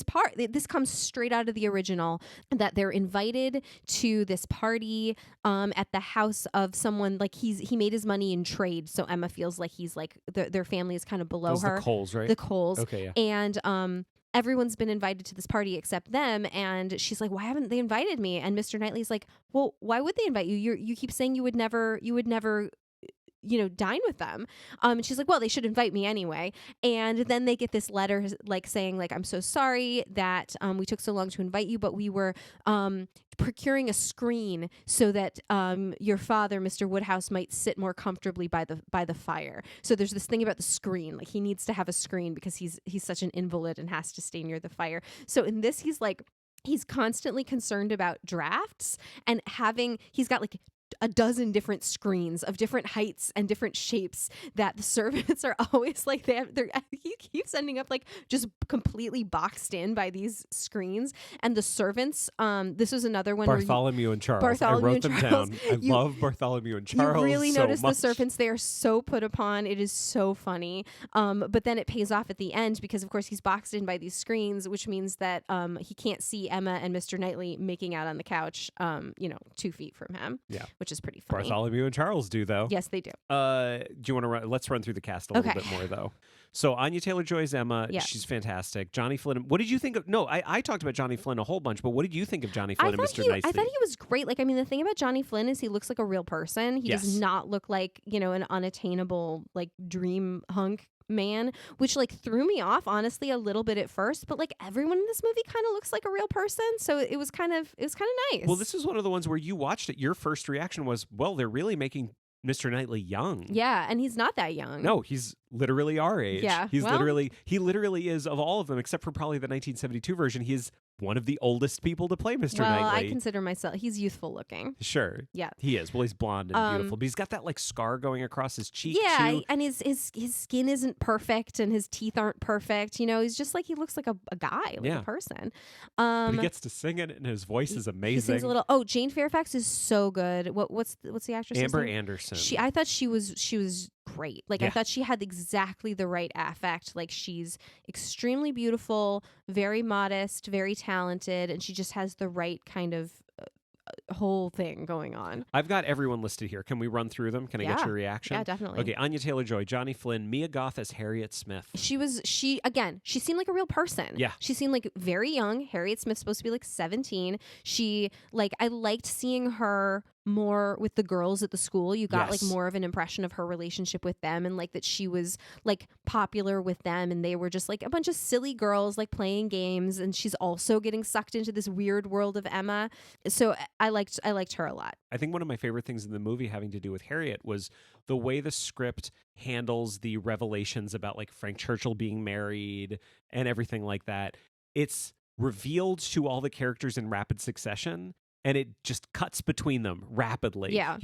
part. This comes straight out of the original that they're invited to this party at the house of someone. Like he made his money in trade. So Emma feels like he's like their family is kind of below her. The Coles, right? The Coles. Okay. Yeah. And everyone's been invited to this party except them, and she's like, why haven't they invited me? And Mr. Knightley's like, well, why would they invite you? You keep saying you would never dine with them. And she's like, well, they should invite me anyway. And then they get this letter like saying like, I'm so sorry that we took so long to invite you, but we were procuring a screen so that your father, Mr. Woodhouse, might sit more comfortably by the fire. So there's this thing about the screen, like he needs to have a screen because he's such an invalid and has to stay near the fire. So in this, he's constantly concerned about drafts and he's got like a dozen different screens of different heights and different shapes that the servants are always like he keeps ending up like just completely boxed in by these screens. And the servants, this was another one. Bartholomew and Charles. I wrote them down. I love Bartholomew and Charles. You really so notice much. The servants, they are so put upon. It is so funny. But then it pays off at the end because of course he's boxed in by these screens, which means that he can't see Emma and Mr. Knightley making out on the couch, 2 feet from him. Yeah. Which which is pretty funny. Bartholomew and Charles do, though. Yes, they do. Do you want to let's run through the cast a little bit more, though. So Anya Taylor-Joy's Emma. Yeah. She's fantastic. Johnny Flynn. What did you think of? No, I talked about Johnny Flynn a whole bunch, but what did you think of Johnny Flynn and Mr. Knightley? I thought he was great. Like, I mean, the thing about Johnny Flynn is he looks like a real person. He does not look like, an unattainable, like, dream hunk man, which like threw me off honestly a little bit at first, but like everyone in this movie kind of looks like a real person, so it was kind of nice. Well, this is one of the ones where you watched it, your first reaction was, well, they're really making Mr. Knightley young. Yeah, and he's not that young. No, he's literally our age. Yeah, he literally is, of all of them, except for probably the 1972 version, he is one of the oldest people to play Mr. Knightley. Well, I consider myself, he's youthful looking. Sure. Yeah. He is. Well, he's blonde and beautiful, but he's got that like scar going across his cheek too. And his skin isn't perfect and his teeth aren't perfect. He's just like, he looks like a guy, like a person. But he gets to sing it and his voice is amazing. He sings a little. Oh, Jane Fairfax is so good. What's the actress? Amber Anderson. I thought she was great. Like, I thought she had exactly the right affect. Like, she's extremely beautiful, very modest, very talented, and she just has the right kind of whole thing going on. I've got everyone listed here. Can we run through them? Can I get your reaction? Yeah, definitely. Okay, Anya Taylor-Joy, Johnny Flynn, Mia Goth as Harriet Smith. She seemed like a real person. Yeah. She seemed like very young. Harriet Smith's supposed to be like 17. I liked seeing her more with the girls at the school. You got like more of an impression of her relationship with them, and like that she was like popular with them, and they were just like a bunch of silly girls like playing games, and she's also getting sucked into this weird world of Emma. So I liked her a lot. I think one of my favorite things in the movie having to do with Harriet was the way the script handles the revelations about like Frank Churchill being married and everything like that. It's revealed to all the characters in rapid succession, and it just cuts between them rapidly. Yeah.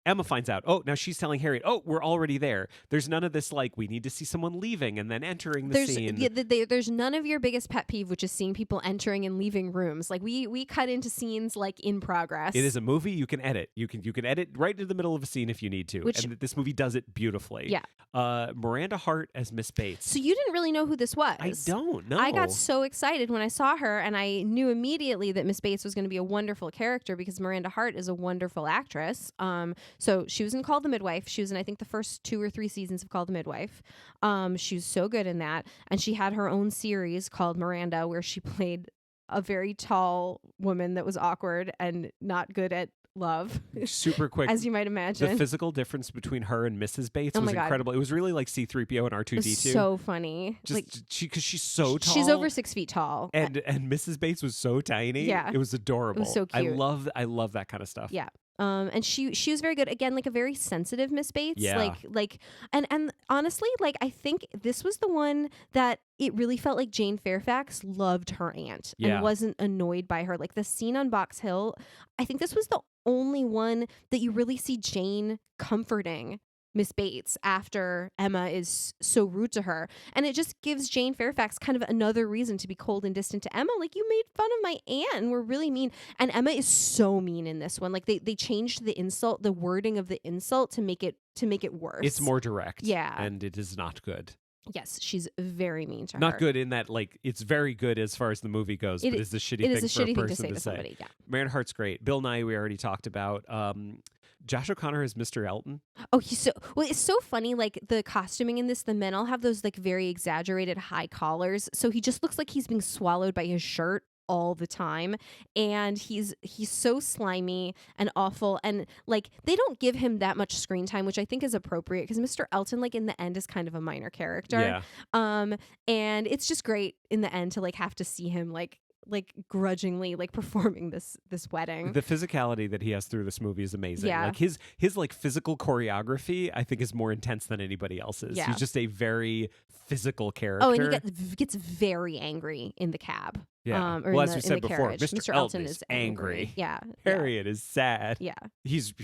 Emma finds out, oh, now she's telling Harriet, oh, we're already there. There's none of this, like, we need to see someone leaving and then entering the scene. Yeah, there's none of your biggest pet peeve, which is seeing people entering and leaving rooms. Like, we cut into scenes, like, in progress. It is a movie you can edit. You can edit right into the middle of a scene if you need to. And this movie does it beautifully. Yeah. Miranda Hart as Miss Bates. So you didn't really know who this was. I don't know. I got so excited when I saw her, and I knew immediately that Miss Bates was going to be a wonderful character because Miranda Hart is a wonderful actress. So she was in Call the Midwife. She was in, I think, the first 2 or 3 seasons of Call the Midwife. She was so good in that. And she had her own series called Miranda, where she played a very tall woman that was awkward and not good at love. Super quick. As you might imagine. The physical difference between her and Mrs. Bates was incredible. It was really like C-3PO and R2-D2. It was so funny. Because she's so tall. She's over 6 feet tall. And Mrs. Bates was so tiny. Yeah. It was adorable. It was so cute. I love that kind of stuff. Yeah. And she was very good. Again, like a very sensitive Miss Bates. Yeah. And honestly, like, I think this was the one that it really felt like Jane Fairfax loved her aunt and wasn't annoyed by her. Like the scene on Box Hill, I think this was the only one that you really see Jane comforting Miss Bates after Emma is so rude to her. And it just gives Jane Fairfax kind of another reason to be cold and distant to Emma. Like, you made fun of my aunt and were really mean. And Emma is so mean in this one. Like, they changed the wording of the insult to make it worse. It's more direct. Yeah. And it is not good. Yes, she's very mean to her. Not good in that, like, it's very good as far as the movie goes, but it's a shitty thing for a person to say. Somebody, yeah. Marion Hart's great. Bill Nye, we already talked about. Josh O'Connor is Mr. Elton. Oh, it's so funny. Like, the costuming in this, the men all have those like very exaggerated high collars. So he just looks like he's being swallowed by his shirt all the time, and he's so slimy and awful, and like they don't give him that much screen time, which I think is appropriate because Mr. Elton, like, in the end is kind of a minor character. Yeah. And it's just great in the end to like have to see him like grudgingly like performing this wedding. The physicality that he has through this movie is amazing. Yeah. Like his like physical choreography, I think, is more intense than anybody else's. Yeah. He's just a very physical character. Oh, and he gets very angry in the cab. Yeah. Or well, in as we the said before, carriage. Mr. Elton is angry. Yeah. Harriet is sad. Yeah. He's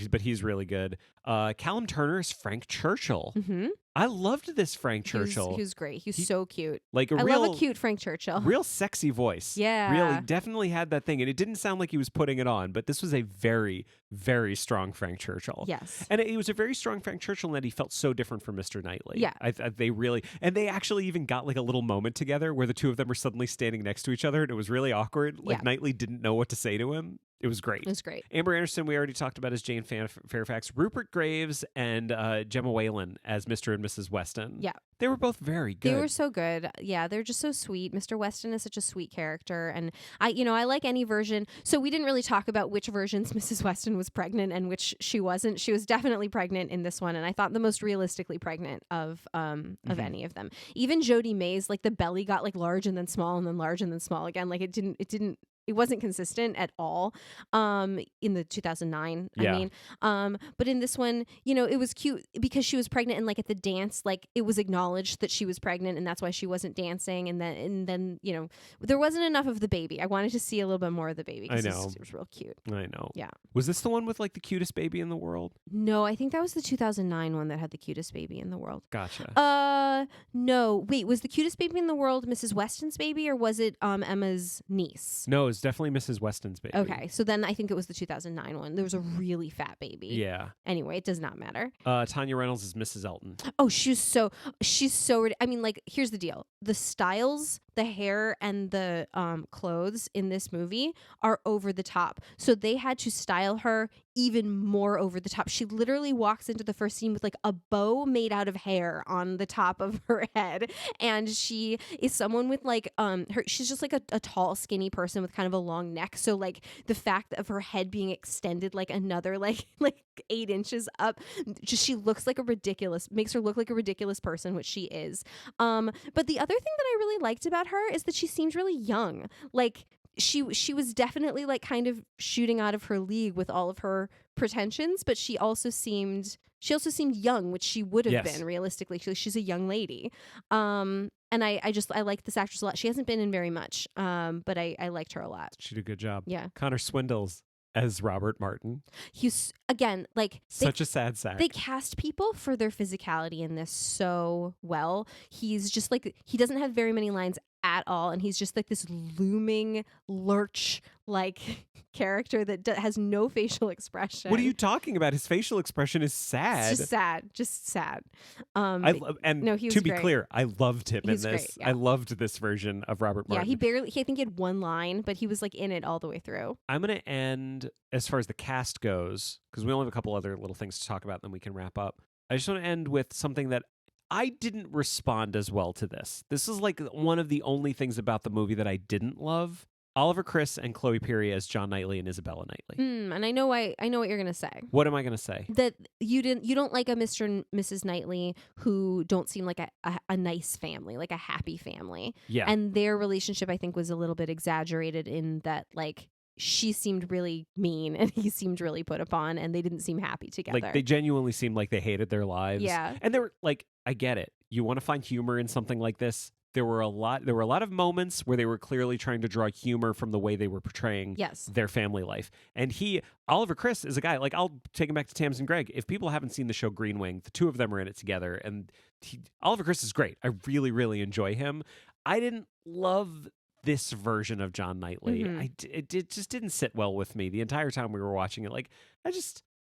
really good. Callum Turner is Frank Churchill. Mm-hmm. I loved this Frank Churchill. He was great. He's so cute. Like I love a cute Frank Churchill. Real sexy voice. Yeah. Really, definitely had that thing. And it didn't sound like he was putting it on, but this was a very, very strong Frank Churchill. Yes. And it was a very strong Frank Churchill in that he felt so different from Mr. Knightley. Yeah. They actually even got like a little moment together where the two of them were suddenly standing next to each other, and it was really awkward. Like, Knightley didn't know what to say to him. It was great. It was great. Amber Anderson, we already talked about as Jane Fairfax. Rupert Graves and Gemma Whalen as Mr. and Mrs. Weston. Yeah. They were both very good. They were so good. Yeah, they're just so sweet. Mr. Weston is such a sweet character. And I like any version. So we didn't really talk about which versions Mrs. Weston was pregnant and which she wasn't. She was definitely pregnant in this one. And I thought the most realistically pregnant of any of them. Even Jodie May's, like the belly got like large and then small and then large and then small again. Like it wasn't consistent at all in the 2009. Yeah. I mean, but in this one, it was cute because she was pregnant and like at the dance, like it was acknowledged that she was pregnant and that's why she wasn't dancing. And then there wasn't enough of the baby. I wanted to see a little bit more of the baby. I know. It was real cute. I know. Yeah. Was this the one with like the cutest baby in the world? No, I think that was the 2009 one that had the cutest baby in the world. Gotcha. No. Wait, was the cutest baby in the world Mrs. Weston's baby or was it Emma's niece? No, it's definitely Mrs. Weston's baby. Okay, so then I think it was the 2009 one. There was a really fat baby. Yeah. Anyway, it does not matter. Tanya Reynolds is Mrs. Elton. Oh, she's so I mean, like, here's the deal. The styles, the hair, and the clothes in this movie are over the top. So they had to style her even more over the top. She literally walks into the first scene with like a bow made out of hair on the top of her head. And she is someone with like she's just like a tall, skinny person with kind of a long neck. So like the fact of her head being extended like another like 8 inches up, just she looks like makes her look like a ridiculous person, which she is. But the other thing that I really liked about her is that she seems really young. Like she was definitely like kind of shooting out of her league with all of her pretensions, but she also seemed young, which she would have been realistically. She's a young lady. And I like this actress a lot. She hasn't been in very much, but I liked her a lot. She did a good job. Yeah. Connor Swindles as Robert Martin. He's again like such a sad sack. They cast people for their physicality in this so well. He's just like, he doesn't have very many lines at all, and he's just like this looming lurch like character that has no facial expression. What are you talking about? His facial expression is sad. It's just sad. To be clear, I loved him in this. Great, yeah. I loved this version of Robert Martin. Yeah, I think he had one line, but he was like in it all the way through. I'm going to end as far as the cast goes, because we only have a couple other little things to talk about, then we can wrap up. I just want to end with something that I didn't respond as well to this. This is like one of the only things about the movie that I didn't love. Oliver Chris and Chloe Perry as John Knightley and Isabella Knightley. And I know what you're gonna say. What am I gonna say? That you don't like a Mr. and Mrs. Knightley who don't seem like a nice family, like a happy family. Yeah. And their relationship, I think, was a little bit exaggerated in that, like, she seemed really mean and he seemed really put upon, and they didn't seem happy together. Like, they genuinely seemed like they hated their lives. Yeah. And they were like, I get it. You want to find humor in something like this. There were a lot of moments where they were clearly trying to draw humor from the way they were portraying their family life. And Oliver Chris is a guy, like, I'll take him back to Tamsin Gregg. If people haven't seen the show Green Wing, the two of them are in it together. And Oliver Chris is great. I really, really enjoy him. I didn't love this version of John Knightley. It just didn't sit well with me the entire time we were watching it. Like,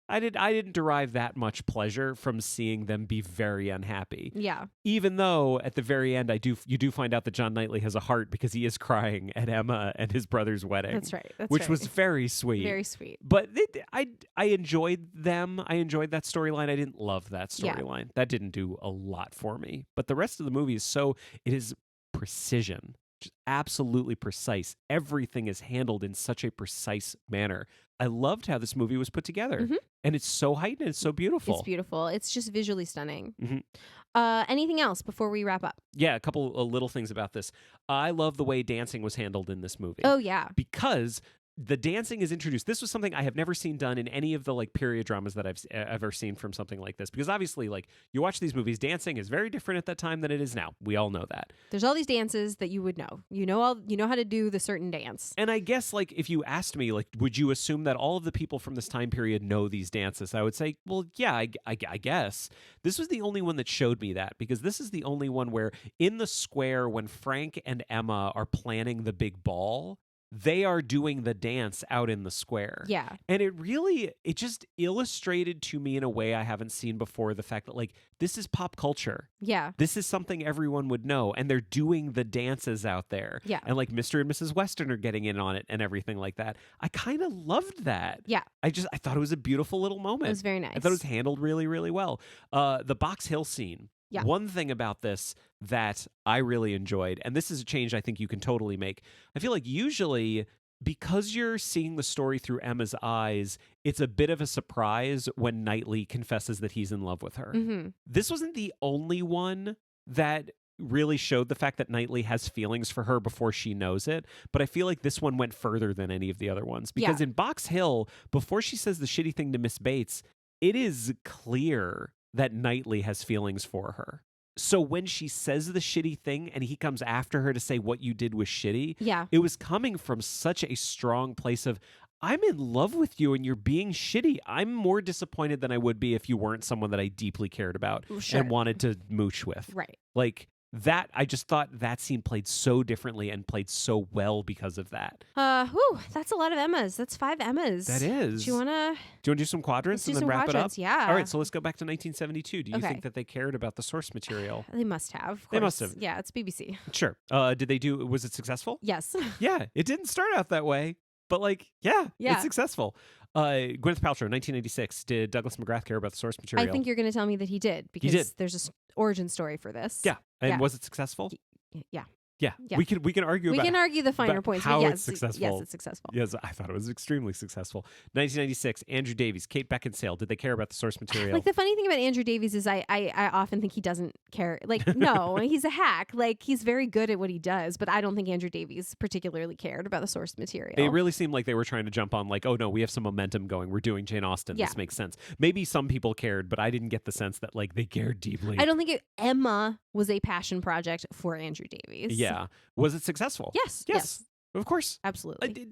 I didn't derive that much pleasure from seeing them be very unhappy. Yeah. Even though at the very end you do find out that John Knightley has a heart because he is crying at Emma and his brother's wedding. That's right. Which was very sweet. Very sweet. But I enjoyed them. I enjoyed that storyline. I didn't love that storyline. Yeah. That didn't do a lot for me. But the rest of the movie it is precision. Just absolutely precise. Everything is handled in such a precise manner. I loved how this movie was put together. And it's so heightened. It's so beautiful. It's beautiful. It's just visually stunning. Mm-hmm. Anything else before we wrap up? Yeah, a couple of little things about this. I love the way dancing was handled in this movie. Oh, yeah. Because the dancing is introduced. This was something I have never seen done in any of the like period dramas that I've ever seen from something like this. Because obviously, like, you watch these movies, dancing is very different at that time than it is now. We all know that. There's all these dances that you would know. You know how to do the certain dance. And I guess, like, if you asked me, like, would you assume that all of the people from this time period know these dances? I would say, well, yeah, I guess. This was the only one that showed me that, because this is the only one where in the square when Frank and Emma are planning the big ball, they are doing the dance out in the square. Yeah. And it just illustrated to me in a way I haven't seen before the fact that, like, this is pop culture. Yeah. This is something everyone would know, and they're doing the dances out there. Yeah. And like Mr. and Mrs. Weston are getting in on it and everything like that. I kind of loved that. Yeah. I thought it was a beautiful little moment. It was very nice. I thought it was handled really, really well. The Box Hill scene. Yeah. One thing about this that I really enjoyed, and this is a change I think you can totally make. I feel like usually, because you're seeing the story through Emma's eyes, it's a bit of a surprise when Knightley confesses that he's in love with her. Mm-hmm. This wasn't the only one that really showed the fact that Knightley has feelings for her before she knows it, but I feel like this one went further than any of the other ones. Because in Box Hill, before she says the shitty thing to Miss Bates, it is clear that Knightley has feelings for her. So when she says the shitty thing and he comes after her to say what you did was shitty, it was coming from such a strong place of, I'm in love with you and you're being shitty. I'm more disappointed than I would be if you weren't someone that I deeply cared about and wanted to mooch with. Right. Like that, I just thought that scene played so differently and played so well because of that. That's a lot of Emmas. That's 5 Emmas. That is. Do you want to do some quadrants and then wrap it up? Yeah. All right, so let's go back to 1972. Do you think that they cared about the source material? They must have. Of course. They must have. Yeah, it's BBC. Sure. Was it successful? Yes. Yeah, it didn't start out that way, but it's successful. Gwyneth Paltrow, 1986. Did Douglas McGrath care about the source material? I think you're going to tell me that he did, because there's an origin story for this. Yeah. And was it successful? Yeah. Yeah. We can argue we about can argue the finer points. How but it's successful. Yes, it's successful. Yes, I thought it was extremely successful. 1996, Andrew Davies, Kate Beckinsale. Did they care about the source material? Like, the funny thing about Andrew Davies is I often think he doesn't care. Like, no, he's a hack. Like, he's very good at what he does, but I don't think Andrew Davies particularly cared about the source material. It really seemed like they were trying to jump on, like, oh no, we have some momentum going. We're doing Jane Austen. This makes sense. Maybe some people cared, but I didn't get the sense that, like, they cared deeply. I don't think Emma was a passion project for Andrew Davies. Yeah. Was it successful? Yes. Of course. Absolutely.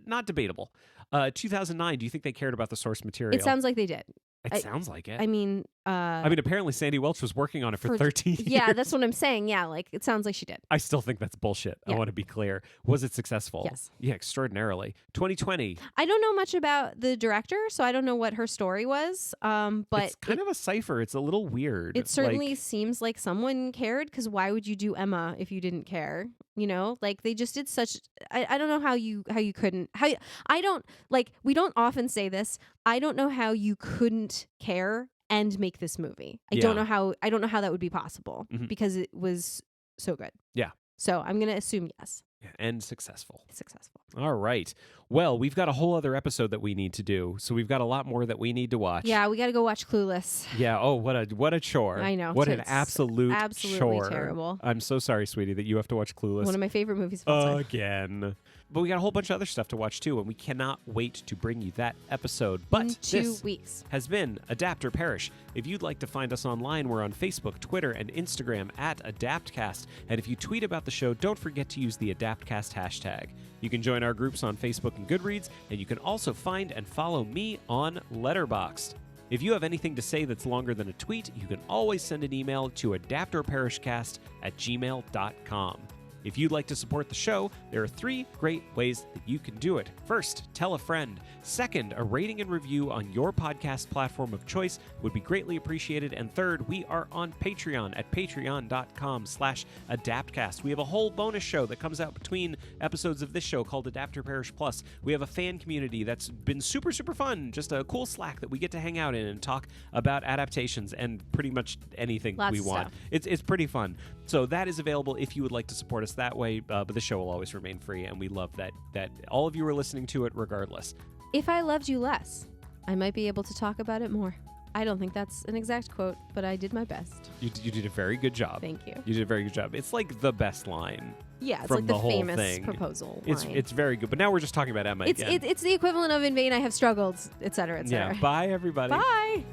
Not debatable. 2009, do you think they cared about the source material? It sounds like they did. It sounds like it. I mean, apparently Sandy Welch was working on it for 13 years. Yeah, that's what I'm saying. Yeah, like, it sounds like she did. I still think that's bullshit. I want to be clear. Was it successful? Yes. Yeah, extraordinarily. 2020. I don't know much about the director, so I don't know what her story was. But it's kind of a cipher. It's a little weird. It certainly seems like someone cared, because why would you do Emma if you didn't care? You know, like, they just did such. I don't know how you couldn't. I don't, like, we don't often say this. I don't know how you couldn't care and make this movie. I don't know how that would be possible, because it was so good. Yeah. So I'm gonna assume yes. And successful. Successful. All right. Well, we've got a whole other episode that we need to do, so we've got a lot more that we need to watch. Yeah, we got to go watch Clueless. Yeah. Oh, what a chore. I know. What an absolutely chore. Terrible. I'm so sorry, sweetie, that you have to watch Clueless. One of my favorite movies of all time. Again. But we got a whole bunch of other stuff to watch too, and we cannot wait to bring you that episode. But in 2 this weeks has been Adapt or Perish. If you'd like to find us online, we're on Facebook, Twitter, and Instagram at AdaptCast. And if you tweet about the show, don't forget to use the AdaptCast hashtag. You can join our groups on Facebook and Goodreads, and you can also find and follow me on Letterboxd. If you have anything to say that's longer than a tweet, you can always send an email to adaptorperishcast@gmail.com. If you'd like to support the show, there are 3 great ways that you can do it. First, tell a friend. Second, a rating and review on your podcast platform of choice would be greatly appreciated. And third, we are on Patreon at patreon.com/AdaptCast. We have a whole bonus show that comes out between episodes of this show called Adapt or Perish Plus. We have a fan community that's been super, super fun. Just a cool Slack that we get to hang out in and talk about adaptations and pretty much anything we want. It's pretty fun. So that is available if you would like to support us that way, but the show will always remain free, and we love that all of you are listening to it regardless. If I loved you less, I might be able to talk about it more. I don't think that's an exact quote, but I did my best. You did a very good job. Thank you. You did a very good job. It's like the best line. Yeah, it's from like the whole famous thing. proposal line. It's very good. But now we're just talking about Emma again. It's the equivalent of "In vain I have struggled," etc., etc. Yeah. Bye, everybody. Bye.